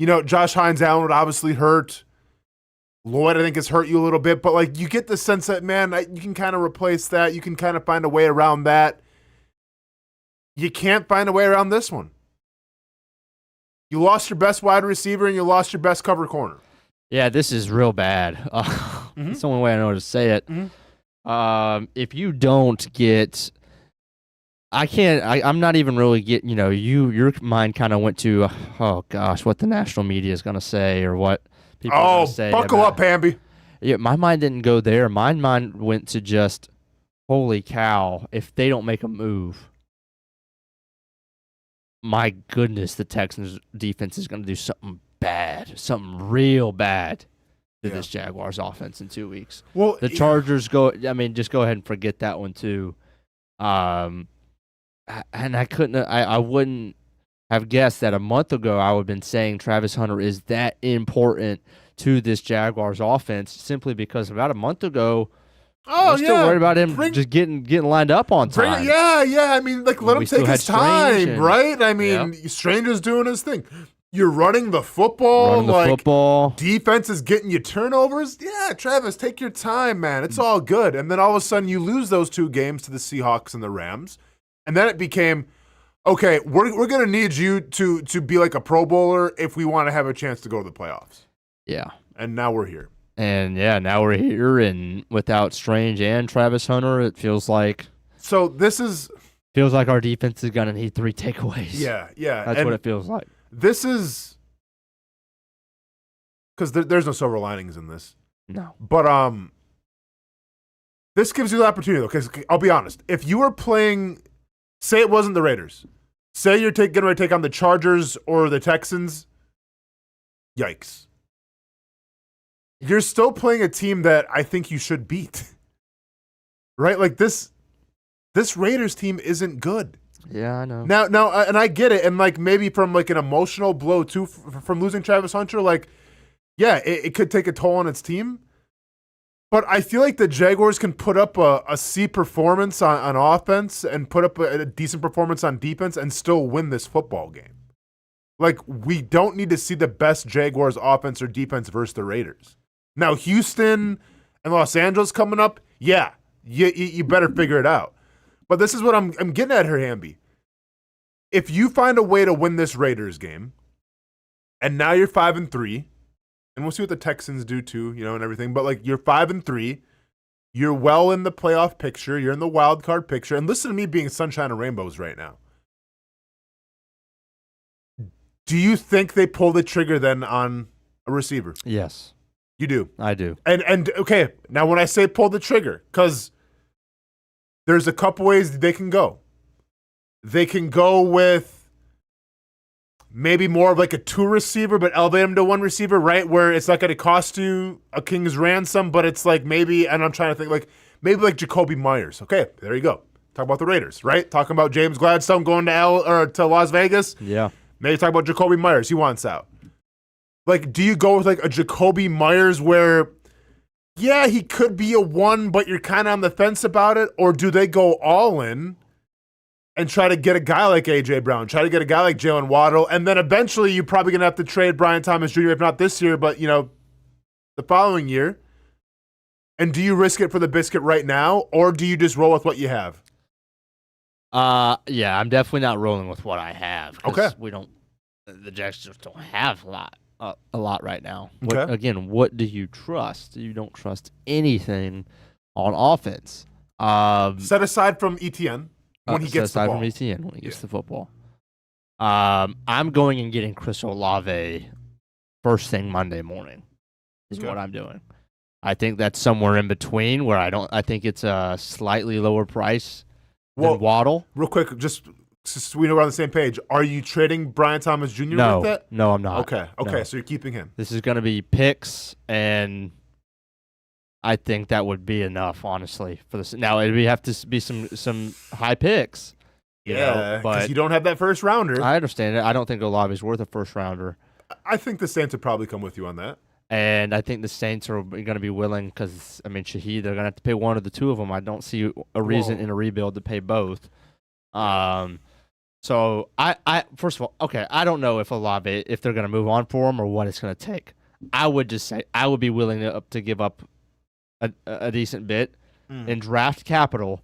Josh Hines-Allen would obviously hurt. Lloyd, I think, has hurt you a little bit. But, you get the sense that, man, you can kind of replace that. You can kind of find a way around that. You can't find a way around this one. You lost your best wide receiver and you lost your best cover corner. Yeah, this is real bad. It's the only way I know how to say it. Mm-hmm. If you don't get, I'm not even really getting, your mind kind of went to, oh gosh, what the national media is going to say or what people are going to say. Buckle up, Hamby. Yeah, my mind didn't go there. My mind went to just, holy cow, if they don't make a move, my goodness, the Texans defense is going to do something bad, something real bad to this Jaguars offense in 2 weeks. Well, the Chargers just go ahead and forget that one too. And I wouldn't have guessed that a month ago I would have been saying Travis Hunter is that important to this Jaguars offense simply because about a month ago, we're still worried about him just getting lined up on time. Yeah. I mean, let him take his time, right? I mean, Strange is doing his thing. You're running the football. Defense is getting you turnovers. Yeah, Travis, take your time, man. It's all good. And then all of a sudden you lose those 2 games to the Seahawks and the Rams. And then it became, okay, we're going to need you to be like a Pro Bowler if we want to have a chance to go to the playoffs. Yeah. And now we're here. And now we're here, and without Strange and Travis Hunter, it feels like our defense is gonna need 3 takeaways. Yeah, that's what it feels like. This is because there's no silver linings in this. No, but this gives you the opportunity though. Because I'll be honest, if you were playing, say it wasn't the Raiders, say you're getting ready to take on the Chargers or the Texans, yikes. You're still playing a team that I think you should beat, right? Like this Raiders team isn't good. Yeah, I know. Now, and I get it. And maybe from an emotional blow too, from losing Travis Hunter, it could take a toll on its team. But I feel like the Jaguars can put up a C performance on offense and put up a decent performance on defense and still win this football game. We don't need to see the best Jaguars offense or defense versus the Raiders. Now, Houston and Los Angeles coming up, yeah, you better figure it out. But this is what I'm getting at here, Hamby. If you find a way to win this Raiders game, and now you're 5-3, and we'll see what the Texans do too, and everything, but you're 5-3, you're well in the playoff picture, you're in the wild card picture, and listen to me being sunshine and rainbows right now. Do you think they pull the trigger then on a receiver? Yes. You do. I do. And okay, now when I say pull the trigger, because there's a couple ways they can go. They can go with maybe more of like a 2 receiver, but elevate him to 1 receiver, right? Where it's not going to cost you a king's ransom, but it's like maybe, and I'm trying to think, like maybe like Jacoby Myers. Okay, there you go. Talk about the Raiders, right? Talking about James Gladstone going to Las Vegas. Yeah. Maybe talk about Jacoby Myers. He wants out. Like, do you go with like a Jacoby Myers where, yeah, he could be a 1, but you're kind of on the fence about it? Or do they go all in and try to get a guy like A.J. Brown, try to get a guy like Jalen Waddle, and then eventually you're probably going to have to trade Brian Thomas Jr., if not this year, but, the following year? And do you risk it for the biscuit right now, or do you just roll with what you have? Yeah, I'm definitely not rolling with what I have. Okay. The Jags just don't have a lot right now. Okay. What do you trust? You don't trust anything on offense. Set aside from ETN when he gets the ball. Aside from ETN when he gets the football. I'm going and getting Chris Olave first thing Monday morning is what I'm doing. I think that's somewhere in between where I think it's a slightly lower price than Waddle. Real quick, just so we know we're on the same page, are you trading Brian Thomas Jr. with that? No, I'm not. Okay, No. So you're keeping him. This is going to be picks, and I think that would be enough, honestly. For this, now it would have to be some high picks. Yeah, because but you don't have that first rounder. I understand it. I don't think Olave's worth a first rounder. I think the Saints would probably come with you on that. And I think the Saints are going to be willing because, Shaheed, they're going to have to pay one of the two of them. I don't see a reason in a rebuild to pay both. So, first of all, okay, I don't know if Olave, if they're going to move on for him or what it's going to take. I would just say I would be willing to give up a decent bit in draft capital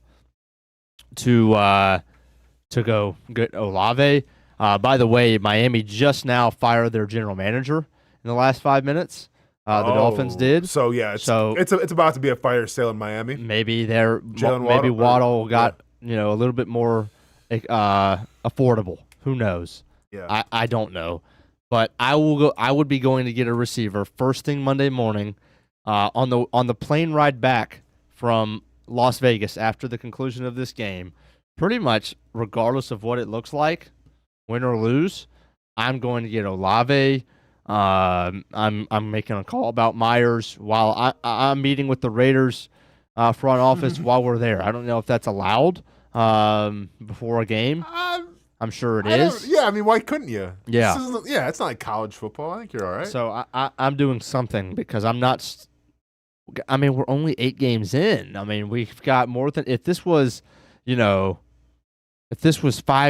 to go get Olave. By the way, Miami just now fired their general manager in the last 5 minutes. The Dolphins did. So yeah, it's about to be a fire sale in Miami. Maybe Waddle got a little bit more affordable. Who knows? Yeah, I don't know, but I would be going to get a receiver first thing Monday morning, on the plane ride back from Las Vegas after the conclusion of this game. Pretty much, regardless of what it looks like, win or lose, I'm going to get Olave. I'm making a call about Myers while I'm meeting with the Raiders front office while we're there. I don't know if that's allowed before a game. I'm sure it is. Yeah, why couldn't you? Yeah. It's not like college football. I think you're all right. So I'm doing something because I'm not. We're only 8 games in. We've got more than if this was 5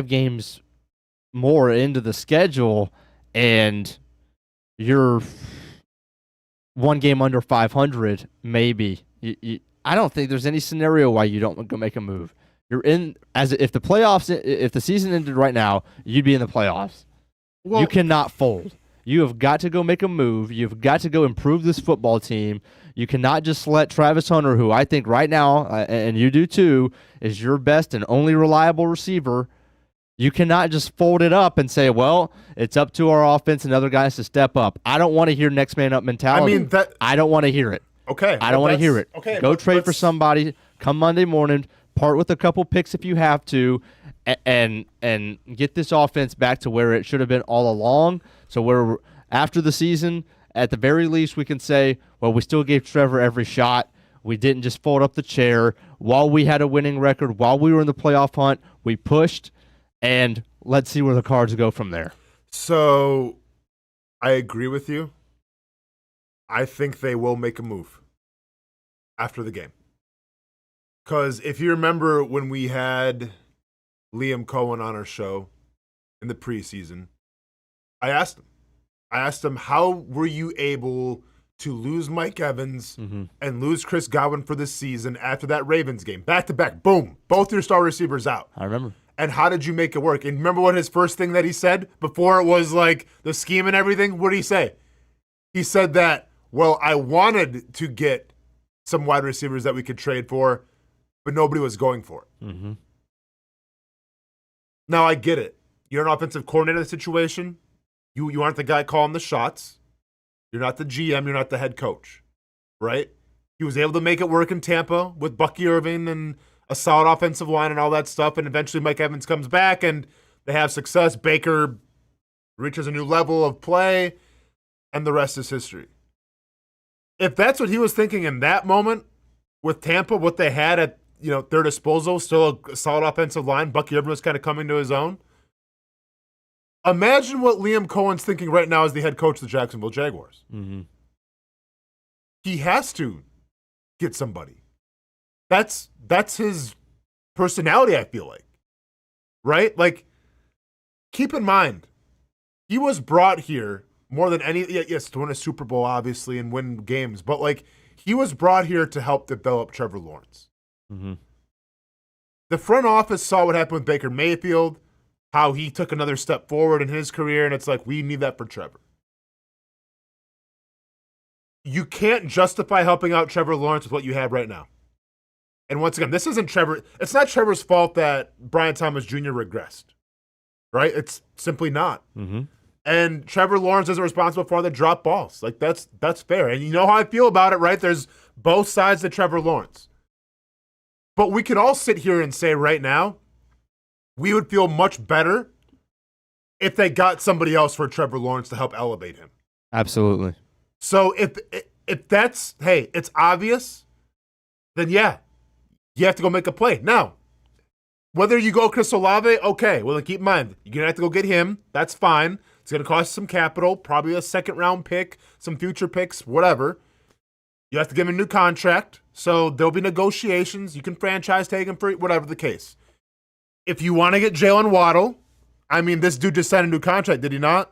games more into the schedule and you're 1 game under 500, maybe. I don't think there's any scenario why you don't go make a move. You're in if the season ended right now, you'd be in the playoffs. Well, you cannot fold. You have got to go make a move. You've got to go improve this football team. You cannot just let Travis Hunter, who I think right now, and you do too, is your best and only reliable receiver. You cannot just fold it up and say, well, it's up to our offense and other guys to step up. I don't want to hear next man up mentality. I don't want to hear it. Okay. I don't want to hear it. Okay. Go trade for somebody. Come Monday morning, part with a couple picks if you have to, and get this offense back to where it should have been all along. So where after the season, at the very least, we can say, well, we still gave Trevor every shot. We didn't just fold up the chair. While we had a winning record, while we were in the playoff hunt, we pushed, and let's see where the Cards go from there. So I agree with you. I think they will make a move after the game. Because if you remember when we had Liam Cohen on our show in the preseason, I asked him, how were you able to lose Mike Evans and lose Chris Godwin for this season after that Ravens game? Back to back, boom, both your star receivers out. I remember. And how did you make it work? And remember what his first thing that he said before it was like the scheme and everything? What did he say? He said that, well, I wanted to get some wide receivers that we could trade for, but nobody was going for it. Mm-hmm. Now, I get it. You're an offensive coordinator in the situation. You aren't the guy calling the shots. You're not the GM. You're not the head coach, right? He was able to make it work in Tampa with Bucky Irving and a solid offensive line and all that stuff. And eventually Mike Evans comes back and they have success. Baker reaches a new level of play, and the rest is history. If that's what he was thinking in that moment with Tampa, what they had at their disposal, still a solid offensive line, Bucky Irving was kind of coming to his own. Imagine what Liam Cohen's thinking right now as the head coach of the Jacksonville Jaguars. Mm-hmm. He has to get somebody. That's his personality, I feel like. Right? Like, keep in mind, he was brought here more than yes, to win a Super Bowl, obviously, and win games. But, like, he was brought here to help develop Trevor Lawrence. Mm-hmm. The front office saw what happened with Baker Mayfield, how he took another step forward in his career, and it's like, we need that for Trevor. You can't justify helping out Trevor Lawrence with what you have right now. And once again, this isn't Trevor. It's not Trevor's fault that Brian Thomas Jr. regressed, right? It's simply not. Mm-hmm. And Trevor Lawrence isn't responsible for the drop balls. Like, that's fair. And you know how I feel about it, right? There's both sides to Trevor Lawrence. But we can all sit here and say right now, we would feel much better if they got somebody else for Trevor Lawrence to help elevate him. Absolutely. So if that's, hey, it's obvious, then yeah, you have to go make a play. Now, whether you go Chris Olave, okay, well then keep in mind, you're going to have to go get him. That's fine. It's going to cost some capital, probably a second-round pick, some future picks, whatever. You have to give him a new contract, so there'll be negotiations. You can franchise tag him for whatever the case. If you want to get Jalen Waddle, I mean, this dude just signed a new contract, did he not?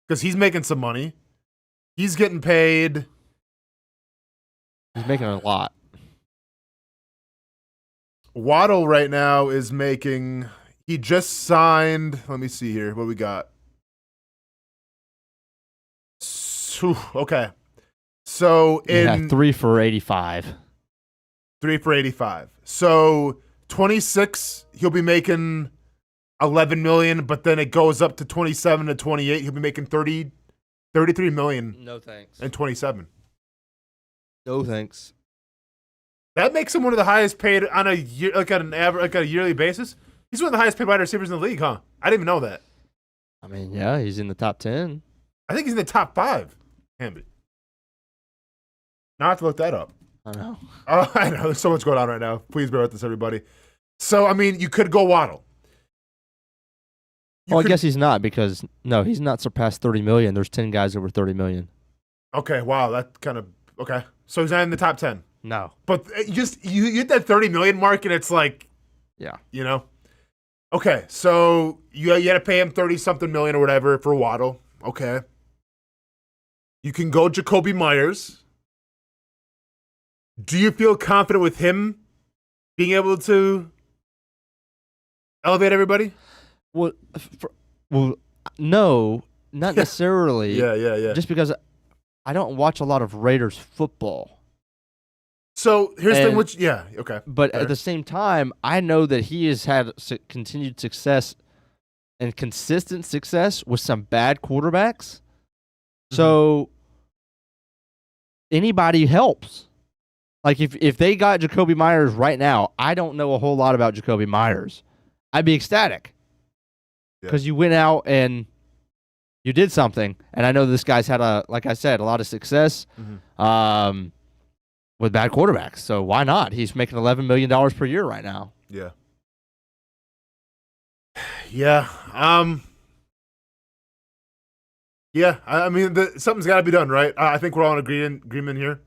Because he's making some money. He's getting paid. He's making a lot. Waddle right now is making, he just signed, let me see here, what we got. Okay. So in 3 for 85. 3 for 85. So 26, he'll be making 11 million, but then it goes up to 27 to 28. He'll be making 33 million. No thanks. And 27. No thanks. That makes him one of the highest paid on a year, like on an average, like on a yearly basis. He's one of the highest paid wide receivers in the league, huh? I didn't even know that. I mean, yeah, he's in the top 10. I think he's in the top 5. Hamby. Now I have to look that up. I know. Oh, I know. There's so much going on right now. Please bear with us, everybody. So, I mean, you could go Waddle. I guess he's not because, no, he's not surpassed 30 million. There's 10 guys over 30 million. Okay, wow. That kind of, okay. So he's not in the top 10. No. But you hit that 30 million mark and it's like, yeah. You know? Okay, so you had to pay him 30-something million or whatever for Waddle. Okay. You can go Jacoby Myers. Do you feel confident with him being able to elevate everybody? Well, no, not necessarily. Yeah. Just because I don't watch a lot of Raiders football. So here's the thing, which, yeah, okay. But at the same time, I know that he has had continued success and consistent success with some bad quarterbacks. Mm-hmm. So anybody helps. Like if they got Jacoby Myers right now, I don't know a whole lot about Jacoby Myers. I'd be ecstatic because you went out and you did something. And I know this guy's had like I said, a lot of success with bad quarterbacks. So why not? He's making $11 million per year right now. Yeah. Yeah. Yeah. I mean, something's got to be done, right? I think we're all in agreement here.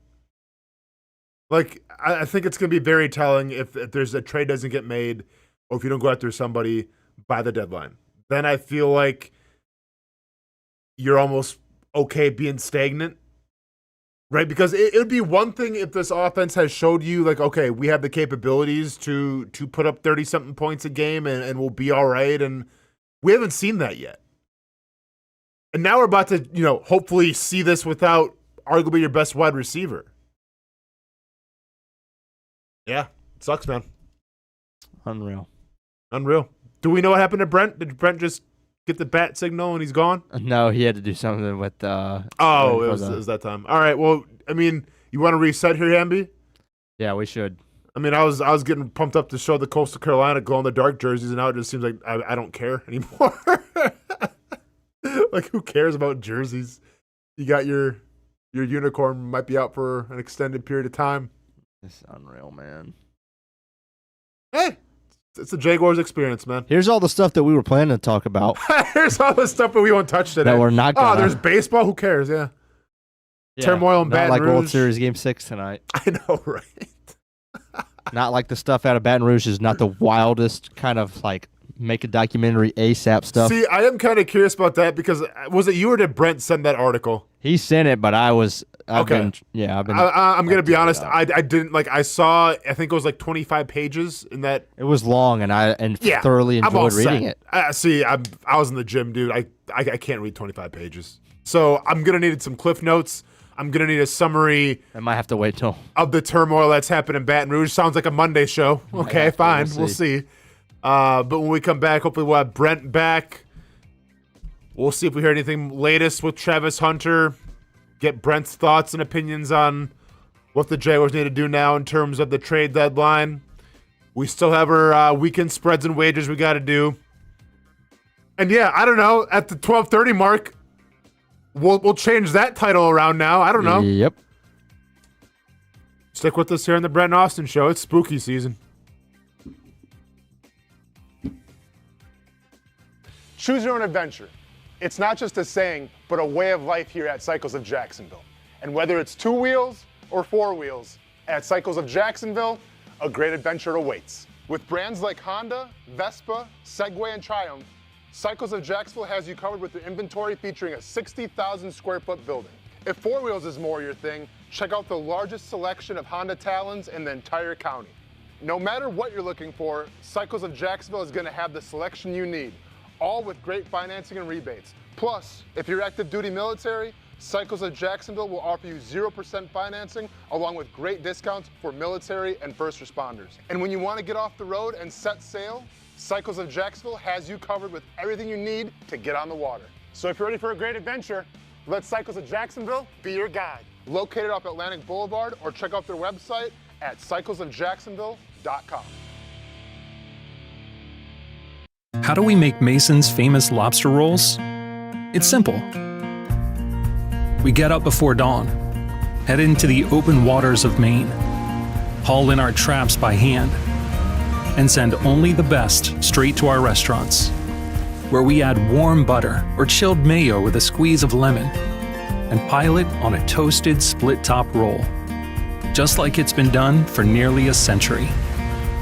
Like, I think it's going to be very telling if there's a trade doesn't get made or if you don't go after somebody by the deadline. Then I feel like you're almost okay being stagnant, right? Because it would be one thing if this offense has showed you, like, okay, we have the capabilities to put up 30-something points a game and we'll be all right. And we haven't seen that yet. And now we're about to, hopefully see this without arguably your best wide receiver. Yeah, it sucks, man. Unreal. Do we know what happened to Brent? Did Brent just get the bat signal and he's gone? No, he had to do something with. It was that time. All right. Well, I mean, you want to reset here, Hamby? Yeah, we should. I mean, I was getting pumped up to show the Coastal Carolina glow-in-the-dark jerseys, and now it just seems like I don't care anymore. Like, who cares about jerseys? You got your unicorn might be out for an extended period of time. This is unreal, man. Hey, it's the Jaguars experience, man. Here's all the stuff that we were planning to talk about. Here's all the stuff that we won't touch today. That we're not gonna. Oh, there's baseball. Who cares? Yeah. Turmoil in not Baton like Rouge. World Series Game 6 tonight. I know, right? Not like the stuff out of Baton Rouge is not the wildest kind of like make a documentary ASAP stuff. See, I am kind of curious about that because was it you or did Brent send that article? He sent it, but I've I'm gonna be honest. I didn't like. I saw. I think it was like 25 pages in that. It was long, and I thoroughly enjoyed reading it. See, I was in the gym, dude. I can't read 25 pages, so I'm gonna need some cliff notes. I'm gonna need a summary. I might have to wait till of the turmoil that's happened in Baton Rouge. Sounds like a Monday show. Okay, fine, we'll see. But when we come back, hopefully we'll have Brent back. We'll see if we hear anything latest with Travis Hunter. Get Brent's thoughts and opinions on what the Jaguars need to do now in terms of the trade deadline. We still have our weekend spreads and wagers we got to do. And yeah, I don't know. At the 12:30 mark, we'll change that title around now. I don't know. Yep. Stick with us here on the Brent and Austen Show. It's spooky season. Choose your own adventure. It's not just a saying, but a way of life here at Cycles of Jacksonville. And whether it's 2 wheels or 4 wheels, at Cycles of Jacksonville, a great adventure awaits. With brands like Honda, Vespa, Segway, and Triumph, Cycles of Jacksonville has you covered with their inventory featuring a 60,000 square foot building. If 4 wheels is more your thing, check out the largest selection of Honda Talons in the entire county. No matter what you're looking for, Cycles of Jacksonville is going to have the selection you need, all with great financing and rebates. Plus, if you're active duty military, Cycles of Jacksonville will offer you 0% financing along with great discounts for military and first responders. And when you want to get off the road and set sail, Cycles of Jacksonville has you covered with everything you need to get on the water. So if you're ready for a great adventure, let Cycles of Jacksonville be your guide. Located off Atlantic Boulevard, or check out their website at cyclesofjacksonville.com. How do we make Mason's famous lobster rolls? It's simple. We get up before dawn, head into the open waters of Maine, haul in our traps by hand, and send only the best straight to our restaurants, where we add warm butter or chilled mayo with a squeeze of lemon, and pile it on a toasted split-top roll, just like it's been done for nearly a century.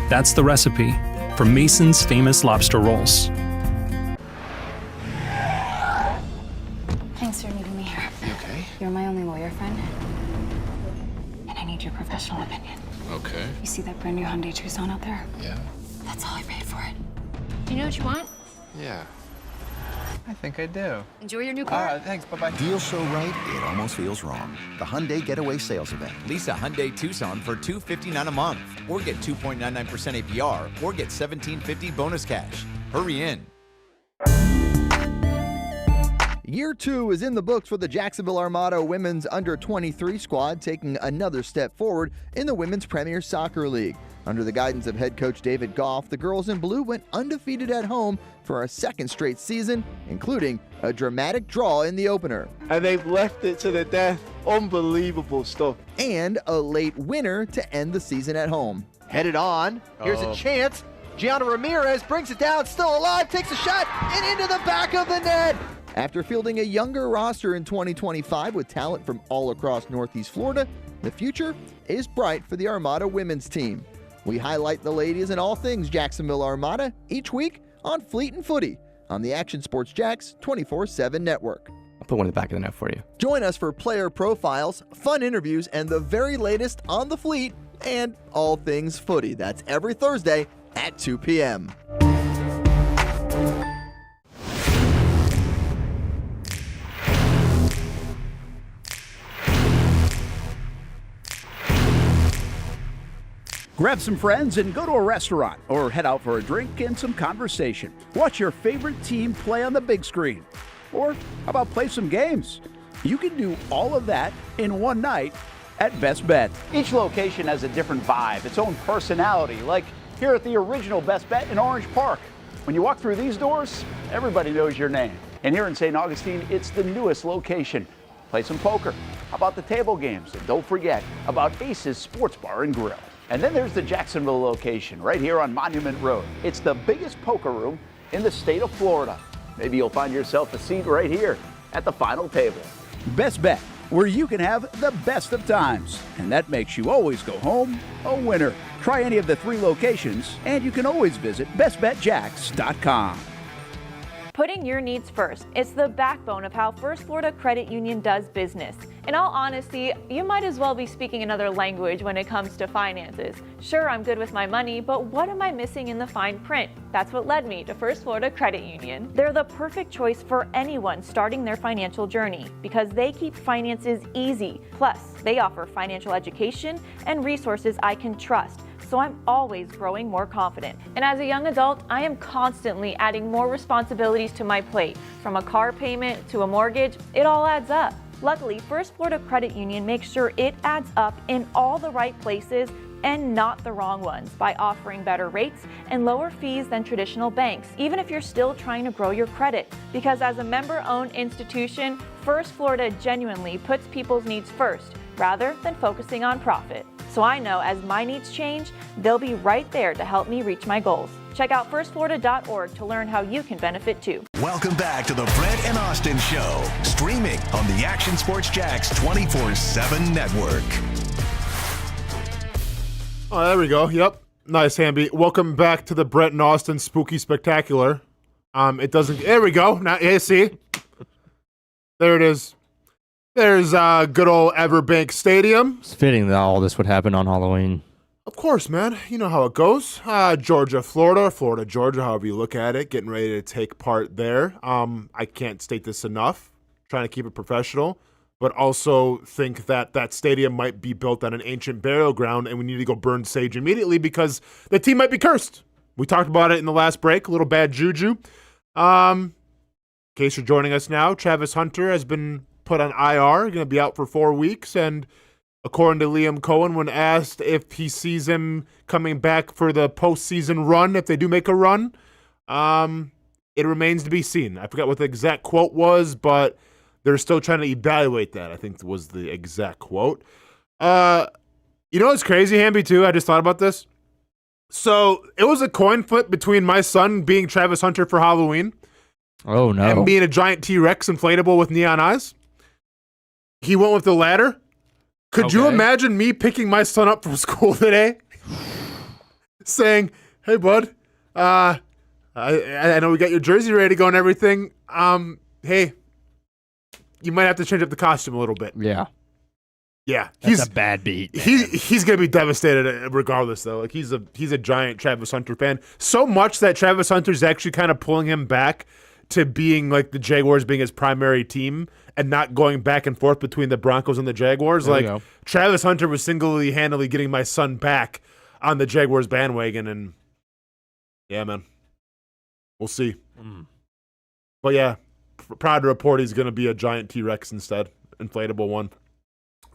That's the recipe for Mason's famous lobster rolls. Thanks for meeting me here. Okay. You're my only lawyer friend, and I need your professional opinion. Okay. You see that brand new Hyundai Tucson out there? Yeah. That's all I paid for it. Do you know what you want? Yeah. I think I do. Enjoy your new car. Thanks. Bye-bye. Deal so right, it almost feels wrong. The Hyundai Getaway Sales Event. Lease a Hyundai Tucson for $259 a month, or get 2.99% APR, or get $1,750 bonus cash. Hurry in. Year 2 is in the books for the Jacksonville Armada women's under-23 squad, taking another step forward in the Women's Premier Soccer League. Under the guidance of head coach David Goff, the girls in blue went undefeated at home for a second straight season, including a dramatic draw in the opener. And they've left it to the death. Unbelievable stuff. And a late winner to end the season at home. Headed on. Here's a chance. Gianna Ramirez brings it down, still alive, takes a shot, and into the back of the net. After fielding a younger roster in 2025 with talent from all across Northeast Florida, the future is bright for the Armada women's team. We highlight the ladies and all things Jacksonville Armada each week on Fleet and Footy on the Action Sports Jacks 24/7 network. I'll put one in the back of the net for you. Join us for player profiles, fun interviews, and the very latest on the Fleet and all things footy. That's every Thursday at 2 p.m. Grab some friends and go to a restaurant or head out for a drink and some conversation. Watch your favorite team play on the big screen. Or how about play some games? You can do all of that in one night at Best Bet. Each location has a different vibe, its own personality, like here at the original Best Bet in Orange Park. When you walk through these doors, everybody knows your name. And here in St. Augustine, it's the newest location. Play some poker. How about the table games? And don't forget about Ace's Sports Bar and Grill. And then there's the Jacksonville location right here on Monument Road. It's the biggest poker room in the state of Florida. Maybe you'll find yourself a seat right here at the final table. Best Bet, where you can have the best of times. And that makes you always go home a winner. Try any of the 3 locations, and you can always visit bestbetjax.com. Putting your needs first. It's the backbone of how First Florida Credit Union does business. In all honesty, you might as well be speaking another language when it comes to finances. Sure, I'm good with my money, but what am I missing in the fine print? That's what led me to First Florida Credit Union. They're the perfect choice for anyone starting their financial journey because they keep finances easy. Plus, they offer financial education and resources I can trust. So I'm always growing more confident. And as a young adult, I am constantly adding more responsibilities to my plate. From a car payment to a mortgage, it all adds up. Luckily, First Florida Credit Union makes sure it adds up in all the right places and not the wrong ones by offering better rates and lower fees than traditional banks, even if you're still trying to grow your credit. Because as a member-owned institution, First Florida genuinely puts people's needs first rather than focusing on profit. So I know as my needs change, they'll be right there to help me reach my goals. Check out firstflorida.org to learn how you can benefit too. Welcome back to the Brent and Austen Show, streaming on the Action Sports Jax 24/7 network. Oh, there we go. Yep. Nice, Hamby. Welcome back to the Brent and Austen Spooky Spectacular. It doesn't... There we go. Now, yeah, see? There it is. There's good old Everbank Stadium. It's fitting that all this would happen on Halloween. Of course, man. You know how it goes. Georgia, Florida, Georgia, however you look at it, getting ready to take part there. I can't state this enough. Trying to keep it professional, but also think that that stadium might be built on an ancient burial ground, and we need to go burn sage immediately because the team might be cursed. We talked about it in the last break. A little bad juju. In case you're joining us now, Travis Hunter has been put on IR, going to be out for 4 weeks, and according to Liam Cohen, when asked if he sees him coming back for the postseason run, if they do make a run, it remains to be seen. I forgot what the exact quote was, but they're still trying to evaluate that, I think was the exact quote. You know what's crazy, Hamby, too? I just thought about this. So it was a coin flip between my son being Travis Hunter for Halloween. Oh, no. And being a giant T-Rex inflatable with neon eyes. He went with the latter. Could you imagine me picking my son up from school today? Saying, hey, bud, I know we got your jersey ready to go and everything. Hey, you might have to change up the costume a little bit. Yeah. Yeah. That's a bad beat. He's going to be devastated regardless, though. Like he's a giant Travis Hunter fan. So much that Travis Hunter's actually kind of pulling him back to being like the Jaguars being his primary team and not going back and forth between the Broncos and the Jaguars. There like you go. Travis Hunter was single-handedly getting my son back on the Jaguars bandwagon, and yeah, man, we'll see. But yeah, proud to report he's going to be a giant T-Rex instead, inflatable one.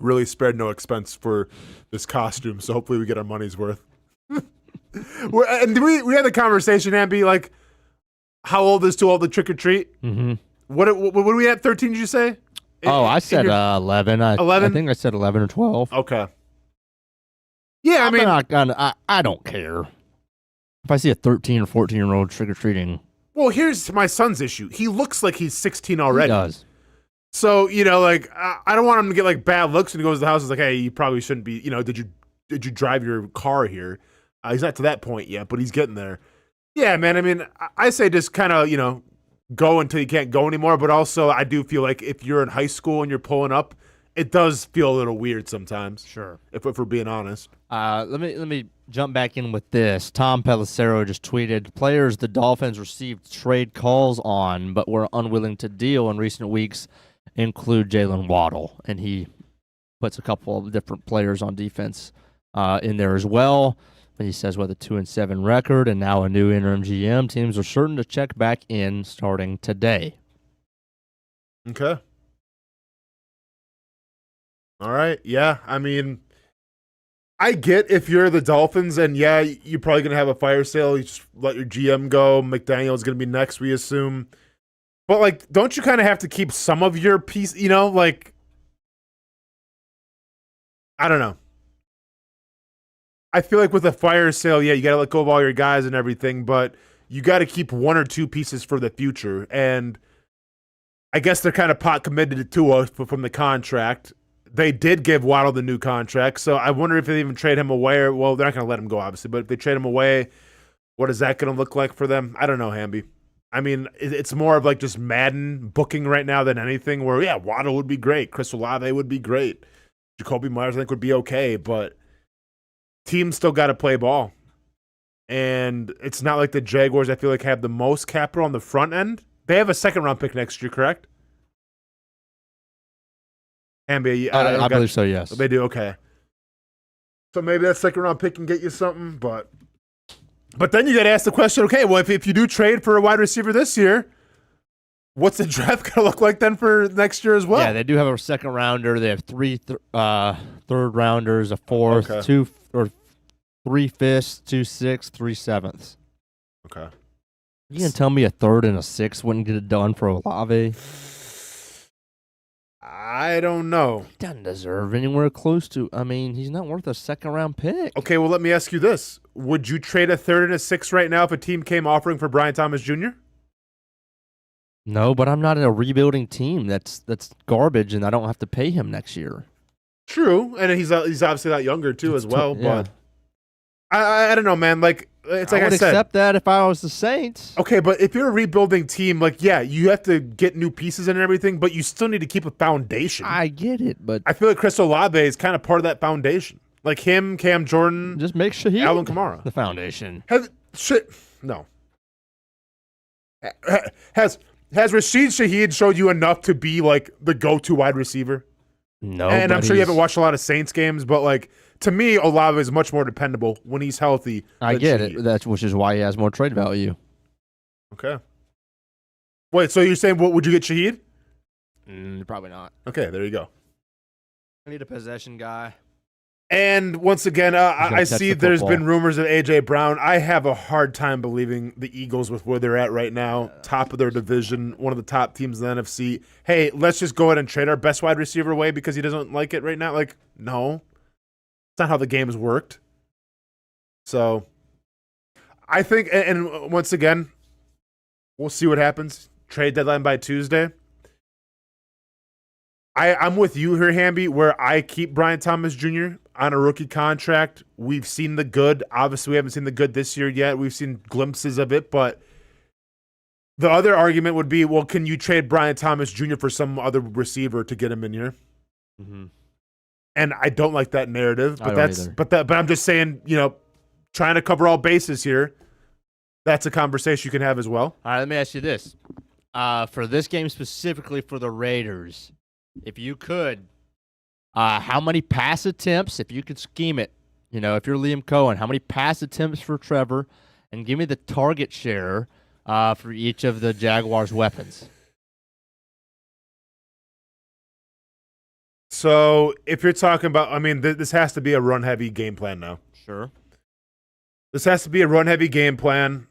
Really spared no expense for this costume, so hopefully we get our money's worth. And we had the conversation, Amby, like, how old is too old to trick or treat? Mm-hmm. What were we at? 13? Did you say? I said 11. 11? I think I said 11 or 12. Okay. Yeah, I don't care if I see a 13 or 14-year-old trick or treating. Well, here's my son's issue. He looks like he's 16 already. He does. So like I don't want him to get like bad looks when he goes to the house. It's like, hey, you probably shouldn't be. Did you drive your car here? He's not to that point yet, but he's getting there. Yeah, man. I mean, I say just kind of, go until you can't go anymore. But also, I do feel like if you're in high school and you're pulling up, it does feel a little weird sometimes. Sure. If we're being honest. Let me jump back in with this. Tom Pelissero just tweeted, players the Dolphins received trade calls on but were unwilling to deal in recent weeks include Jalen Waddle. And he puts a couple of different players on defense in there as well. He says with a 2-7 record and now a new interim GM, teams are certain to check back in starting today. Okay. All right. Yeah. I mean, I get if you're the Dolphins and yeah, you're probably going to have a fire sale. You just let your GM go. McDaniel's going to be next, we assume. But like, don't you kind of have to keep some of your piece, like, I don't know. I feel like with a fire sale, yeah, you got to let go of all your guys and everything, but you got to keep one or two pieces for the future. And I guess they're kind of pot committed to us from the contract. They did give Waddle the new contract, so I wonder if they even trade him away. Well, they're not going to let him go, obviously, but if they trade him away, what is that going to look like for them? I don't know, Hamby. I mean, it's more of like just Madden booking right now than anything where, yeah, Waddle would be great. Chris Olave would be great. Jacoby Myers, I think, would be okay, but teams still got to play ball. And it's not like the Jaguars, I feel like, have the most capital on the front end. They have a second-round pick next year, correct? Hamby, I believe so, yes. They do, okay. So maybe that second-round pick can get you something, but then you got to ask the question, okay, well, if you do trade for a wide receiver this year, what's the draft going to look like then for next year as well? Yeah, they do have a second rounder. They have three third rounders, a fourth, Okay. 3 fifths, 2 sixths, 3 sevenths. Okay. You can tell me a third and a sixth wouldn't get it done for Olave? I don't know. He doesn't deserve anywhere close to. I mean, he's not worth a second-round pick. Okay, well, let me ask you this. Would you trade a third and a sixth right now if a team came offering for Brian Thomas Jr.? No, but I'm not in a rebuilding team. That's garbage, and I don't have to pay him next year. True, and he's obviously a lot younger too as well. But I don't know, man. Like it's like I would said, accept that if I was the Saints. Okay, but if you're a rebuilding team, like yeah, you have to get new pieces and everything, but you still need to keep a foundation. I get it, but I feel like Chris Olave is kind of part of that foundation. Like him, Cam Jordan, just make sure Alvin Kamara, the foundation. No. Has Rashid Shaheed showed you enough to be like the go-to wide receiver? No, and I'm but sure you haven't watched a lot of Saints games, but like to me, Olave is much more dependable when he's healthy. I get it. Which is why he has more trade value. Okay. Wait, so you're saying what would you get Shaheed? Probably not. Okay, there you go. I need a possession guy. And once again, I see there's football. been rumors of A.J. Brown. I have a hard time believing the Eagles with where they're at right now, top of their division, one of the top teams in the NFC. Hey, let's just go ahead and trade our best wide receiver away because he doesn't like it right now. Like, no. It's not how the game's worked. So, I think, and once again, we'll see what happens. Trade deadline by Tuesday. I'm with you here, Hamby, where I keep Brian Thomas Jr. on a rookie contract. We've seen the good. Obviously, we haven't seen the good this year yet. We've seen glimpses of it, but the other argument would be, well, can you trade Brian Thomas Jr. for some other receiver to get him in here? Mm-hmm. And I don't like that narrative, I but don't but I'm just saying, trying to cover all bases here. That's a conversation you can have as well. All right, let me ask you this. For this game specifically for the Raiders, if you could, how many pass attempts, if you could scheme it, if you're Liam Cohen, how many pass attempts for Trevor, and give me the target share for each of the Jaguars' weapons. So if you're talking about, this has to be a run-heavy game plan now. Sure. This has to be a run-heavy game plan.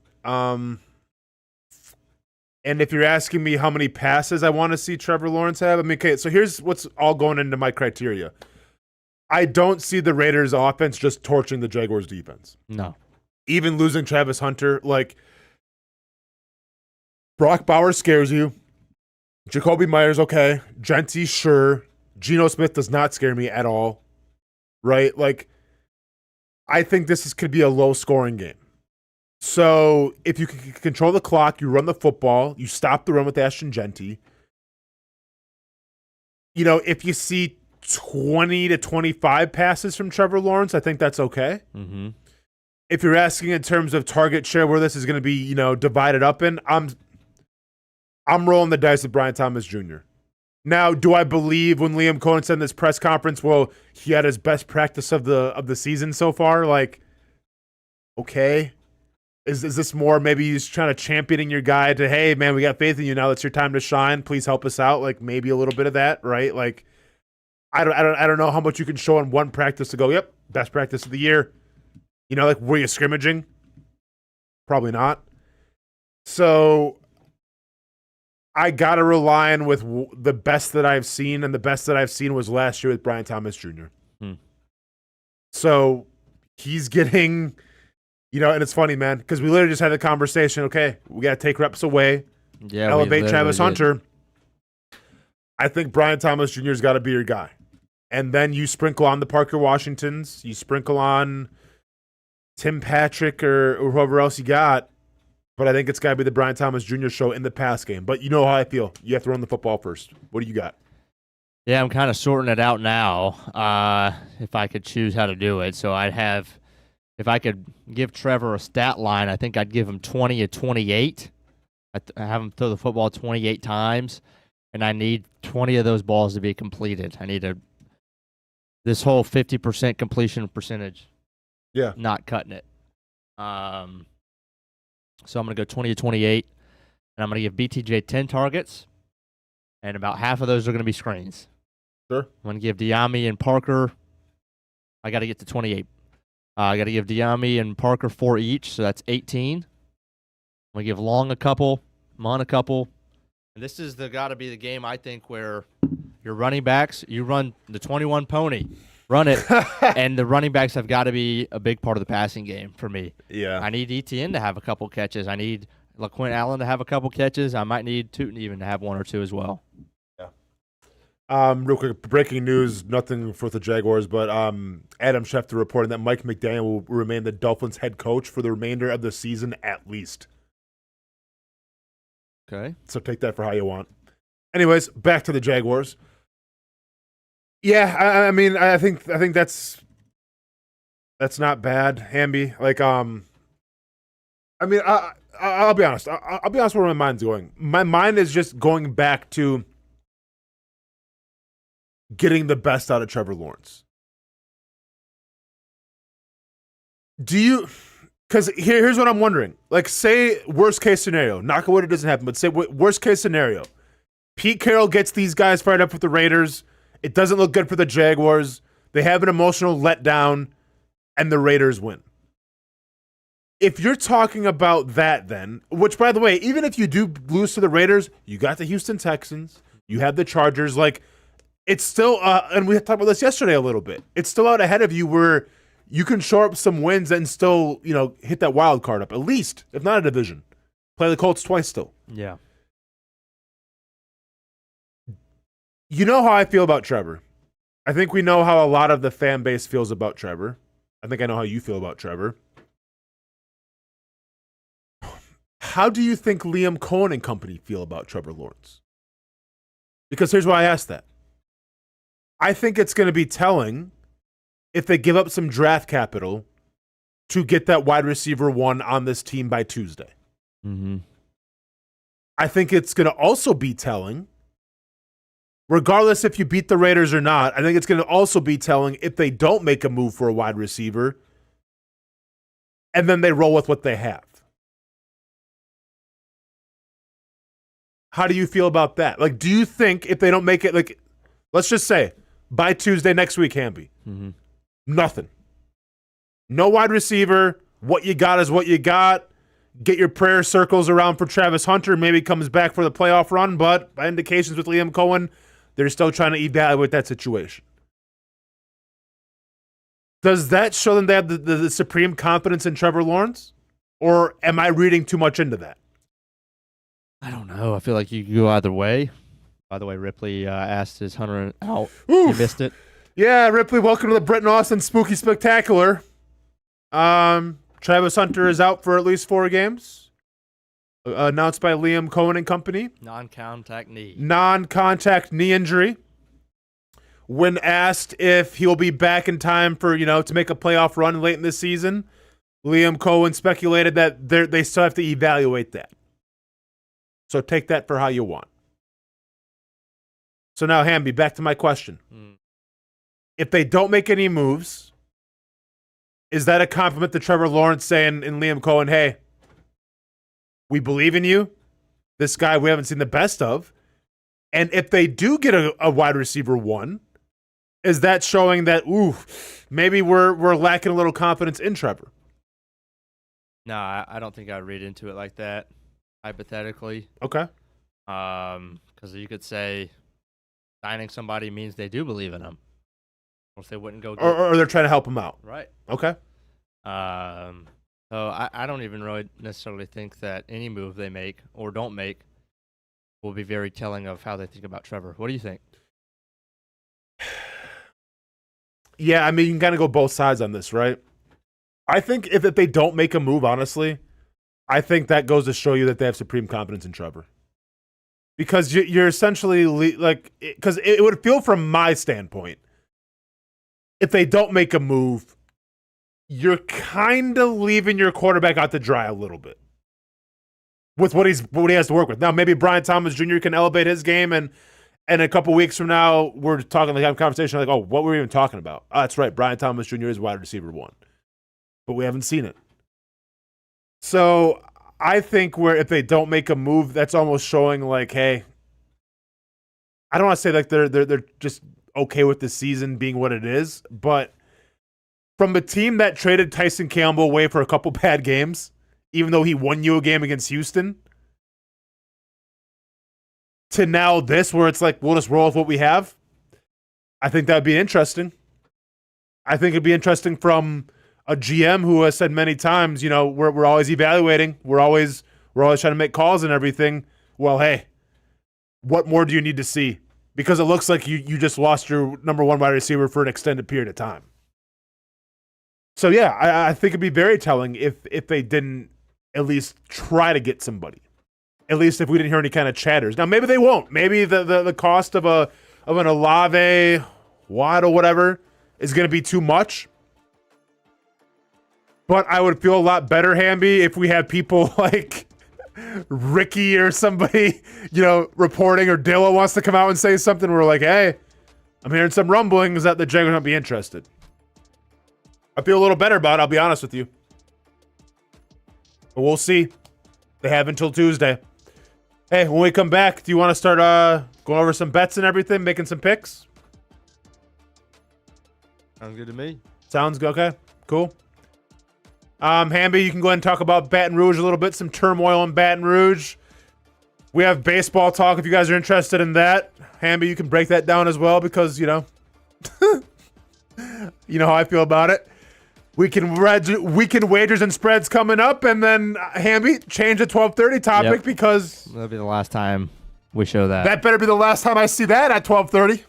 And if you're asking me how many passes I want to see Trevor Lawrence have, okay, so here's what's all going into my criteria. I don't see the Raiders offense just torching the Jaguars defense. No. Even losing Travis Hunter, like Brock Bowers scares you. Jacoby Myers, okay. Genty, sure. Geno Smith does not scare me at all. Right? Like, I think this could be a low-scoring game. So if you can control the clock, you run the football, you stop the run with Ashton Genty. If you see 20 to 25 passes from Trevor Lawrence, I think that's okay. Mm-hmm. If you're asking in terms of target share where this is going to be, divided up in, I'm rolling the dice with Brian Thomas Jr. Now, do I believe when Liam Cohen said in this press conference, well, he had his best practice of the season so far? Like, Okay. Is this more maybe he's trying to championing your guy to, hey, man, we got faith in you now. It's your time to shine. Please help us out. Like maybe a little bit of that, right? Like I don't know how much you can show in one practice to go, yep, best practice of the year. You know, like were you scrimmaging? Probably not. So I got to rely on with the best that I've seen, and the best that I've seen was last year with Brian Thomas Jr. So he's getting, you know, and it's funny, man, because we literally just had the conversation, okay, we got to take reps away, elevate Travis Hunter. I think Brian Thomas Jr. has got to be your guy. And then you sprinkle on the Parker Washingtons, you sprinkle on Tim Patrick or whoever else you got. But I think it's got to be the Brian Thomas Jr. show in the pass game. But you know how I feel. You have to run the football first. What do you got? Yeah, I'm kind of sorting it out now, if I could choose how to do it. So if I could give Trevor a stat line, I think I'd give him 20 of 28. I have him throw the football 28 times, and I need 20 of those balls to be completed. I need this whole 50% completion percentage. Yeah. Not cutting it. So I'm going to go 20 to 28, and I'm going to give BTJ 10 targets, and about half of those are going to be screens. Sure. I'm going to give Diami and Parker, I got to get to 28. I got to give Diami and Parker 4 each, so that's 18. I'm going to give Long a couple, Mon a couple. And this is got to be the game, I think, where your running backs, you run the 21 pony. Run it, and the running backs have got to be a big part of the passing game for me. Yeah. I need ETN to have a couple catches. I need LaQuint Allen to have a couple catches. I might need Tootin even to have 1 or 2 as well. Yeah. Real quick, breaking news, nothing for the Jaguars, but Adam Schefter reporting that Mike McDaniel will remain the Dolphins head coach for the remainder of the season at least. Okay. So take that for how you want. Anyways, back to the Jaguars. Yeah, I mean, I think that's not bad, Hamby. Like, I mean, I'll be honest. I'll be honest where my mind's going. My mind is just going back to getting the best out of Trevor Lawrence. Because here's what I'm wondering. Like, say worst case scenario. Knock on wood, it doesn't happen. But say worst case scenario. Pete Carroll gets these guys fired up with the Raiders. It doesn't look good for the Jaguars. They have an emotional letdown, and the Raiders win. If you're talking about that then, which, by the way, even if you do lose to the Raiders, you got the Houston Texans, you have the Chargers. Like, it's still, and we talked about this yesterday a little bit, it's still out ahead of you where you can shore up some wins and still, you know, hit that wild card up, at least, if not a division. Play the Colts twice still. Yeah. You know how I feel about Trevor. I think we know how a lot of the fan base feels about Trevor. I think I know how you feel about Trevor. How do you think Liam Cohen and company feel about Trevor Lawrence? Because here's why I asked that. I think it's going to be telling if they give up some draft capital to get that wide receiver 1 on this team by Tuesday. Mm-hmm. I think it's going to also be telling, regardless if you beat the Raiders or not, I think it's going to also be telling if they don't make a move for a wide receiver and then they roll with what they have. How do you feel about that? Like, do you think if they don't make it, like, let's just say by Tuesday next week, Hamby, nothing. No wide receiver. What you got is what you got. Get your prayer circles around for Travis Hunter. Maybe comes back for the playoff run, but by indications with Liam Cohen, they're still trying to evaluate that situation. Does that show them they have the supreme confidence in Trevor Lawrence? Or am I reading too much into that? I don't know. I feel like you can go either way. By the way, Ripley asked his Hunter out. You missed it. Yeah, Ripley, welcome to the Brent and Austen Spooky Spectacular. Travis Hunter is out for at least 4 games. Announced by Liam Cohen and company. Non-contact knee. Non-contact knee injury. When asked if he'll be back in time for, to make a playoff run late in the season, Liam Cohen speculated that they still have to evaluate that. So take that for how you want. So now, Hamby, back to my question. If they don't make any moves, Is that a compliment to Trevor Lawrence saying and Liam Cohen, hey, we believe in you? This guy we haven't seen the best of. And if they do get a wide receiver 1, is that showing that, maybe we're lacking a little confidence in Trevor? No, I don't think I'd read into it like that, hypothetically. Okay. Because you could say signing somebody means they do believe in him. Or if they wouldn't go get Or they're trying to help him out. Right. Okay. So I don't even really necessarily think that any move they make or don't make will be very telling of how they think about Trevor. What do you think? Yeah, I mean, you can kind of go both sides on this, right? I think if they don't make a move, honestly, I think that goes to show you that they have supreme confidence in Trevor. Because you're essentially, because it would feel from my standpoint, if they don't make a move, you're kind of leaving your quarterback out to dry a little bit with what he has to work with. Now, maybe Brian Thomas Jr. can elevate his game, and a couple weeks from now, we're talking like a conversation like, oh, what were we even talking about? Oh, that's right, Brian Thomas Jr. is wide receiver 1, but we haven't seen it. So I think if they don't make a move, that's almost showing like, hey, I don't want to say like they're just okay with the season being what it is, but from a team that traded Tyson Campbell away for a couple bad games, even though he won you a game against Houston, to now this where it's like, we'll just roll with what we have, I think that would be interesting. I think it'd be interesting from a GM who has said many times, we're always evaluating. We're always trying to make calls and everything. Well, hey, what more do you need to see? Because it looks like you just lost your number 1 wide receiver for an extended period of time. So, yeah, I think it'd be very telling if they didn't at least try to get somebody. At least if we didn't hear any kind of chatters. Now, maybe they won't. Maybe the cost of an Olave, Waddle, whatever, is going to be too much. But I would feel a lot better, Hamby, if we had people like Ricky or somebody, reporting, or Dilla wants to come out and say something. We're like, hey, I'm hearing some rumblings that the Jaguars might be interested. I feel a little better about it, I'll be honest with you. But we'll see. They have until Tuesday. Hey, when we come back, do you want to start going over some bets and everything, making some picks? Sounds good to me. Sounds good. Okay, cool. Hamby, you can go ahead and talk about Baton Rouge a little bit, some turmoil in Baton Rouge. We have baseball talk if you guys are interested in that. Hamby, you can break that down as well because, you know how I feel about it. Weekend wagers and spreads coming up, and then Hamby, change the 12:30 topic because that'll be the last time we show that. That better be the last time I see that at 12:30.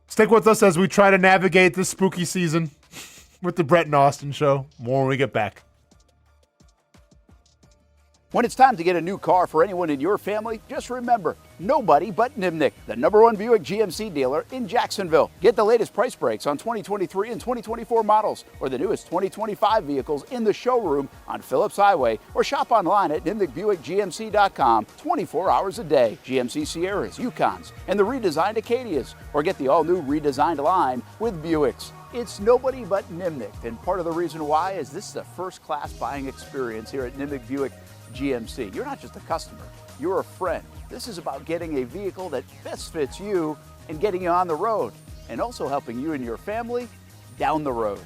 Stick with us as we try to navigate this spooky season with the Brent and Austen show. More when we get back. When it's time to get a new car for anyone in your family, just remember, nobody but Nimnick, the #1 Buick GMC dealer in Jacksonville. Get the latest price breaks on 2023 and 2024 models or the newest 2025 vehicles in the showroom on Phillips Highway or shop online at NimnickBuickGMC.com 24 hours a day. GMC Sierras, Yukons, and the redesigned Acadias, or get the all-new redesigned line with Buicks. It's nobody but Nimnick, and part of the reason why is this is a first-class buying experience here at Nimnick Buick GMC. You're not just a customer, you're a friend. This is about getting a vehicle that best fits you and getting you on the road, and also helping you and your family down the road.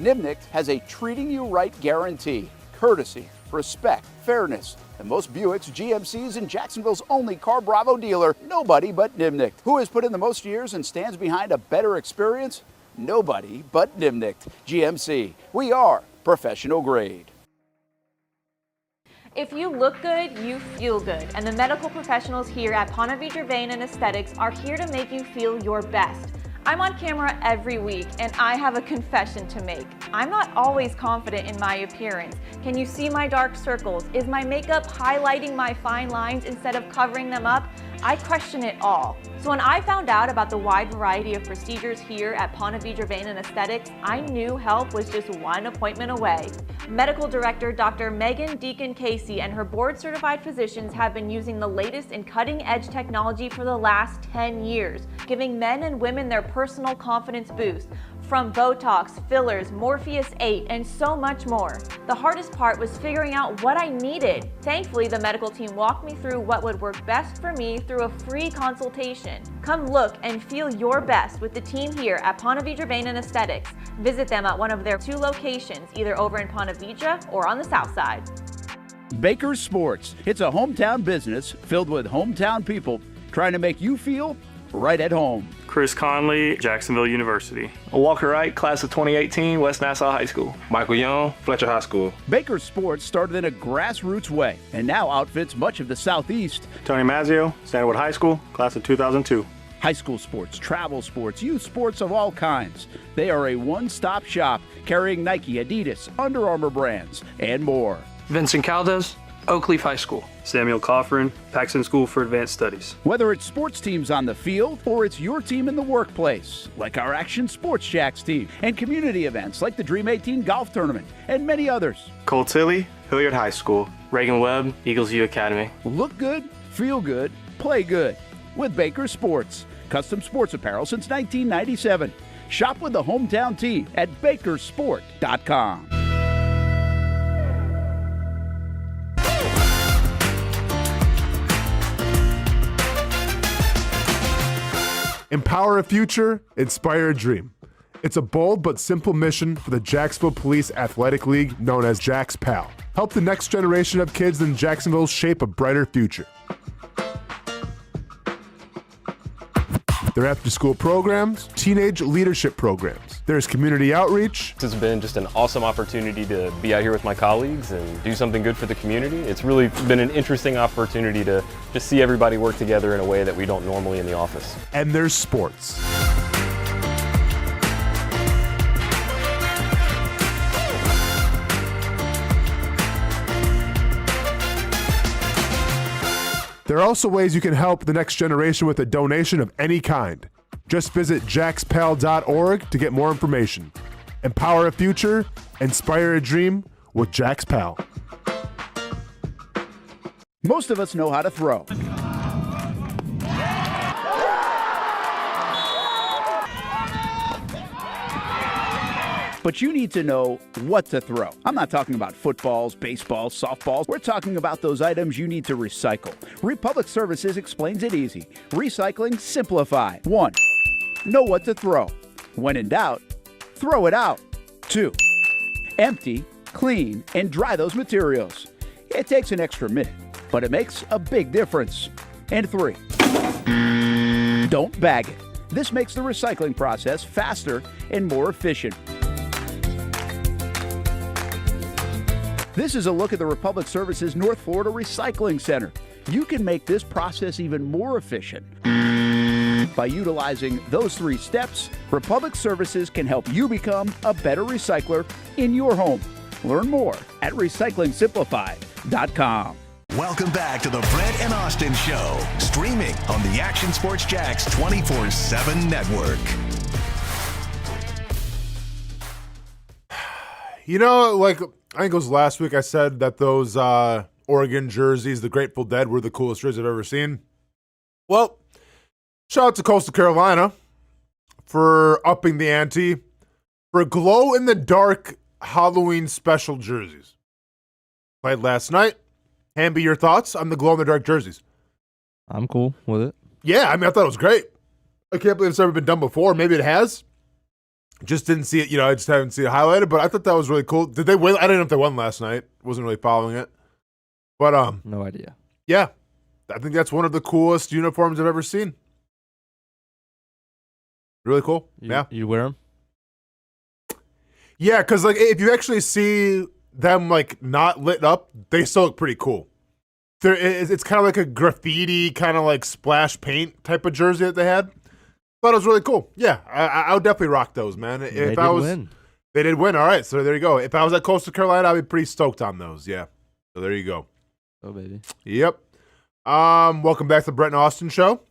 Nimnick has a treating you right guarantee, courtesy, respect, fairness, and most Buicks, GMCs, and Jacksonville's only Car Bravo dealer, nobody but Nimnick. Who has put in the most years and stands behind a better experience? Nobody but Nimnick GMC. We are professional grade. If you look good, you feel good. And the medical professionals here at Ponte Vedra Vein and Aesthetics are here to make you feel your best. I'm on camera every week, and I have a confession to make. I'm not always confident in my appearance. Can you see my dark circles? Is my makeup highlighting my fine lines instead of covering them up? I question it all. So when I found out about the wide variety of procedures here at Ponte Vedra Vein and Aesthetics, I knew help was just one appointment away. Medical Director Dr. Megan Deacon Casey and her board-certified physicians have been using the latest in cutting-edge technology for the last 10 years, giving men and women their personal confidence boost. From Botox, fillers, Morpheus 8, and so much more. The hardest part was figuring out what I needed. Thankfully, the medical team walked me through what would work best for me through a free consultation. Come look and feel your best with the team here at Ponte Vedra Vein and Aesthetics. Visit them at one of their 2 locations, either over in Ponte Vedra or on the south side. Baker's Sports. It's a hometown business filled with hometown people trying to make you feel right at home. Chris Conley, Jacksonville University. Walker Wright, class of 2018, West Nassau High School. Michael Young, Fletcher High School. Baker's Sports started in a grassroots way and now outfits much of the Southeast. Tony Mazzio, Stanwood High School, class of 2002. High school sports, travel sports, youth sports of all kinds. They are a one-stop shop carrying Nike, Adidas, Under Armour brands, and more. Vincent Caldes, Oakleaf High School. Samuel Coffrin, Paxton School for Advanced Studies. Whether it's sports teams on the field or it's your team in the workplace, like our Action Sports Jacks team, and community events like the Dream 18 Golf Tournament, and many others. Cole Tilley, Hilliard High School. Reagan Webb, Eagles View Academy. Look good, feel good, play good with Baker Sports. Custom sports apparel since 1997. Shop with the hometown team at bakersport.com. Empower a future, inspire a dream. It's a bold but simple mission for the Jacksonville Police Athletic League known as Jax PAL. Help the next generation of kids in Jacksonville shape a brighter future. Their after-school programs, teenage leadership programs. There's community outreach. It's been just an awesome opportunity to be out here with my colleagues and do something good for the community. It's really been an interesting opportunity to just see everybody work together in a way that we don't normally in the office. And there's sports. There are also ways you can help the next generation with a donation of any kind. Just visit jaxpal.org to get more information. Empower a future, inspire a dream with Jax PAL. Most of us know how to throw. But you need to know what to throw. I'm not talking about footballs, baseballs, softballs. We're talking about those items you need to recycle. Republic Services explains it easy. Recycling simplified. 1. Know what to throw. When in doubt, throw it out. 2. Empty, clean, and dry those materials. It takes an extra minute, but it makes a big difference. And 3. Don't bag it. This makes the recycling process faster and more efficient. This is a look at the Republic Services North Florida Recycling Center. You can make this process even more efficient. By utilizing those 3 steps, Republic Services can help you become a better recycler in your home. Learn more at recyclingsimplified.com. Welcome back to the Brent and Austen Show, streaming on the Action Sports Jacks 24/7 network. You know, like, I think it was last week I said that those Oregon jerseys, the Grateful Dead, were the coolest jerseys I've ever seen. Well, shout out to Coastal Carolina for upping the ante for glow-in-the-dark Halloween special jerseys. Played last night. Hamby, your thoughts on the glow-in-the-dark jerseys? I'm cool with it. Yeah, I mean, I thought it was great. I can't believe it's ever been done before. Maybe it has. Just didn't see it, I just haven't seen it highlighted, but I thought that was really cool. Did they win? I don't know if they won last night. Wasn't really following it. But no idea. Yeah. I think that's one of the coolest uniforms I've ever seen. Really cool. Yeah. You wear them? Yeah, because like if you actually see them like not lit up, they still look pretty cool. It's kind of like a graffiti, kind of like splash paint type of jersey that they had. Thought it was really cool. Yeah, I would definitely rock those, man. They did win. They did win. All right, so there you go. If I was at Coastal Carolina, I'd be pretty stoked on those. Yeah. So there you go. Oh, baby. Yep. Welcome back to the Brent and Austen Show.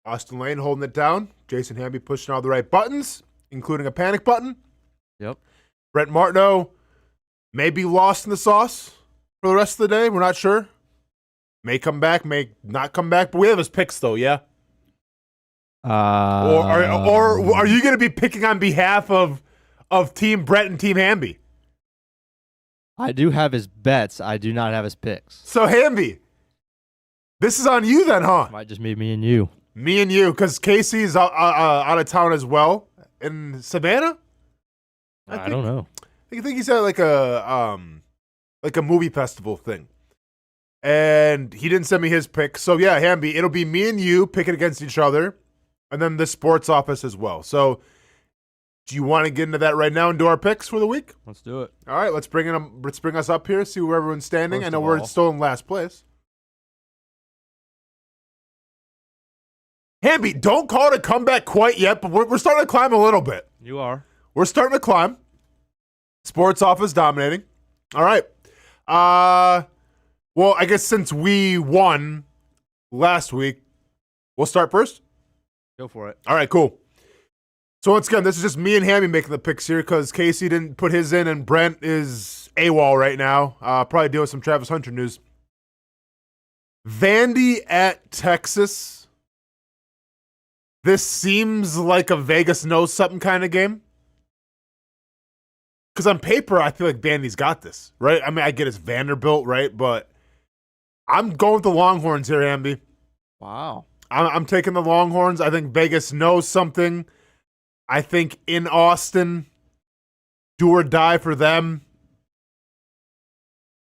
Austen Lane holding it down. Jason Hamby pushing all the right buttons, including a panic button. Yep. Brent Martineau may be lost in the sauce for the rest of the day. We're not sure. May come back, may not come back. But we have his picks, though, yeah? or are you going to be picking on behalf of Team Brent and Team Hamby? I do have his bets. I do not have his picks. So Hamby, this is on you then, huh? Might just be me and you. Me and you, because Casey's out of town as well in Savannah. I don't know. I think he's at like a movie festival thing, and he didn't send me his pick. So yeah, Hamby, it'll be me and you picking against each other, and then the sports office as well. So, do you want to get into that right now and do our picks for the week? Let's do it. All right, let's bring us up here. See where everyone's standing. First I know of we're all- still in last place. Hamby, don't call it a comeback quite yet, but we're starting to climb a little bit. You are. We're starting to climb. Sports office dominating. All right. Well, I guess since we won last week, we'll start first. Go for it. All right, cool. So once again, this is just me and Hammy making the picks here because Casey didn't put his in and Brent is AWOL right now. Probably dealing with some Travis Hunter news. Vandy at Texas. This seems like a Vegas knows something kind of game. Because on paper, I feel like Vandy's got this, right? I mean, I get it's Vanderbilt, right? But I'm going with the Longhorns here, Hamby. Wow. I'm taking the Longhorns. I think Vegas knows something. I think in Austin, do or die for them.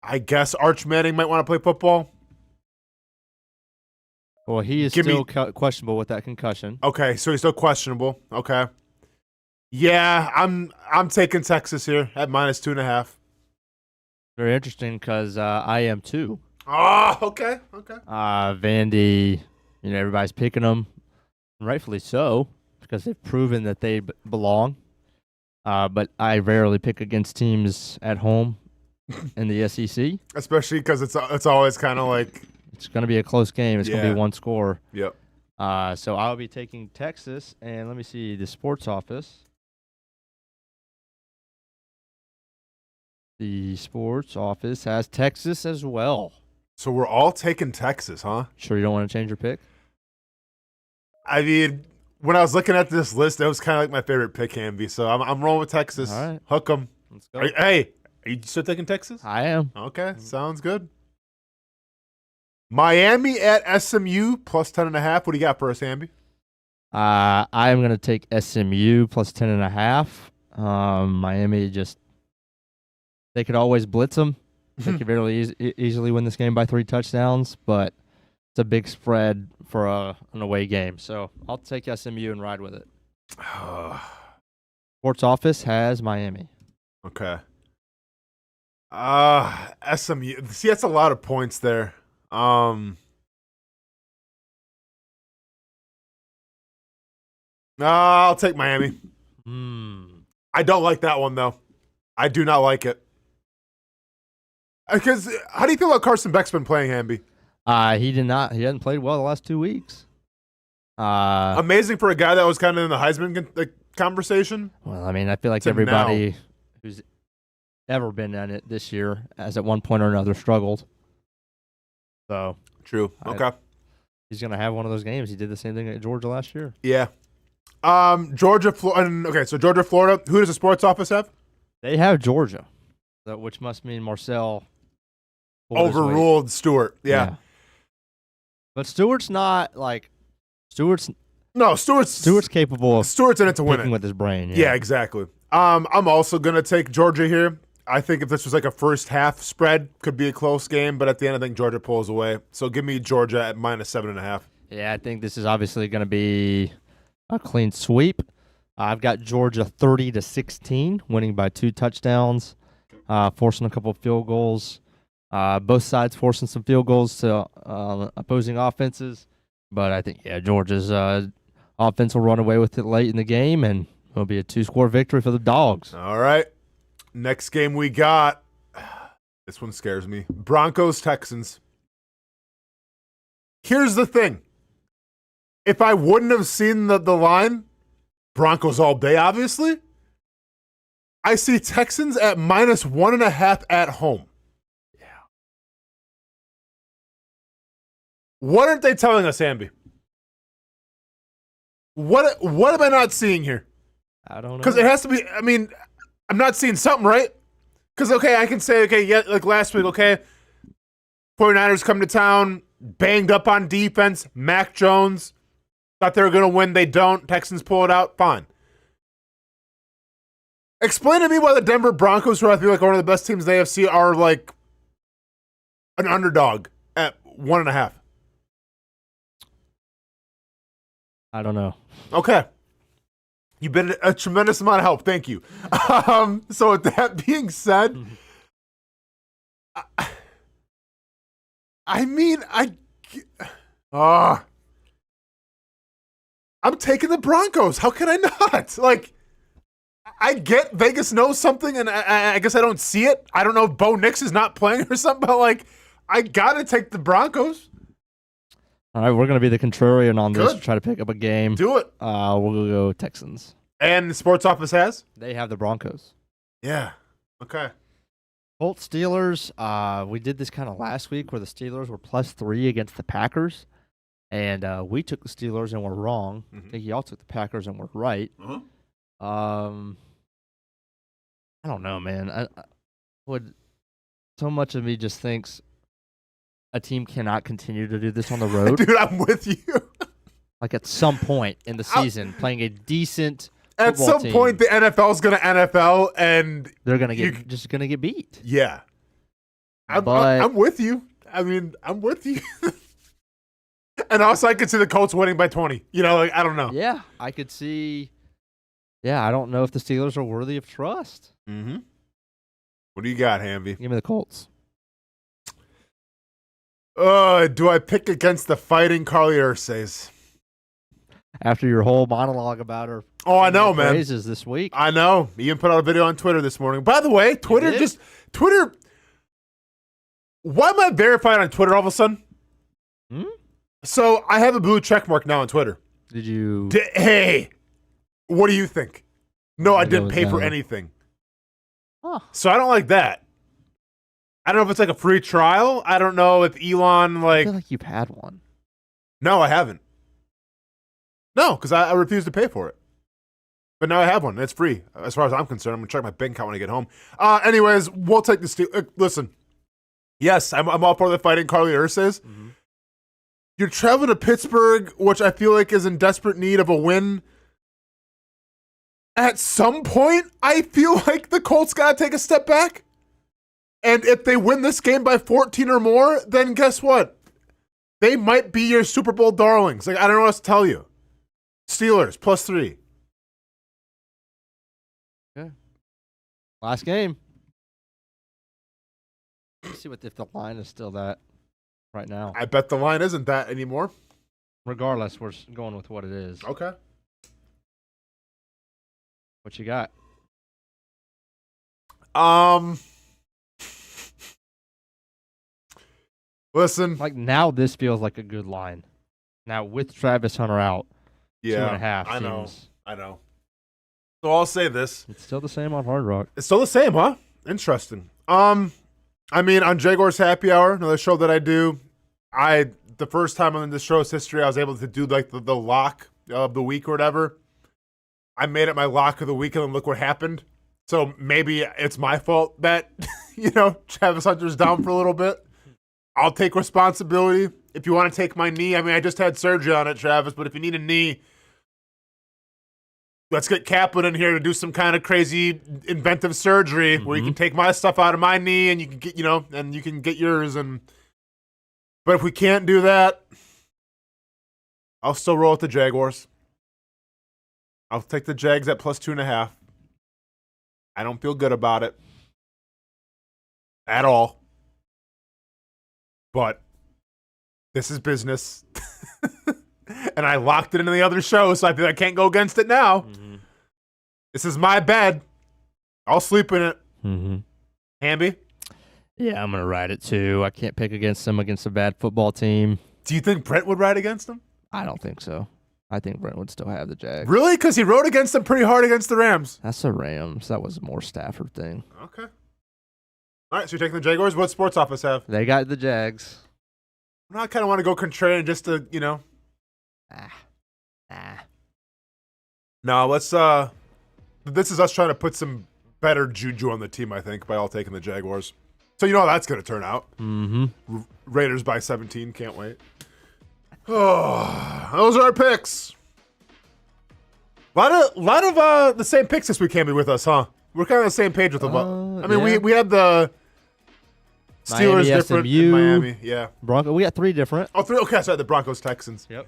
I guess Arch Manning might want to play football. Well, he is still questionable with that concussion. Okay, so he's still questionable. Okay. Yeah, I'm taking Texas here at -2.5. Very interesting because I am too. Oh, okay. Vandy, everybody's picking them, rightfully so, because they've proven that they belong. But I rarely pick against teams at home in the SEC. Especially because it's always kind of like it's going to be a close game. It's going to be one score. Yep. So I'll be taking Texas, and let me see the sports office. The sports office has Texas as well. So we're all taking Texas, huh? Sure you don't want to change your pick? I mean, when I was looking at this list, that was kind of like my favorite pick, Hamby. So I'm rolling with Texas. All right. Hook 'em. Let's go. Are you still taking Texas? I am. Okay, sounds good. Miami at SMU +10.5. What do you got for us, Hamby? I am going to take SMU +10.5. Miami they could always blitz them. They could very easily win this game by 3 touchdowns, but it's a big spread for an away game. So I'll take SMU and ride with it. Sports office has Miami. Okay. SMU. See, that's a lot of points there. I'll take Miami. I don't like that one, though. I do not like it. Because how do you feel about Carson Beck's been playing, Hamby? He hadn't played well the last 2 weeks. Amazing for a guy that was kind of in the Heisman conversation. Well, I mean, I feel like everybody who's ever been in it this year has at one point or another struggled. So true. Okay. He's going to have one of those games. He did the same thing at Georgia last year. Yeah. Georgia, Florida. Okay, so Georgia, Florida. Who does the sports office have? They have Georgia, which must mean Marcel overruled Stewart. Yeah. But Stewart's not like Stewart's capable of Stewart's in it to win it with his brain. Yeah, exactly. I'm also gonna take Georgia here. I think if this was like a first half spread, could be a close game, but at the end, I think Georgia pulls away. So give me Georgia at -7.5. Yeah, I think this is obviously going to be a clean sweep. I've got Georgia 30-16, winning by 2 touchdowns, forcing a couple of field goals. Both sides forcing some field goals to opposing offenses. But I think, Georgia's offense will run away with it late in the game, and it'll be a 2-score victory for the Dogs. All right. Next game we got, this one scares me. Broncos-Texans. Here's the thing. If I wouldn't have seen the line, Broncos all day, obviously, I see Texans at -1.5 at home. Yeah. What aren't they telling us, Hamby? What am I not seeing here? I don't know. Because it has to be. I mean, I'm not seeing something, right? Because okay, I can say yeah, like last week, okay, 49ers come to town, banged up on defense. Mac Jones thought they were going to win. They don't. Texans pull it out. Fine. Explain to me why the Denver Broncos, who I feel like are one of the best teams in the AFC, are like an underdog at 1.5. I don't know. Okay. You've been a tremendous amount of help. Thank you. So with that being said, I'm taking the Broncos. How can I not? Like, I get Vegas knows something, and I guess I don't see it. I don't know if Bo Nix is not playing or something, but like, I gotta take the Broncos. All right, we're going to be the contrarian on this. Good. Try to pick up a game. Do it. We'll go Texans. And the sports office has? They have the Broncos. Yeah. Okay. Colts Steelers. We did this kind of last week where the Steelers were +3 against the Packers. And we took the Steelers and were wrong. I think y'all took the Packers and were right. I don't know, man. I would so much of me just thinks a team cannot continue to do this on the road. Dude, I'm with you. Like at some point in the season, playing a decent at football some team, point the NFL's gonna NFL and they're gonna get just gonna get beat. Yeah. I'm with you. I mean, I'm with you. And also I could see the Colts winning by 20. You know, like I don't know. Yeah, I could see. Yeah, I don't know if the Steelers are worthy of trust. Mm-hmm. What do you got, Hamby? Give me the Colts. Do I pick against the Fighting Carly Ursay's? After your whole monologue about her. Oh, I know, man. Praises this week. I know. You even put out a video on Twitter this morning. By the way, Twitter. Why am I verified on Twitter all of a sudden? So I have a blue check mark now on Twitter. Did you? Hey, what do you think? No, I didn't pay for anything. Huh. So I don't like that. I don't know if it's like a free trial. I don't know if Elon I feel like you've had one. No, I haven't. No, because I refuse to pay for it. But now I have one. It's free. As far as I'm concerned, I'm going to check my bank account when I get home. Anyways, we'll take this. Listen. Yes, I'm all for the Fighting Carly Ursay's. You're traveling to Pittsburgh, which I feel like is in desperate need of a win. At some point, I feel like the Colts got to take a step back. And if they win this game by 14 or more, then guess what? They might be your Super Bowl darlings. Like, I don't know what else to tell you. Steelers, +3. Okay. Last game. Let's see if the line is still that right now. I bet the line isn't that anymore. Regardless, we're going with what it is. Okay. What you got? Listen. Like now this feels like a good line. Now with Travis Hunter out, yeah, 2.5 I know. seems- I know. So I'll say this. It's still the same on Hard Rock. It's still the same, huh? Interesting. I mean, on Jaguars Happy Hour, another show that I do, the first time in the show's history, I was able to do like the lock of the week or whatever. I made it my lock of the week, and then look what happened. So maybe it's my fault that, Travis Hunter's down for a little bit. I'll take responsibility. If you want to take my knee, I mean, I just had surgery on it, Travis, but if you need a knee, let's get Kaplan in here to do some kind of crazy inventive surgery where you can take my stuff out of my knee and you can get, and you can get yours. But if we can't do that, I'll still roll with the Jaguars. I'll take the Jags at +2.5. I don't feel good about it at all. But this is business. And I locked it into the other show, so I feel like I can't go against it now. This is my bed. I'll sleep in it. Hamby? Yeah, I'm going to ride it too. I can't pick against them against a bad football team. Do you think Brent would ride against them? I don't think so. I think Brent would still have the Jags. Really? Because he rode against them pretty hard against the Rams. That's the Rams. That was a more Stafford thing. Okay. All right, so you're taking the Jaguars. What sports office have? They got the Jags. I kind of want to go contrarian just to, No, let's this is us trying to put some better juju on the team, I think, by all taking the Jaguars. So you know how that's going to turn out. Mm-hmm. Raiders by 17. Can't wait. Oh, those are our picks. A lot of the same picks this week came in with us, huh? We're kind of on the same page with them. I mean, yeah. we had the Steelers Miami, different in SMU, Miami. Yeah. Bronco. We got 3 different. Oh, 3. Okay, sorry, the Broncos Texans. Yep.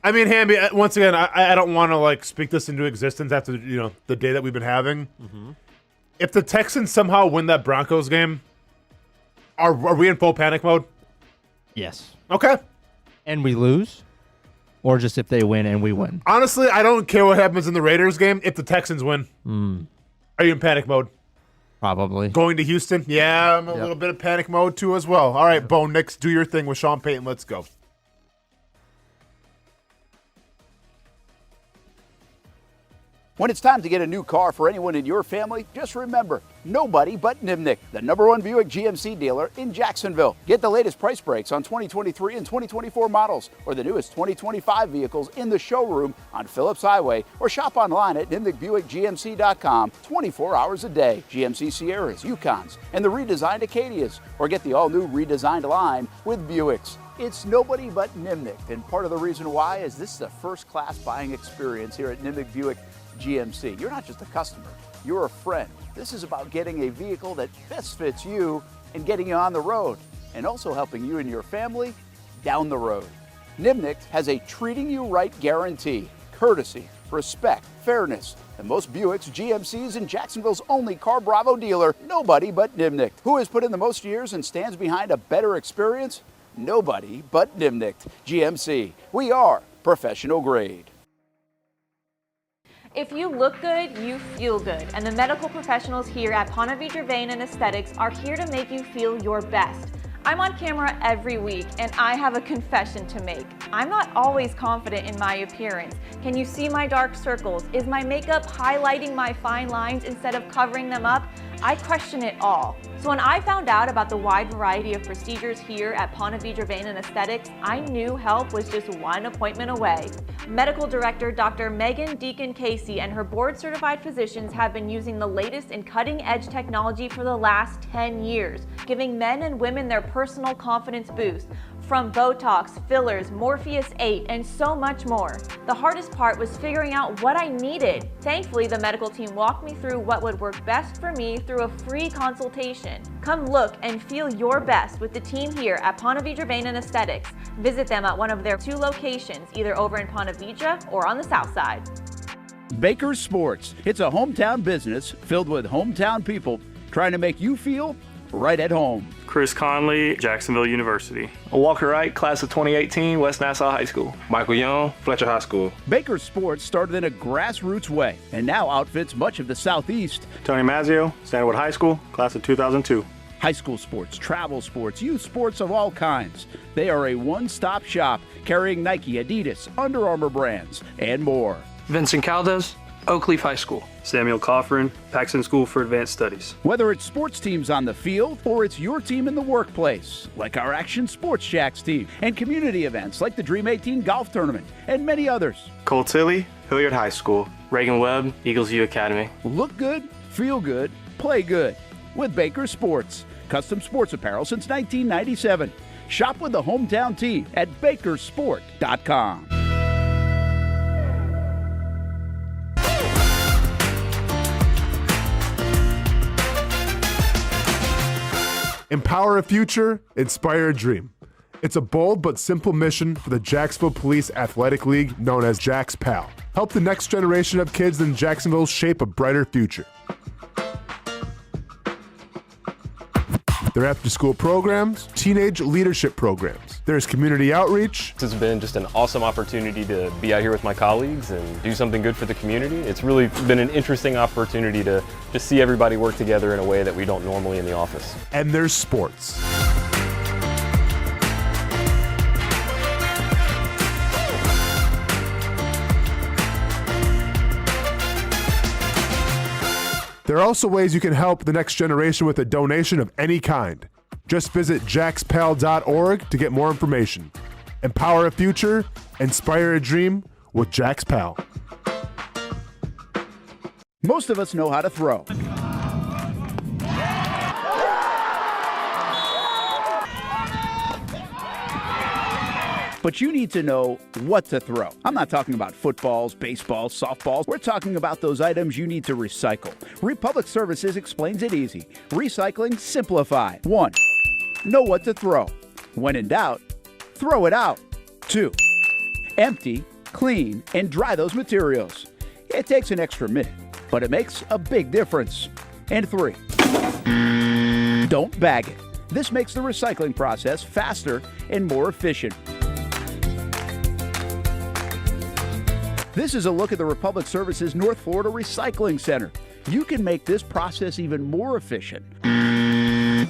I mean, Hamby, once again, I don't want to like speak this into existence after the day that we've been having. Mm-hmm. If the Texans somehow win that Broncos game, are we in full panic mode? Yes. Okay. And we lose? Or just if they win and we win? Honestly, I don't care what happens in the Raiders game. If the Texans win, are you in panic mode? Probably. Going to Houston? Yeah, I'm a little bit of panic mode too as well. All right, Bo Nix, do your thing with Sean Payton. Let's go. When it's time to get a new car for anyone in your family, just remember, nobody but Nimnick, the #1 Buick GMC dealer in Jacksonville. Get the latest price breaks on 2023 and 2024 models or the newest 2025 vehicles in the showroom on Phillips Highway or shop online at nimnickbuickgmc.com 24 hours a day. GMC Sierras, Yukons, and the redesigned Acadias, or get the all-new redesigned line with Buicks. It's nobody but Nimnick, and part of the reason why is this is a first-class buying experience here at Nimnick Buick GMC. You're not just a customer, you're a friend. This is about getting a vehicle that best fits you and getting you on the road, and also helping you and your family down the road. Nimnick has a treating you right guarantee, courtesy, respect, fairness. And most Buicks, GMCs, and Jacksonville's only Car Bravo dealer, nobody but Nimnick. Who has put in the most years and stands behind a better experience? Nobody but Nimnick. GMC. We are professional grade. If you look good, you feel good. And the medical professionals here at Ponte Vedra Vein and Aesthetics are here to make you feel your best. I'm on camera every week, and I have a confession to make. I'm not always confident in my appearance. Can you see my dark circles? Is my makeup highlighting my fine lines instead of covering them up? I question it all. So when I found out about the wide variety of procedures here at Ponte Vedra Vein and Aesthetics, I knew help was just one appointment away. Medical Director Dr. Megan Deacon-Casey and her board-certified physicians have been using the latest in cutting-edge technology for the last 10 years, giving men and women their personal confidence boost. From Botox, fillers, Morpheus 8, and so much more. The hardest part was figuring out what I needed. Thankfully, the medical team walked me through what would work best for me through a free consultation. Come look and feel your best with the team here at Ponte Vedra Vein and Aesthetics. Visit them at one of their 2 locations, either over in Ponte Vedra or on the south side. Baker's Sports. It's a hometown business filled with hometown people trying to make you feel right at home. Chris Conley, Jacksonville University. Walker Wright, class of 2018, West Nassau High School. Michael Young, Fletcher High School. Baker's Sports started in a grassroots way and now outfits much of the Southeast. Tony Mazzio, Sandwood High School, class of 2002. High school sports, travel sports, youth sports of all kinds. They are a one-stop shop carrying Nike, Adidas, Under Armour brands, and more. Vincent Caldes, Oak Leaf High School. Samuel Coffrin, Paxton School for Advanced Studies. Whether it's sports teams on the field or it's your team in the workplace, like our Action Sports Shacks team, and community events like the Dream 18 Golf Tournament, and many others. Cole Tilley, Hilliard High School. Reagan Webb, Eagles View Academy. Look good, feel good, play good with Baker Sports. Custom sports apparel since 1997. Shop with the hometown team at bakersport.com. Empower a future, inspire a dream. It's a bold but simple mission for the Jacksonville Police Athletic League known as Jax PAL. Help the next generation of kids in Jacksonville shape a brighter future. Their after-school programs, teenage leadership programs. There's community outreach. It's been just an awesome opportunity to be out here with my colleagues and do something good for the community. It's really been an interesting opportunity to just see everybody work together in a way that we don't normally in the office. And there's sports. There are also ways you can help the next generation with a donation of any kind. Just visit jaxpal.org to get more information. Empower a future, inspire a dream with Jax PAL. Most of us know how to throw. But you need to know what to throw. I'm not talking about footballs, baseballs, softballs. We're talking about those items you need to recycle. Republic Services explains it easy. Recycling simplified. 1. Know what to throw. When in doubt, throw it out. 2. Empty, clean, and dry those materials. It takes an extra minute, but it makes a big difference. And 3. Don't bag it. This makes the recycling process faster and more efficient. This is a look at the Republic Services North Florida Recycling Center. You can make this process even more efficient.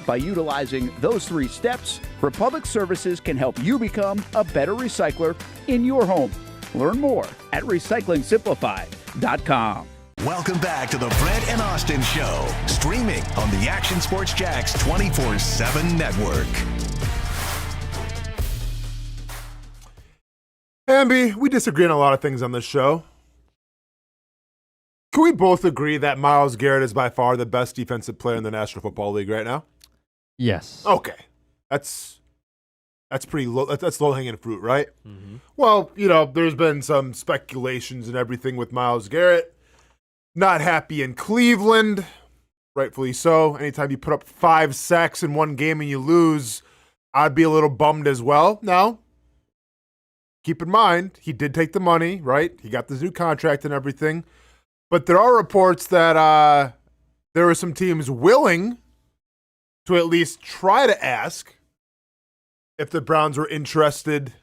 By utilizing those 3 steps, Republic Services can help you become a better recycler in your home. Learn more at recyclingsimplified.com. Welcome back to the Brent and Austen Show, streaming on the Action Sports Jags 24/7 network. Hamby, we disagree on a lot of things on this show. Can we both agree that Myles Garrett is by far the best defensive player in the National Football League right now? Yes. Okay. That's pretty low. That's low-hanging fruit, right? Mm-hmm. Well, there's been some speculations and everything with Myles Garrett. Not happy in Cleveland. Rightfully so. Anytime you put up 5 sacks in one game and you lose, I'd be a little bummed as well. Now, keep in mind, he did take the money, right? He got this new contract and everything. But there are reports that there were some teams willing to at least try to ask if the Browns were interested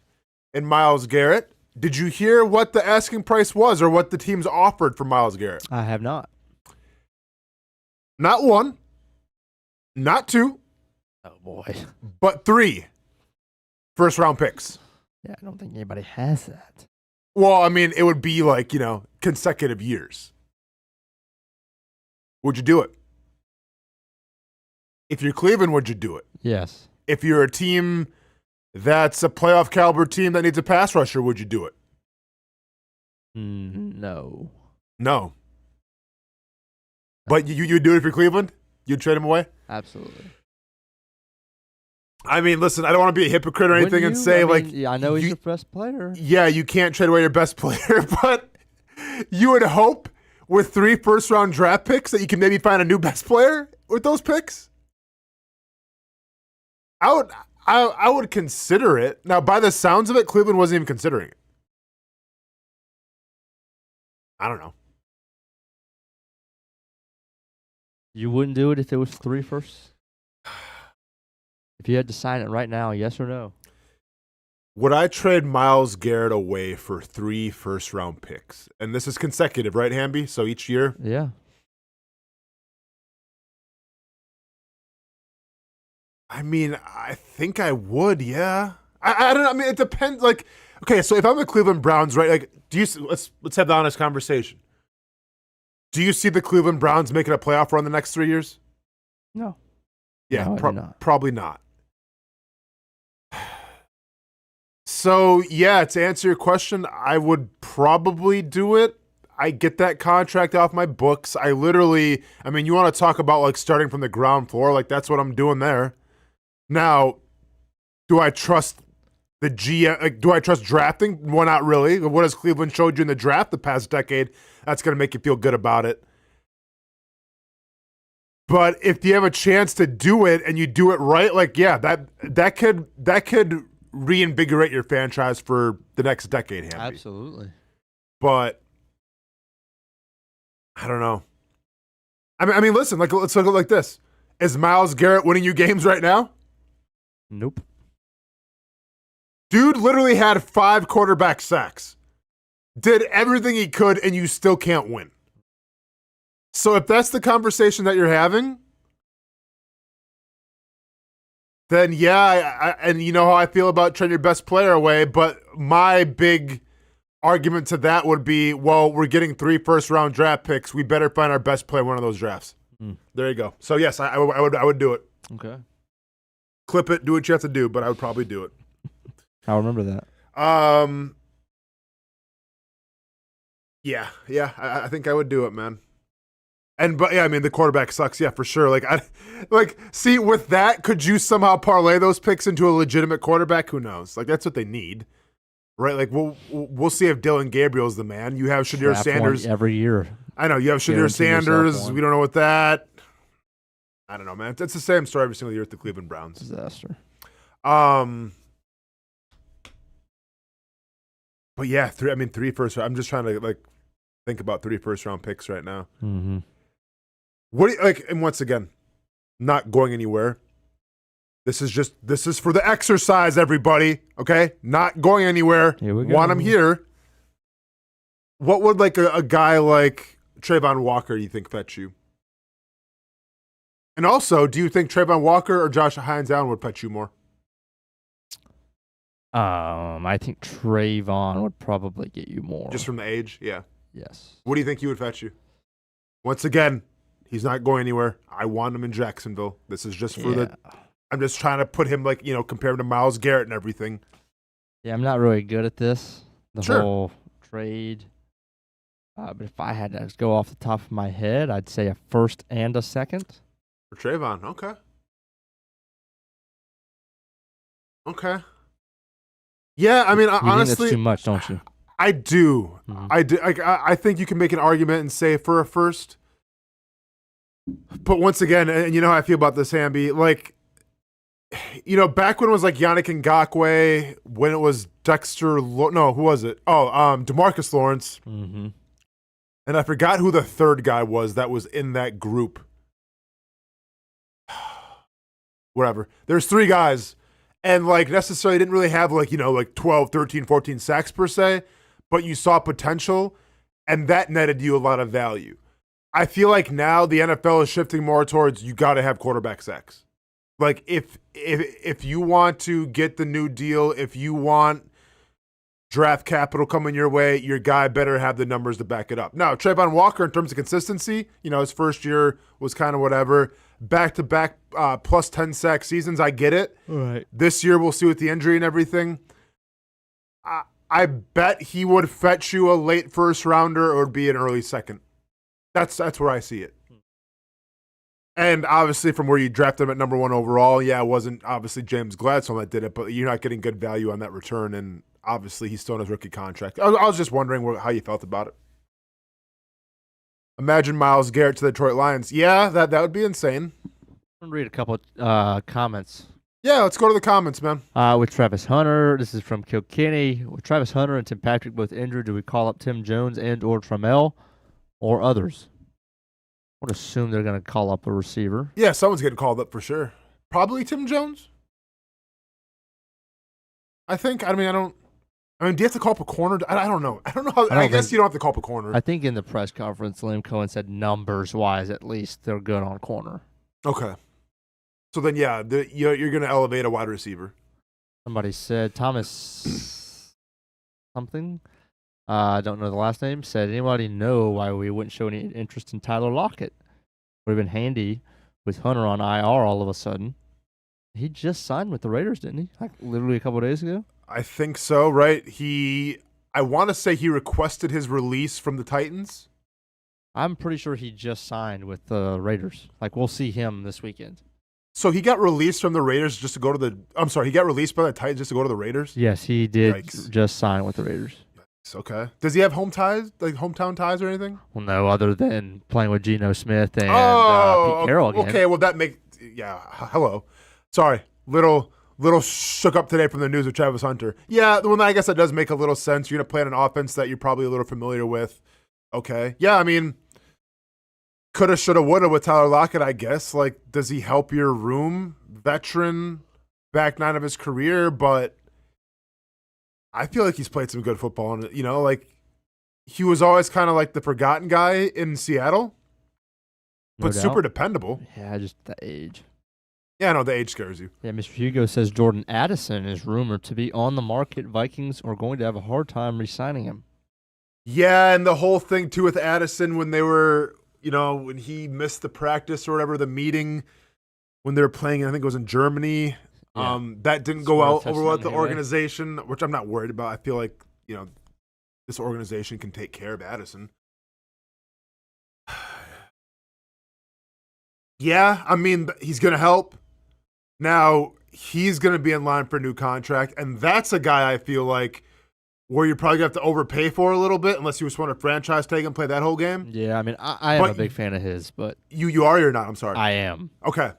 in Myles Garrett. Did you hear what the asking price was or what the teams offered for Myles Garrett? I have not. Not 1, not 2. Oh, boy. But 3 first-round picks. Yeah, I don't think anybody has that. Well, I mean, it would be like, consecutive years. Would you do it? If you're Cleveland, would you do it? Yes. If you're a team that's a playoff caliber team that needs a pass rusher, would you do it? No. No. But you'd do it if you're Cleveland? You'd trade him away? Absolutely. I mean, listen, I don't want to be a hypocrite or anything and say, yeah, I know he's your best player. Yeah, you can't trade away your best player, but you would hope with 3 first-round draft picks that you can maybe find a new best player with those picks? I would consider it. Now, by the sounds of it, Cleveland wasn't even considering it. I don't know. You wouldn't do it if it was 3 firsts? If you had to sign it right now, yes or no? Would I trade Myles Garrett away for 3 first-round picks? And this is consecutive, right, Hamby? So each year? Yeah. I mean, I think I would, yeah. I don't know. I mean, it depends. Like, okay, so if I'm the Cleveland Browns, right? Like, let's have the honest conversation. Do you see the Cleveland Browns making a playoff run the next 3 years? No. Yeah, No, I do not. Probably not. So, yeah, to answer your question, I would probably do it. I get that contract off my books. You want to talk about like starting from the ground floor? Like, that's what I'm doing there. Now, do I trust the GM? Do I trust drafting? Well, not really. What has Cleveland showed you in the draft the past decade? That's going to make you feel good about it. But if you have a chance to do it and you do it right, like, yeah, that could reinvigorate your franchise for the next decade, Hamby. Absolutely. But I don't know. I mean, listen. Like, let's look at it like this: is Myles Garrett winning you games right now? Nope. Dude literally had 5 quarterback sacks. Did everything he could, and you still can't win. So if that's the conversation that you're having, then yeah, and you know how I feel about trading your best player away, but my big argument to that would be, well, we're getting 3 first-round draft picks. We better find our best player in one of those drafts. There you go. So yes, I would do it. Okay. Clip it, do what you have to do, but I would probably do it. I'll remember that. Yeah, I think I would do it, man. But yeah, I mean the quarterback sucks, yeah, for sure. See, with that, could you somehow parlay those picks into a legitimate quarterback? Who knows? Like that's what they need, right? Like we'll see if Dylan Gabriel's the man. You have Shadir Sanders every year. I know you have Shadir Sanders. We don't know what that. I don't know, man. It's the same story every single year with the Cleveland Browns. Disaster. But yeah, 3 first round. I'm just trying to think about 3 first-round picks right now. Mm-hmm. What do you, and once again, not going anywhere. This is for the exercise, everybody. Okay, not going anywhere. Here we go. Want them here. What would a guy like Trayvon Walker you think fetch you? And also, do you think Trayvon Walker or Josh Hines Allen would fetch you more? I think Trayvon would probably get you more. Just from the age? Yeah. Yes. What do you think he would fetch you? Once again, he's not going anywhere. I want him in Jacksonville. This is just for I'm just trying to put him compare him to Myles Garrett and everything. Yeah, I'm not really good at this. The Sure. whole trade. But if I had to go off the top of my head, I'd say a first and a second. For Trayvon, okay. Okay. Yeah, I mean, You honestly, think that's too much, don't you? I do. Mhm. I do. I think you can make an argument and say for a first. But once again, and you know how I feel about this, Hamby, back when it was Yannick Ngakoue, when it was Dexter, who was it? DeMarcus Lawrence. Mm-hmm. And I forgot who the third guy was that was in that group. Whatever. There's 3 guys. And necessarily didn't really have 12, 13, 14 sacks per se, but you saw potential, and that netted you a lot of value. I feel like now the NFL is shifting more towards you got to have quarterback sacks. If you want to get the new deal, if you want draft capital coming your way, your guy better have the numbers to back it up. Now, Trayvon Walker, in terms of consistency, his first year was kind of whatever. Back-to-back plus 10 sack seasons, I get it. Right. This year, we'll see with the injury and everything. I bet he would fetch you a late first rounder or be an early second. That's where I see it. And obviously, from where you drafted him at number 1 overall, it wasn't obviously James Gladstone that did it, but you're not getting good value on that return, and obviously he's still in his rookie contract. I was just wondering how you felt about it. Imagine Myles Garrett to the Detroit Lions. Yeah, that would be insane. I'm going to read a couple comments. Yeah, let's go to the comments, man. With Travis Hunter, this is from Kilkenny. With Travis Hunter and Tim Patrick both injured, do we call up Tim Jones and or Trammell or others? I would assume they're going to call up a receiver. Yeah, someone's getting called up for sure. Probably Tim Jones. I think. Do you have to call up a corner? I don't know. I don't know how. I guess you don't have to call up a corner. I think in the press conference, Liam Cohen said numbers-wise, at least, they're good on corner. Okay. So then, yeah, you're going to elevate a wide receiver. Somebody said Thomas something. I don't know the last name. Said, anybody know why we wouldn't show any interest in Tyler Lockett? Would have been handy with Hunter on IR all of a sudden. He just signed with the Raiders, didn't he? Literally a couple of days ago. I think so, right? I want to say he requested his release from the Titans. I'm pretty sure he just signed with the Raiders. We'll see him this weekend. So he got released from the Raiders just to go to the... I'm sorry, he got released by the Titans just to go to the Raiders? Yes, he did. Yikes. Just sign with the Raiders. Yikes, okay. Does he have home ties, hometown ties or anything? Well, no, other than playing with Geno Smith and Pete Carroll again. Okay, well, that makes... Yeah, hello. Sorry, little shook up today from the news of Travis Hunter. Yeah, well, I guess that does make a little sense. You're going to play on an offense that you're probably a little familiar with. Okay. Yeah, coulda, shoulda, woulda with Tyler Lockett, I guess. Does he help your room? Veteran, back 9 of his career, but I feel like he's played some good football. And, he was always kind of the forgotten guy in Seattle, but super dependable. Yeah, just the age. Yeah, no, the age scares you. Yeah, Mr. Hugo says Jordan Addison is rumored to be on the market. Vikings are going to have a hard time re-signing him. Yeah, and the whole thing, too, with Addison when they were, when he missed the practice or whatever, the meeting when they were playing, I think it was in Germany, that didn't go out over with the organization, which I'm not worried about. I feel like, this organization can take care of Addison. Yeah, I mean, he's going to help. Now, he's going to be in line for a new contract, and that's a guy I feel like where you're probably going to have to overpay for a little bit unless you just want a franchise tag and play that whole game. Yeah, I mean, I am a big fan of his, but you are or you're not? I'm sorry. I am. Okay.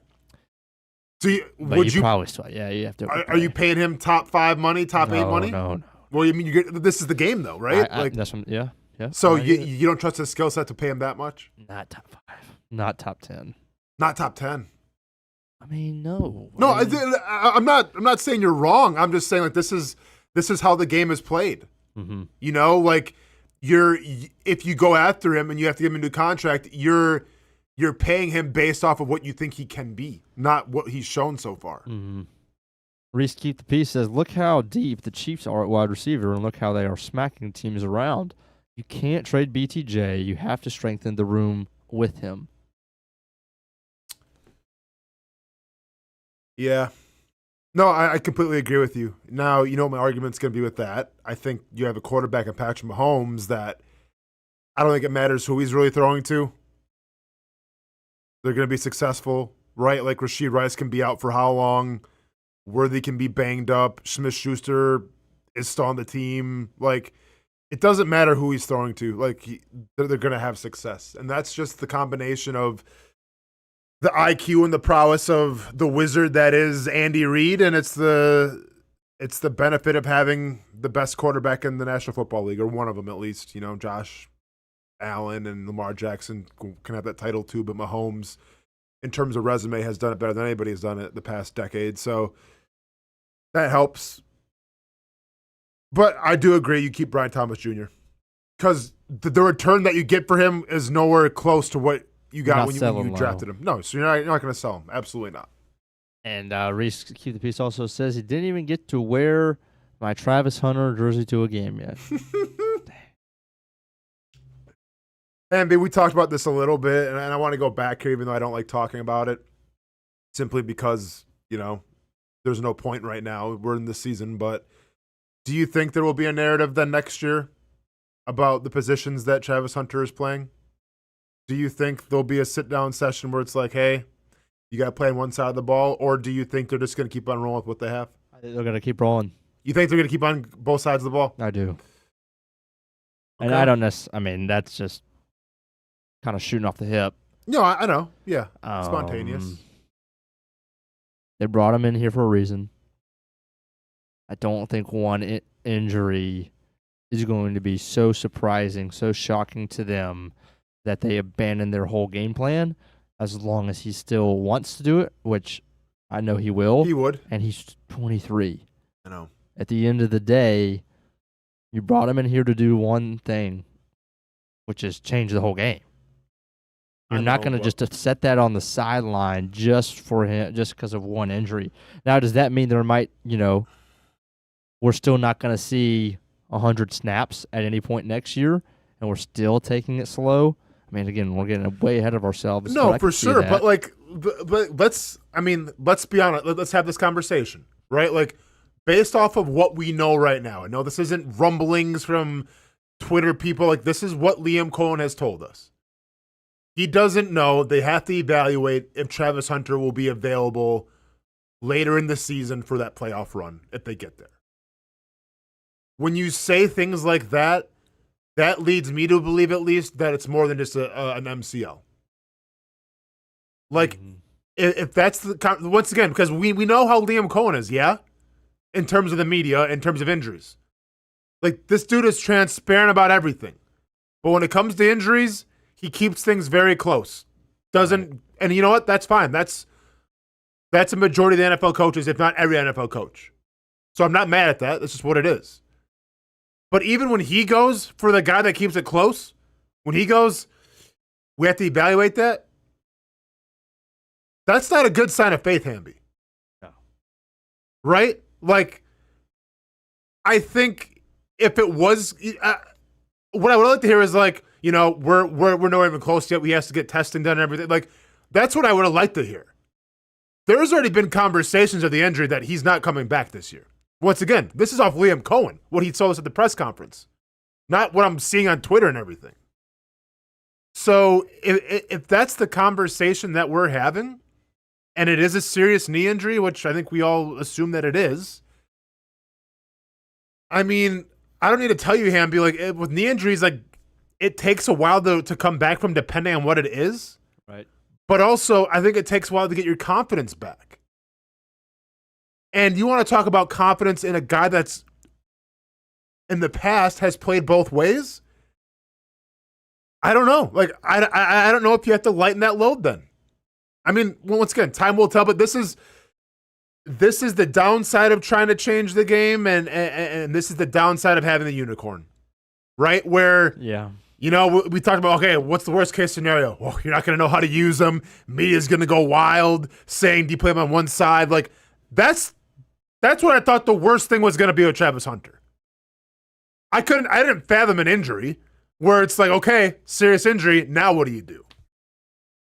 So would you probably still? Yeah, you have to. Are you paying him top 5 money, top 8 money? No. Well, you mean this is the game though, right? That's what, yeah. So you don't trust his skill set to pay him that much? Not top 5. Not top 10. Not top 10. I mean, no. No, I'm not saying you're wrong. I'm just saying like this is how the game is played. Mm-hmm. You know, like if you go after him and you have to give him a new contract, you're paying him based off of what you think he can be, not what he's shown so far. Mm-hmm. Reese Keep the Peace says, look how deep the Chiefs are at wide receiver and look how they are smacking teams around. You can't trade BTJ. You have to strengthen the room with him. Yeah. No, I completely agree with you. Now, you know what my argument's going to be with that. I think you have a quarterback in Patrick Mahomes that I don't think it matters who he's really throwing to. They're going to be successful, right? Like Rashid Rice can be out for how long? Worthy can be banged up. Smith-Schuster is still on the team. Like, it doesn't matter who he's throwing to. Like, they're going to have success. And that's just the combination of the IQ and the prowess of the wizard that is Andy Reid, and it's the benefit of having the best quarterback in the National Football League, or one of them at least. You know, Josh Allen and Lamar Jackson can have that title too, but Mahomes, in terms of resume, has done it better than anybody has done it the past decade. So that helps. But I do agree you keep Brian Thomas Jr. because the return that you get for him is nowhere close to what you got when you drafted him. No, so you're not going to sell him. Absolutely not. And Reese Keep the Peace also says he didn't even get to wear my Travis Hunter jersey to a game yet. And we talked about this a little bit, and I want to go back here, even though I don't like talking about it, simply because, you know, there's no point right now. We're in the season, but do you think there will be a narrative then next year about the positions that Travis Hunter is playing? Do you think there'll be a sit-down session where it's like, hey, you got to play on one side of the ball, or do you think they're just going to keep on rolling with what they have? I think they're going to keep rolling. You think they're going to keep on both sides of the ball? I do. Okay. And I don't necessarily, I mean, that's just kind of shooting off the hip. No, I know. Yeah, spontaneous. They brought him in here for a reason. I don't think one injury is going to be so surprising, so shocking to them that they abandon their whole game plan, as long as he still wants to do it, which I know he will. He would. And he's 23. I know. At the end of the day, you brought him in here to do one thing, which is change the whole game. You're not going to just set that on the sideline just for him, just because of one injury. Now, does that mean there might, you know, we're still not going to see 100 snaps at any point next year, and we're still taking it slow? I mean, again, we're getting way ahead of ourselves. No, for sure. But let's be honest. Let's have this conversation, right? Like, based off of what we know right now. I know this isn't rumblings from Twitter people. Like, this is what Liam Cohen has told us. He doesn't know. They have to evaluate if Travis Hunter will be available later in the season for that playoff run if they get there. When you say things like that, that leads me to believe at least that it's more than just an MCL. Like, if that's the once again, because we know how Liam Cohen is, yeah, in terms of the media, in terms of injuries. Like, this dude is transparent about everything, but when it comes to injuries, he keeps things very close. Doesn't, and you know what? That's fine. That's a majority of the NFL coaches, if not every NFL coach. So I'm not mad at that. That's just what it is. But even when he goes for the guy that keeps it close, when he goes, we have to evaluate that. That's not a good sign of faith, Hamby. No. Right? Like, I think if it was, what I would like to hear is like, you know, we're not even close yet. We have to get testing done and everything. Like, that's what I would have liked to hear. There's already been conversations of the injury that he's not coming back this year. Once again, this is off Liam Cohen, what he told us at the press conference, not what I'm seeing on Twitter and everything. So if that's the conversation that we're having, and it is a serious knee injury, which I think we all assume that it is, I mean, I don't need to tell you, Hamby, like with knee injuries, like it takes a while to come back from depending on what it is. Right. But also, I think it takes a while to get your confidence back. And you want to talk about confidence in a guy that's in the past has played both ways? I don't know. Like, I don't know if you have to lighten that load then. I mean, once again, time will tell, but this is the downside of trying to change the game, and this is the downside of having the unicorn, right? Where, you know, we talked about, okay, what's the worst case scenario? Well, you're not going to know how to use them. Media's going to go wild saying, do you play him on one side? Like, that's what I thought the worst thing was going to be with Travis Hunter. I didn't fathom an injury where it's like, okay, serious injury, now what do you do?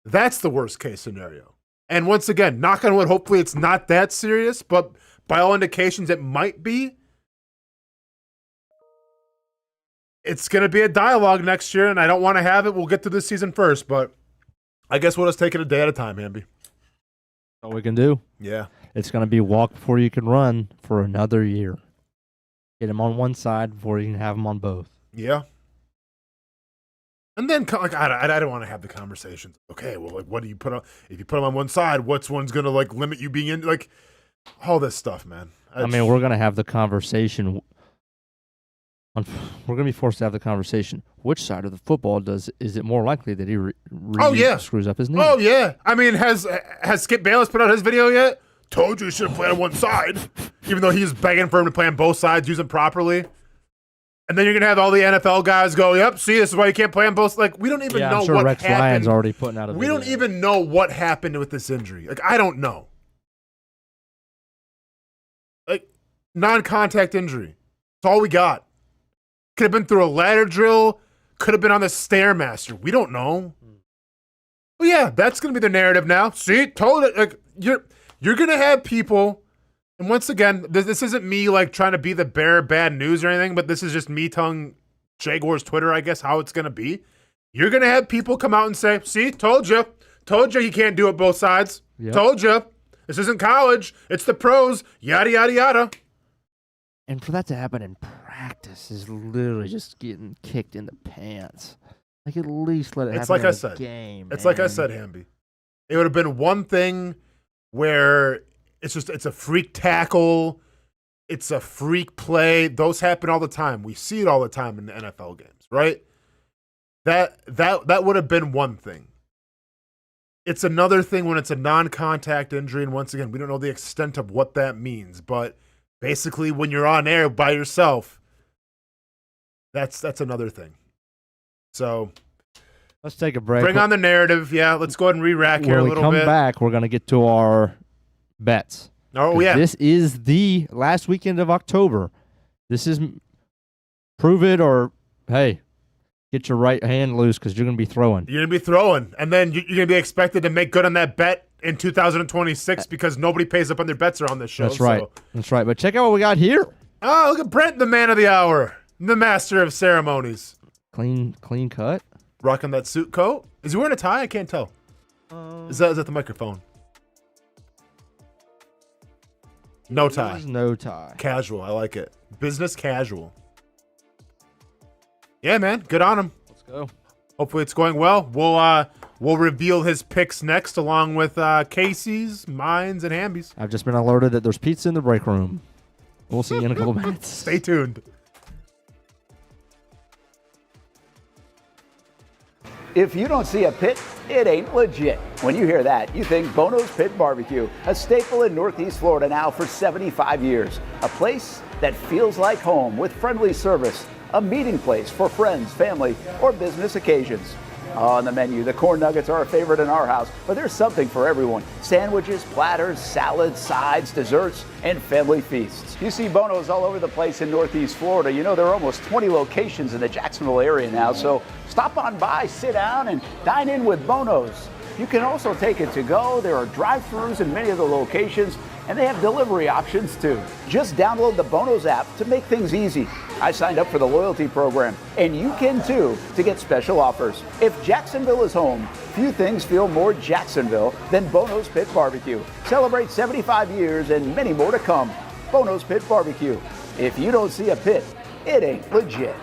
That's the worst case scenario. And once again, knock on wood, hopefully it's not that serious, but by all indications it might be. It's going to be a dialogue next year, and I don't want to have it. We'll get to this season first, but I guess we'll just take it a day at a time, Hamby. That's all we can do. Yeah. It's going to be walk before you can run for another year. Get him on one side before you can have him on both. Yeah. And then, like, I don't want to have the conversations. Okay, well, like, what do you put on? If you put them on one side, what's one's going to, like, limit you being in? Like, all this stuff, man. I mean, we're going to have the conversation. We're going to be forced to have the conversation. Which side of the football is it more likely that he screws up his knee? Oh, yeah. I mean, has Skip Bayless put out his video yet? Told you should have played on one side, even though he's begging for him to play on both sides, use them properly. And then you're going to have all the NFL guys go, yep, see, this is why you can't play on both. Like, we don't even know I'm sure what Rex happened. Ryan's already putting out a We video. don't even know what happened with this injury. Like, I don't know. Like, non-contact injury. That's all we got. Could have been through a ladder drill. Could have been on the Stairmaster. We don't know. Well, yeah, that's going to be the narrative now. See, told it. Like, you're going to have people. And once again, this isn't me like trying to be the bearer of bad news or anything, but this is just me telling Jaguars Twitter, I guess, how it's going to be. You're going to have people come out and say, see, told you he can't do it both sides. Yep. Told you. This isn't college. It's the pros. Yada, yada, yada. And for that to happen in practice is literally just getting kicked in the pants. Like, at least let it happen in the game. It's like I said, Hamby. It would have been one thing where it's a freak tackle. It's a freak play. Those happen all the time. We see it all the time in the NFL games, right? That would have been one thing. It's another thing when it's a non-contact injury, and once again, we don't know the extent of what that means. But basically, when you're on air by yourself, that's another thing. So let's take a break. Bring on the narrative. Yeah, let's go ahead and re-rack here a little bit. When we come back, we're going to get to our bets. Oh, yeah. This is the last weekend of October. This is prove it or, hey, get your right hand loose because you're going to be throwing. You're going to be throwing. And then you're going to be expected to make good on that bet in 2026 because nobody pays up on their bets around this show. That's right. That's right. But check out what we got here. Oh, look at Brent, the man of the hour, the master of ceremonies. Clean cut. Rocking that suit coat. Is he wearing a tie? I can't tell. Is that the microphone? No tie. There's no tie. Casual. I like it. Business casual. Yeah, man. Good on him. Let's go. Hopefully it's going well. We'll reveal his picks next along with Casey's, mine's, and Hamby's. I've just been alerted that there's pizza in the break room. We'll see you in a couple minutes. Stay tuned. If you don't see a pit, it ain't legit. When you hear that, you think Bono's Pit Barbecue, a staple in Northeast Florida now for 75 years. A place that feels like home with friendly service, a meeting place for friends, family, or business occasions. On the menu, the corn nuggets are a favorite in our house, but there's something for everyone. Sandwiches, platters, salads, sides, desserts, and family feasts. You see Bono's all over the place in Northeast Florida. You know, there are almost 20 locations in the Jacksonville area now, so stop on by, sit down, and dine in with Bono's. You can also take it to go. There are drive-thrus in many of the locations, and they have delivery options too. Just download the Bono's app to make things easy. I signed up for the loyalty program, and you can too, to get special offers. If Jacksonville is home, few things feel more Jacksonville than Bono's Pit Barbecue. Celebrate 75 years and many more to come. Bono's Pit Barbecue. If you don't see a pit, it ain't legit.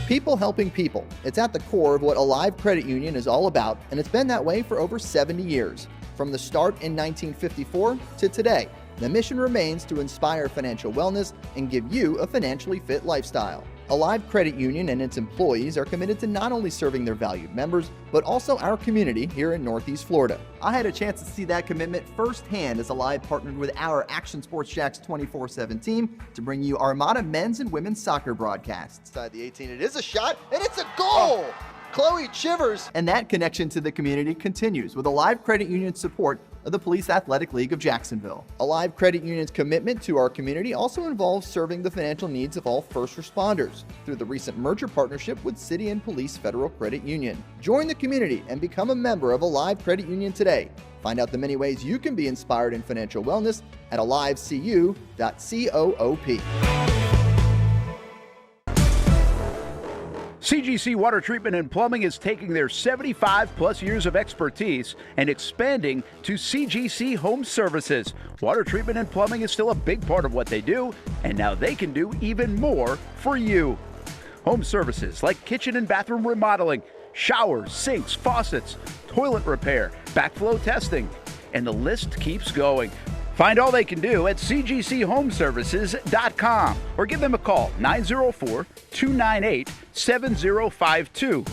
People helping people. It's at the core of what Alive Credit Union is all about, and it's been that way for over 70 years. From the start in 1954 to today, the mission remains to inspire financial wellness and give you a financially fit lifestyle. Alive Credit Union and its employees are committed to not only serving their valued members, but also our community here in Northeast Florida. I had a chance to see that commitment firsthand as Alive partnered with our Action Sports Jacks 24/7 team to bring you Armada men's and women's soccer broadcasts. Inside the 18, it is a shot, and it's a goal! Chloe Chivers! And that connection to the community continues with Alive Credit Union's support of the Police Athletic League of Jacksonville. Alive Credit Union's commitment to our community also involves serving the financial needs of all first responders through the recent merger partnership with City and Police Federal Credit Union. Join the community and become a member of Alive Credit Union today. Find out the many ways you can be inspired in financial wellness at alivecu.coop. CGC Water Treatment and Plumbing is taking their 75-plus years of expertise and expanding to CGC Home Services. Water treatment and plumbing is still a big part of what they do, and now they can do even more for you. Home services like kitchen and bathroom remodeling, showers, sinks, faucets, toilet repair, backflow testing, and the list keeps going. Find all they can do at cgchomeservices.com or give them a call, 904-298-7052.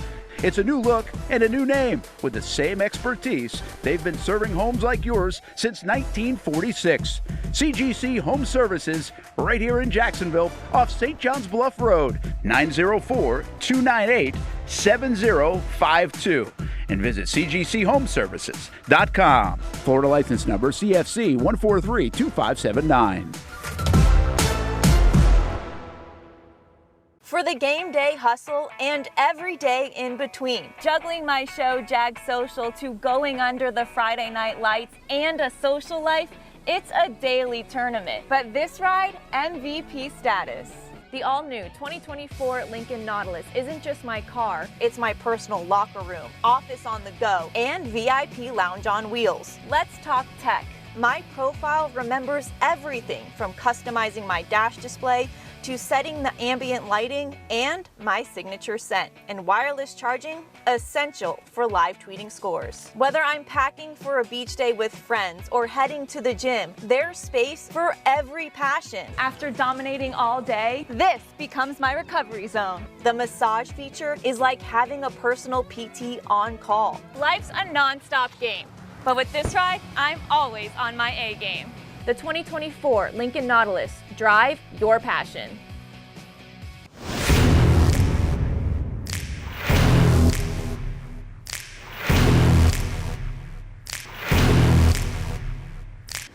It's a new look and a new name with the same expertise. They've been serving homes like yours since 1946. CGC Home Services, right here in Jacksonville off St. John's Bluff Road, 904-298-7052. And visit cgchomeservices.com. Florida license number CFC 1432579. For the game day hustle and every day in between. Juggling my show, Jag Social, to going under the Friday night lights and a social life, it's a daily tournament. But this ride, MVP status. The all-new 2024 Lincoln Nautilus isn't just my car, it's my personal locker room, office on the go, and VIP lounge on wheels. Let's talk tech. My profile remembers everything from customizing my dash display to setting the ambient lighting and my signature scent. And wireless charging, essential for live tweeting scores. Whether I'm packing for a beach day with friends or heading to the gym, there's space for every passion. After dominating all day, this becomes my recovery zone. The massage feature is like having a personal PT on call. Life's a non-stop game, but with this ride, I'm always on my A game. The 2024 Lincoln Nautilus. Drive your passion.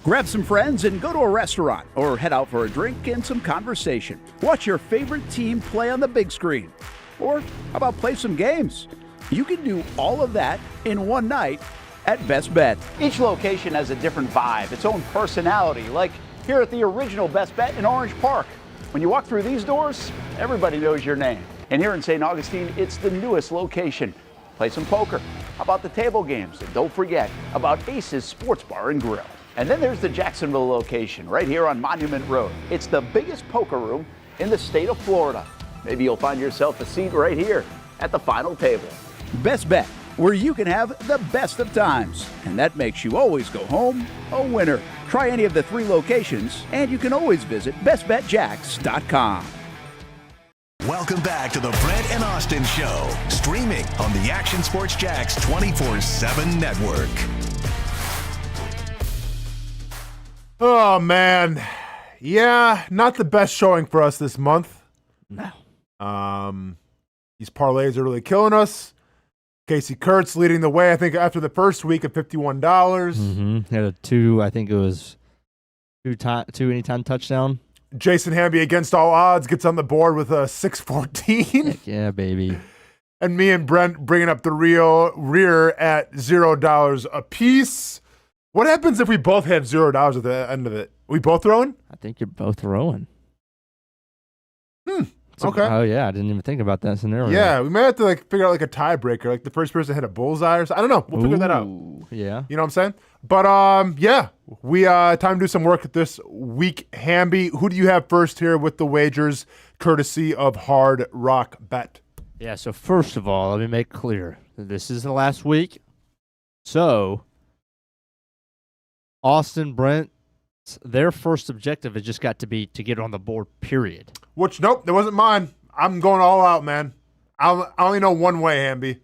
Grab some friends and go to a restaurant or head out for a drink and some conversation. Watch your favorite team play on the big screen. Or how about play some games? You can do all of that in one night at Best Bet. Each location has a different vibe, its own personality, like here at the original Best Bet in Orange Park. When you walk through these doors, everybody knows your name. And here in St. Augustine, it's the newest location. Play some poker. How about the table games? And don't forget about Ace's Sports Bar and Grill. And then there's the Jacksonville location, right here on Monument Road. It's the biggest poker room in the state of Florida. Maybe you'll find yourself a seat right here at the final table. Best Bet, where you can have the best of times. And that makes you always go home a winner. Try any of the 3 locations, and you can always visit bestbetjacks.com. Welcome back to the Brent and Austen Show, streaming on the Action Sports Jacks 24/7 network. Oh, man. Yeah, not the best showing for us this month. No. These parlays are really killing us. Casey Kurtz leading the way, I think, after the first week at $51. Mm-hmm. Had a 2, I think it was two anytime touchdown. Jason Hamby against all odds gets on the board with a 614. Heck yeah, baby. And me and Brent bringing up the rear at $0 a piece. What happens if we both have $0 at the end of it? We both throwing? I think you're both throwing. Okay. Oh, yeah. I didn't even think about that scenario. Yeah, we might have to figure out a tiebreaker, like the first person hit a bullseye or something. I don't know. We'll figure that out. Yeah. You know what I'm saying? But yeah, we time to do some work this week. Hamby, who do you have first here with the wagers, courtesy of Hard Rock Bet? Yeah, so first of all, let me make clear that this is the last week. So, Austin, Brent, their first objective has just got to be to get on the board, period. Which, nope, that wasn't mine. I'm going all out, man. I only know one way, Hamby.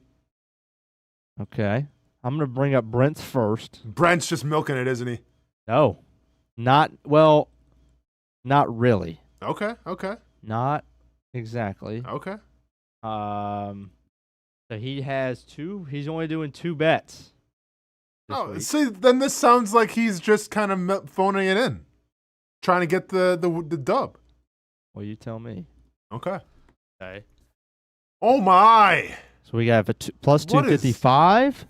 Okay. I'm going to bring up Brent's first. Brent's just milking it, isn't he? No. Not really. Okay. Not exactly. Okay. So he has he's only doing 2 bets. Oh, see, then this sounds like he's just kind of phoning it in, trying to get the dub. Well, you tell me. Okay. Oh, my. So we got a plus 255.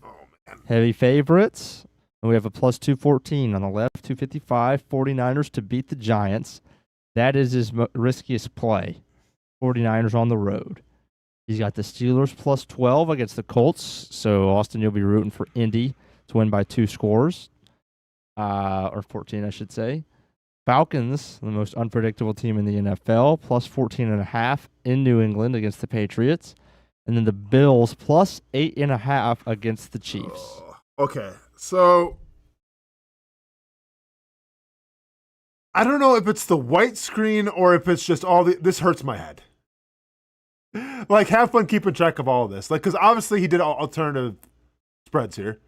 Heavy favorites. And we have a plus 214 on the left, 255. 49ers to beat the Giants. That is his riskiest play. 49ers on the road. He's got the Steelers plus 12 against the Colts. So, Austin, you'll be rooting for Indy to win by 2 scores. Or 14, I should say. Falcons, the most unpredictable team in the NFL, plus 14.5 in New England against the Patriots. And then the Bills plus 8.5 against the Chiefs. Okay, so I don't know if it's the white screen or if it's just this hurts my head. Have fun keeping track of all of this. Because obviously he did alternative spreads here.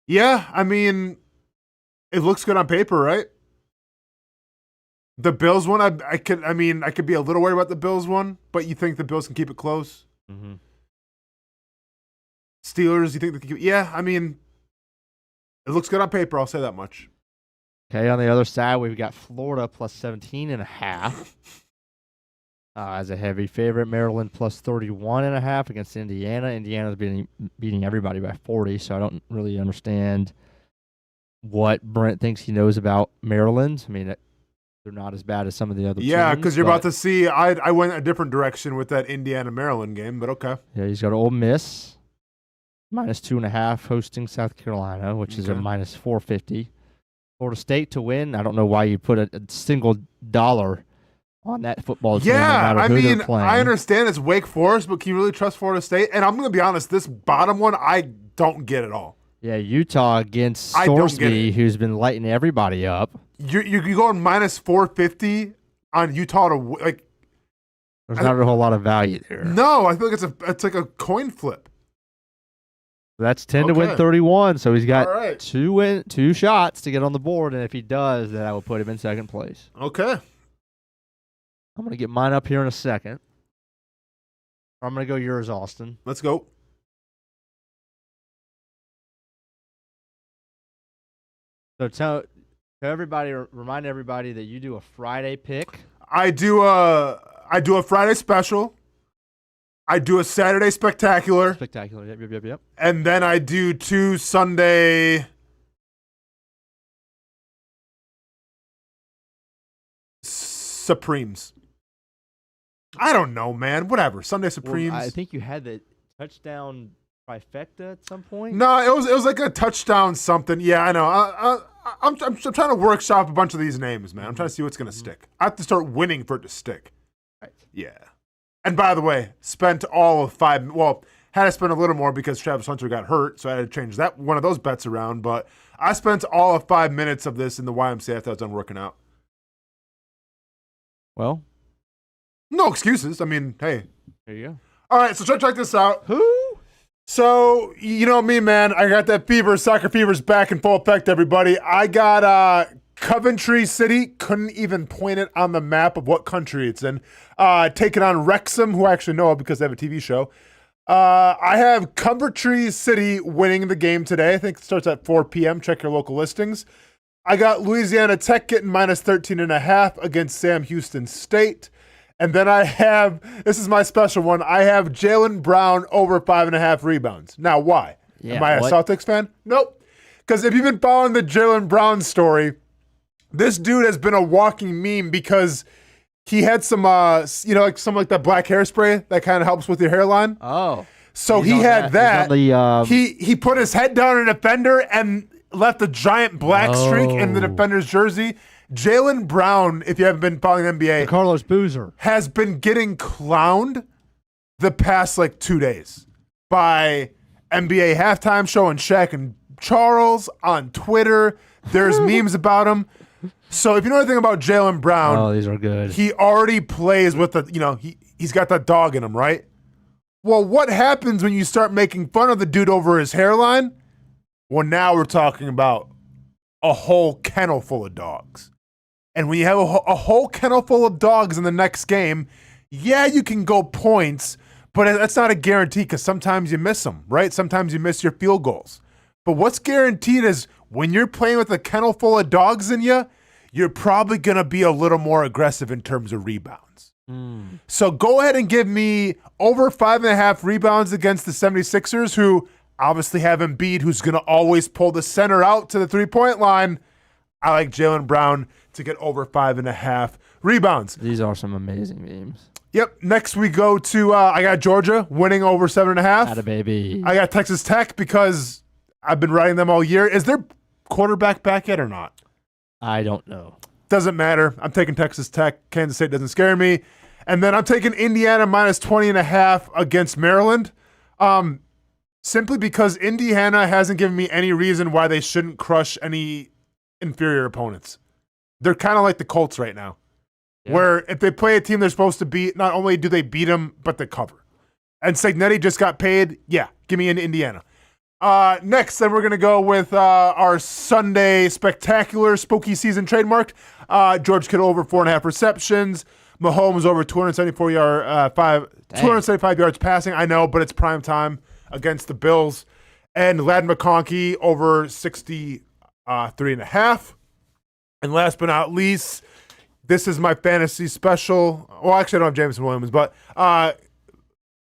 Yeah, I mean, it looks good on paper, right? The Bills one, I could be a little worried about the Bills one, but you think the Bills can keep it close? Mm-hmm. Steelers, you think they can keep it? Yeah, I mean, it looks good on paper, I'll say that much. Okay, on the other side, we've got Florida plus 17.5 as a heavy favorite. Maryland plus 31.5 against Indiana. Indiana's beating everybody by 40, so I don't really understand what Brent thinks he knows about Maryland. I mean, they're not as bad as some of the other teams. Yeah, because you're about to see, I went a different direction with that Indiana-Maryland game, but okay. Yeah, he's got Ole Miss, minus 2.5, hosting South Carolina, which is a minus 450. Florida State to win. I don't know why you put a single dollar on that football team. Yeah, no matter who they're playing. I understand it's Wake Forest, but can you really trust Florida State? And I'm going to be honest, this bottom one, I don't get at all. Yeah, Utah against Sorsby, who's been lighting everybody up. You're going minus 450 on Utah to There's not a whole lot of value there. No, I feel like it's like a coin flip. That's 10 to win 31, so he's got right. 2 shots to get on the board, and if he does, then I will put him in second place. Okay. I'm going to get mine up here in a second. I'm going to go yours, Austin. Let's go. So tell everybody, remind everybody that you do a Friday pick. I do a Friday special. I do a Saturday spectacular. Spectacular, yep. And then I do 2 Sunday Supremes. I don't know, man. Whatever. Sunday Supremes. Well, I think you had the touchdown trifecta at some point. No, it was like a touchdown something. Yeah, I know. I'm trying to workshop a bunch of these names, man. I'm trying to see what's going to stick. I have to start winning for it to stick. Right. Yeah. And by the way, spent all of 5. Well, had to spend a little more because Travis Hunter got hurt, so I had to change one of those bets around. But I spent all of 5 minutes of this in the YMCA after I was done working out. Well, no excuses. I mean, hey. There you go. All right, so check this out. Who? So, you know me, man. I got that fever. Soccer fever's back in full effect, everybody. I got Coventry City. Couldn't even point it on the map of what country it's in. Taking on Wrexham, who I actually know of because they have a TV show. I have Coventry City winning the game today. I think it starts at 4 p.m. Check your local listings. I got Louisiana Tech getting minus 13.5 against Sam Houston State. And then I have, this is my special one, I have Jaylen Brown over 5.5 rebounds. Now, why? Yeah, Am I a Celtics fan? Nope. Because if you've been following the Jaylen Brown story, this dude has been a walking meme because he had some, like some like that black hairspray that kind of helps with your hairline. Oh. So he had that. He put his head down in a defender and left a giant black streak in the defender's jersey. Jaylen Brown, if you haven't been following the NBA, the Carlos Boozer, has been getting clowned the past like 2 days by NBA halftime show and Shaq and Charles on Twitter. There's memes about him. So if you know anything about Jaylen Brown, these are good. He already plays with he's got that dog in him, right? Well, what happens when you start making fun of the dude over his hairline? Well, now we're talking about a whole kennel full of dogs. And when you have a whole kennel full of dogs in the next game, yeah, you can go points, but that's not a guarantee because sometimes you miss them, right? Sometimes you miss your field goals. But what's guaranteed is when you're playing with a kennel full of dogs in you, you're probably going to be a little more aggressive in terms of rebounds. So go ahead and give me over 5.5 rebounds against the 76ers, who obviously have Embiid, who's going to always pull the center out to the three-point line. I like Jaylen Brown to get over 5.5 rebounds. These are some amazing memes. Yep. Next we go to I got Georgia winning over 7.5. Atta baby. I got Texas Tech because I've been riding them all year. Is their quarterback back yet or not? I don't know. Doesn't matter. I'm taking Texas Tech. Kansas State doesn't scare me. And then I'm taking Indiana minus 20.5 against Maryland. Simply because Indiana hasn't given me any reason why they shouldn't crush any inferior opponents. They're kind of like the Colts right now, where if they play a team they're supposed to beat, not only do they beat them, but they cover. And Signetti just got paid. Yeah, give me into Indiana. Next, then we're going to go with our Sunday spectacular spooky season trademark. George Kittle over 4.5 receptions. Mahomes over 275 yards passing. I know, but it's prime time against the Bills. And Ladd McConkey over 63.5. And last but not least, this is my fantasy special. Well, actually, I don't have Jameson Williams, but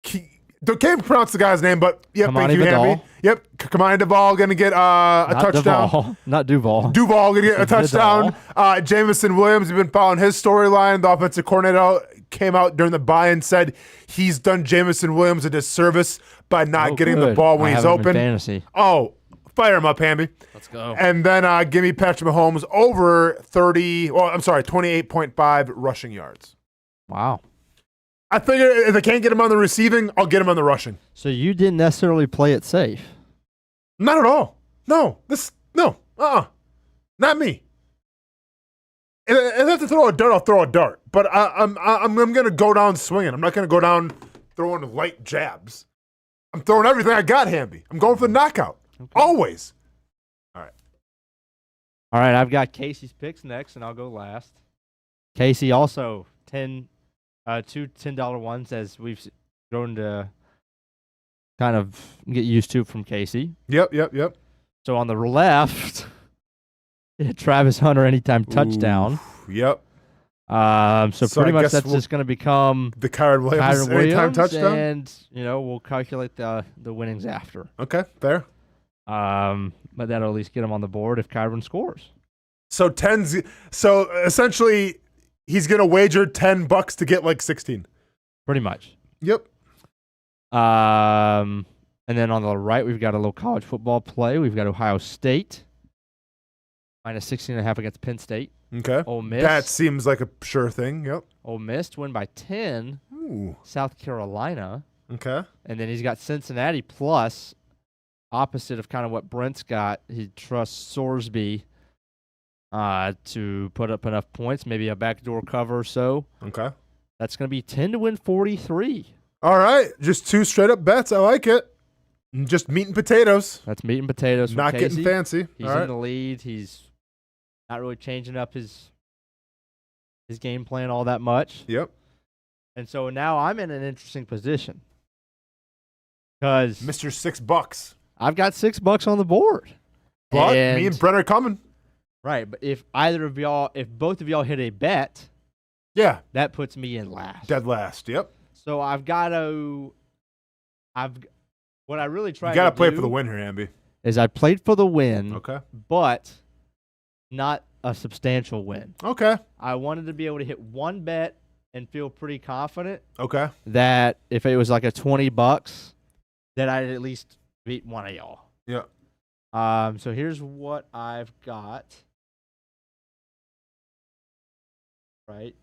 can't pronounce the guy's name, but yep, thank you, Hamby. Yep, Kamani Duvall going to get a touchdown. Duval. Not Duval. Duval going to get a touchdown. Jameson Williams, you've been following his storyline. The offensive coordinator came out during the bye and said he's done Jameson Williams a disservice by not getting the ball when he's open. Fantasy. Oh, fire him up, Hamby. Let's go. And then give me Patrick Mahomes over 28.5 rushing yards. Wow. I figure if I can't get him on the receiving, I'll get him on the rushing. So you didn't necessarily play it safe? Not at all. No. Not me. If I have to throw a dart, I'll throw a dart. But I'm going to go down swinging. I'm not going to go down throwing light jabs. I'm throwing everything I got, Hamby. I'm going for the knockout. Okay. Always. All right, I've got Casey's picks next, and I'll go last. Casey also two $10 ones, as we've grown to kind of get used to from Casey. Yep. So on the left, Travis Hunter anytime touchdown. Ooh, yep. So pretty much that's just going to become the Kyren Williams anytime touchdown, and we'll calculate the winnings after. Okay, fair. But that'll at least get him on the board if Kyren scores. So essentially, he's going to wager $10 to get like 16. Pretty much. Yep. And then on the right, we've got a little college football play. We've got Ohio State minus 16.5 against Penn State. Okay. Ole Miss. That seems like a sure thing. Yep. Ole Miss to win by 10. Ooh. South Carolina. Okay. And then he's got Cincinnati plus, opposite of kind of what Brent's got. He trusts Sorsby to put up enough points, maybe a backdoor cover or so. Okay. That's going to be 10 to win 43. All right. Just two straight up bets. I like it. Just meat and potatoes. That's meat and potatoes. Not Casey. Getting fancy. He's All right. in the lead. He's not really changing up his game plan all that much. Yep. And so now I'm in an interesting position. Because Mr. $6. I've got $6 on the board. But me and Brent are coming. Right, but if both of y'all hit a bet, yeah, that puts me in last. Dead last. Yep. So what I really try. You got to play for the win here, Amby. is I played for the win. Okay. But not a substantial win. Okay. I wanted to be able to hit one bet and feel pretty confident. Okay. That if it was like a $20, that I'd at least beat one of y'all. Yeah. So here's what I've got. Right.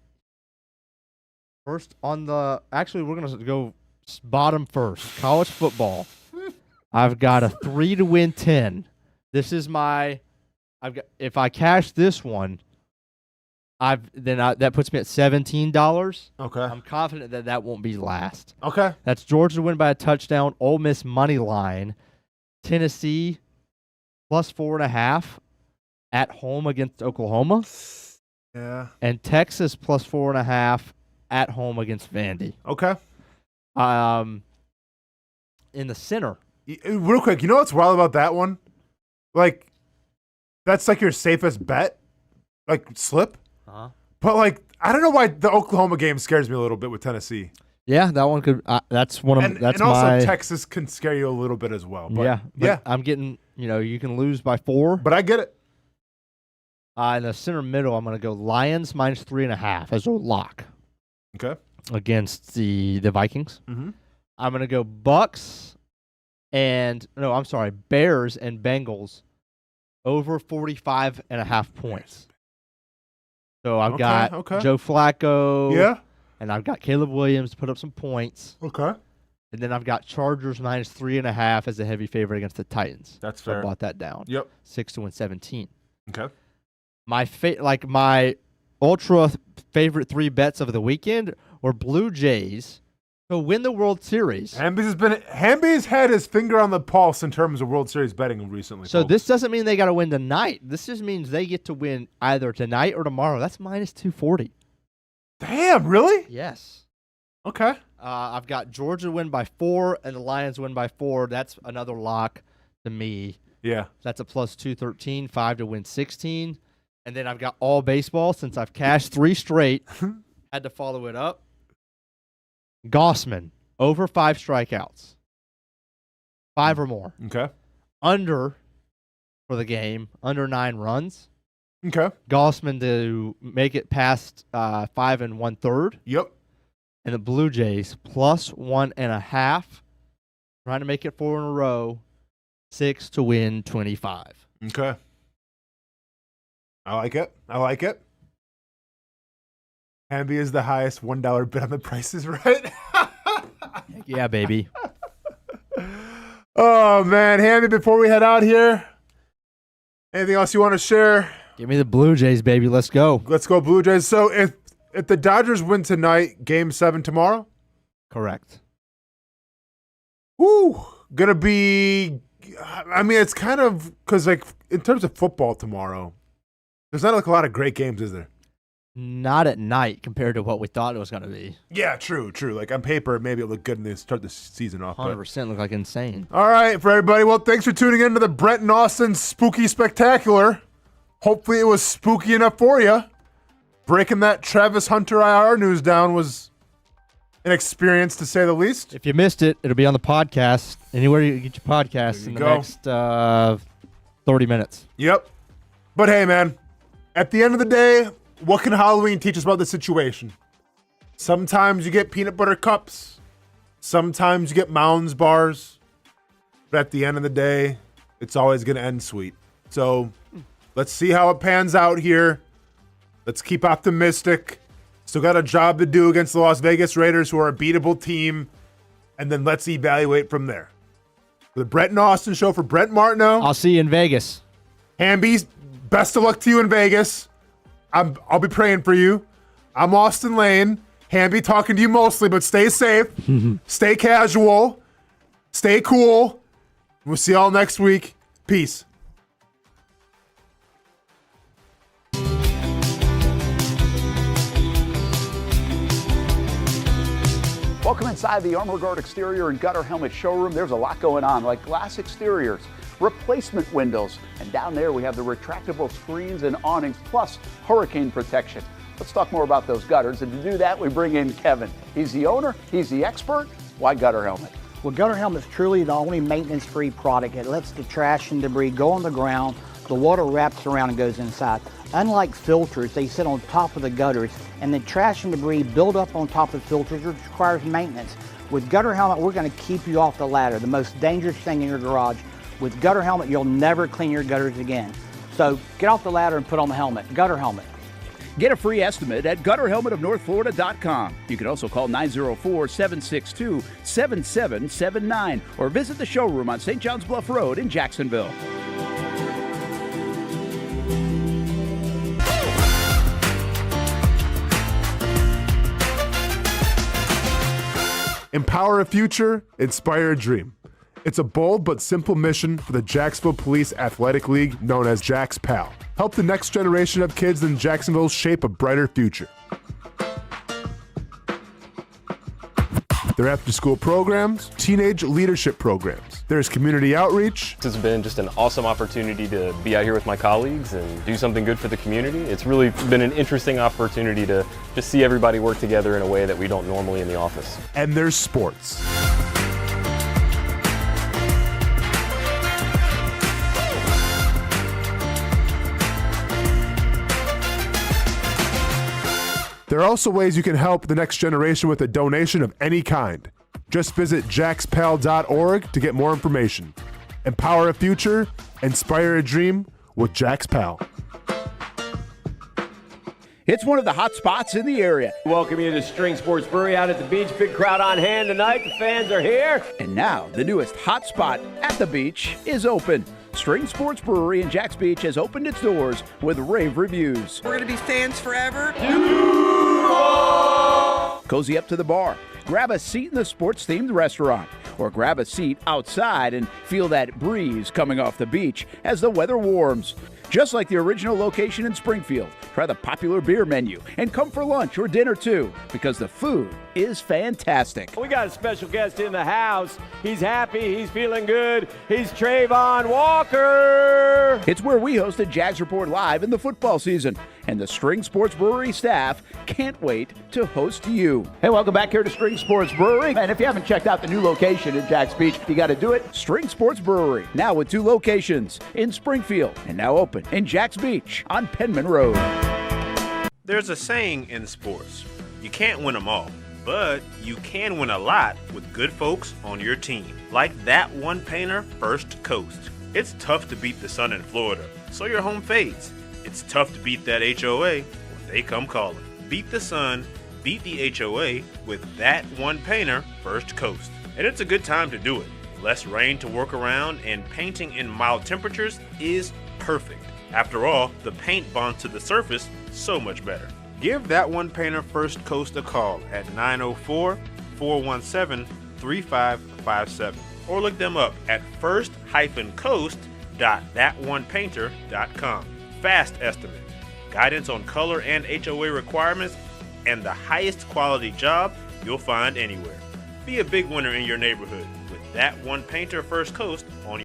First on the actually we're gonna go bottom first. College football. I've got a 3 to win 10. This is my. If I cash this one, that puts me at $17. Okay. I'm confident that won't be last. Okay. That's Georgia to win by a touchdown. Ole Miss money line. Tennessee plus 4.5 at home against Oklahoma. Yeah. And Texas plus 4.5 at home against Vandy. Okay. In the center. Real quick, you know what's wild about that one? Like, that's like your safest bet, like slip. Uh-huh. But like, I don't know why the Oklahoma game scares me a little bit with Tennessee. Yeah, that one could. That's one of. And also Texas can scare you a little bit as well. But yeah. I'm getting. You can lose by 4. But I get it. In the center middle, I'm going to go Lions minus 3.5 as a lock. Okay. Against the Vikings. Mm-hmm. I'm going to go Bears and Bengals over 45.5 points. So I've got Joe Flacco. Yeah. And I've got Caleb Williams to put up some points. Okay. And then I've got Chargers minus 3.5 as a heavy favorite against the Titans. That's so fair. I bought that down. Yep. 6 to win 17. Okay. My ultra favorite 3 bets of the weekend were Blue Jays to win the World Series. Hamby's had his finger on the pulse in terms of World Series betting recently. So folks. this doesn't mean they got to win tonight. This just means they get to win either tonight or tomorrow. That's minus 240. Damn, really? Yes. Okay. I've got Georgia win by 4 and the Lions win by 4. That's another lock to me. Yeah. That's a plus 213, 5 to win 16. And then I've got all baseball since I've cashed 3 straight. Had to follow it up. Gossman, over 5 strikeouts. 5 or more. Okay. Under for the game, under 9 runs. Okay. Gossman to make it past 5 1/3. Yep. And the Blue Jays plus 1.5. Trying to make it 4 in a row. 6 to win 25. Okay. I like it. Hamby is the highest $1 bet on the prices, right? Yeah, baby. Oh, man. Hamby, before we head out here, anything else you want to share? Give me the Blue Jays, baby. Let's go. Let's go, Blue Jays. So if the Dodgers win tonight, Game 7 tomorrow? Correct. Woo. Gonna be, I mean, it's kind of, because like in terms of football tomorrow, there's not like a lot of great games, is there? Not at night compared to what we thought it was going to be. Yeah, true. Like on paper, maybe it looked good and they start the season off. 100% look like insane. All right, for everybody. Well, thanks for tuning in to the Brent and Austen Spooky Spectacular. Hopefully it was spooky enough for you. Breaking that Travis Hunter IR news down was an experience, to say the least. If you missed it, it'll be on the podcast. Anywhere you get your podcasts in the next 30 minutes. Yep. But hey, man, at the end of the day, what can Halloween teach us about the situation? Sometimes you get peanut butter cups. Sometimes you get Mounds bars. But at the end of the day, it's always going to end sweet. So let's see how it pans out here. Let's keep optimistic. Still got a job to do against the Las Vegas Raiders, who are a beatable team. And then let's evaluate from there. For the Brent and Austen Show, for Brent Martineau. I'll see you in Vegas. Hamby, best of luck to you in Vegas. I'll be praying for you. I'm Austen Lane. Hamby talking to you mostly, but stay safe. Stay casual. Stay cool. We'll see y'all next week. Peace. Welcome inside the Armor Guard exterior and gutter helmet showroom. There's a lot going on, like glass exteriors, replacement windows, and down there we have the retractable screens and awnings, plus hurricane protection. Let's talk more about those gutters, and to do that, we bring in Kevin. He's the owner, he's the expert. Why gutter helmet? Well, gutter helmet's truly the only maintenance-free product. It lets the trash and debris go on the ground, the water wraps around and goes inside. Unlike filters, they sit on top of the gutters, and the trash and debris build up on top of filters, which requires maintenance. With gutter helmet, we're going to keep you off the ladder, the most dangerous thing in your garage. With gutter helmet, you'll never clean your gutters again. So get off the ladder and put on the helmet. Gutter helmet. Get a free estimate at gutterhelmetofnorthflorida.com. You can also call 904-762-7779 or visit the showroom on St. John's Bluff Road in Jacksonville. Empower a future, inspire a dream. It's a bold but simple mission for the Jacksonville Police Athletic League known as Jags PAL. Help the next generation of kids in Jacksonville shape a brighter future. Their after-school programs, teenage leadership programs. There's community outreach. This has been just an awesome opportunity to be out here with my colleagues and do something good for the community. It's really been an interesting opportunity to just see everybody work together in a way that we don't normally in the office. And there's sports. There are also ways you can help the next generation with a donation of any kind. Just visit jaxpal.org to get more information. Empower a future, inspire a dream with Jags PAL. It's one of the hot spots in the area. Welcome you to String Sports Brewery out at the beach. Big crowd on hand tonight. The fans are here. And now the newest hot spot at the beach is open. String Sports Brewery in Jacks Beach has opened its doors with rave reviews. We're going to be fans forever. Cozy up to the bar, grab a seat in the sports-themed restaurant, or grab a seat outside and feel that breeze coming off the beach as the weather warms. Just like the original location in Springfield, try the popular beer menu and come for lunch or dinner too, because the food is fantastic. We got a special guest in the house. He's happy. He's feeling good. He's Trayvon Walker. It's where we hosted Jags Report Live in the football season, and the String Sports Brewery staff can't wait to host you. Hey, welcome back here to String Sports Brewery. And if you haven't checked out the new location in Jacks Beach, you got to do it. String Sports Brewery, now with 2 locations in Springfield and now open in Jacks Beach on Penman Road. There's a saying in sports, you can't win them all, but you can win a lot with good folks on your team. Like that one painter, First Coast. It's tough to beat the sun in Florida, so your home fades. It's tough to beat that HOA when they come calling. Beat the sun, beat the HOA with that one painter, First Coast. And it's a good time to do it. Less rain to work around and painting in mild temperatures is perfect. After all, the paint bonds to the surface so much better. Give that one painter First Coast a call at 904-417-3557 or look them up at first-coast.thatonepainter.com. Fast estimate, guidance on color and HOA requirements, and the highest quality job you'll find anywhere. Be a big winner in your neighborhood with that one painter First Coast on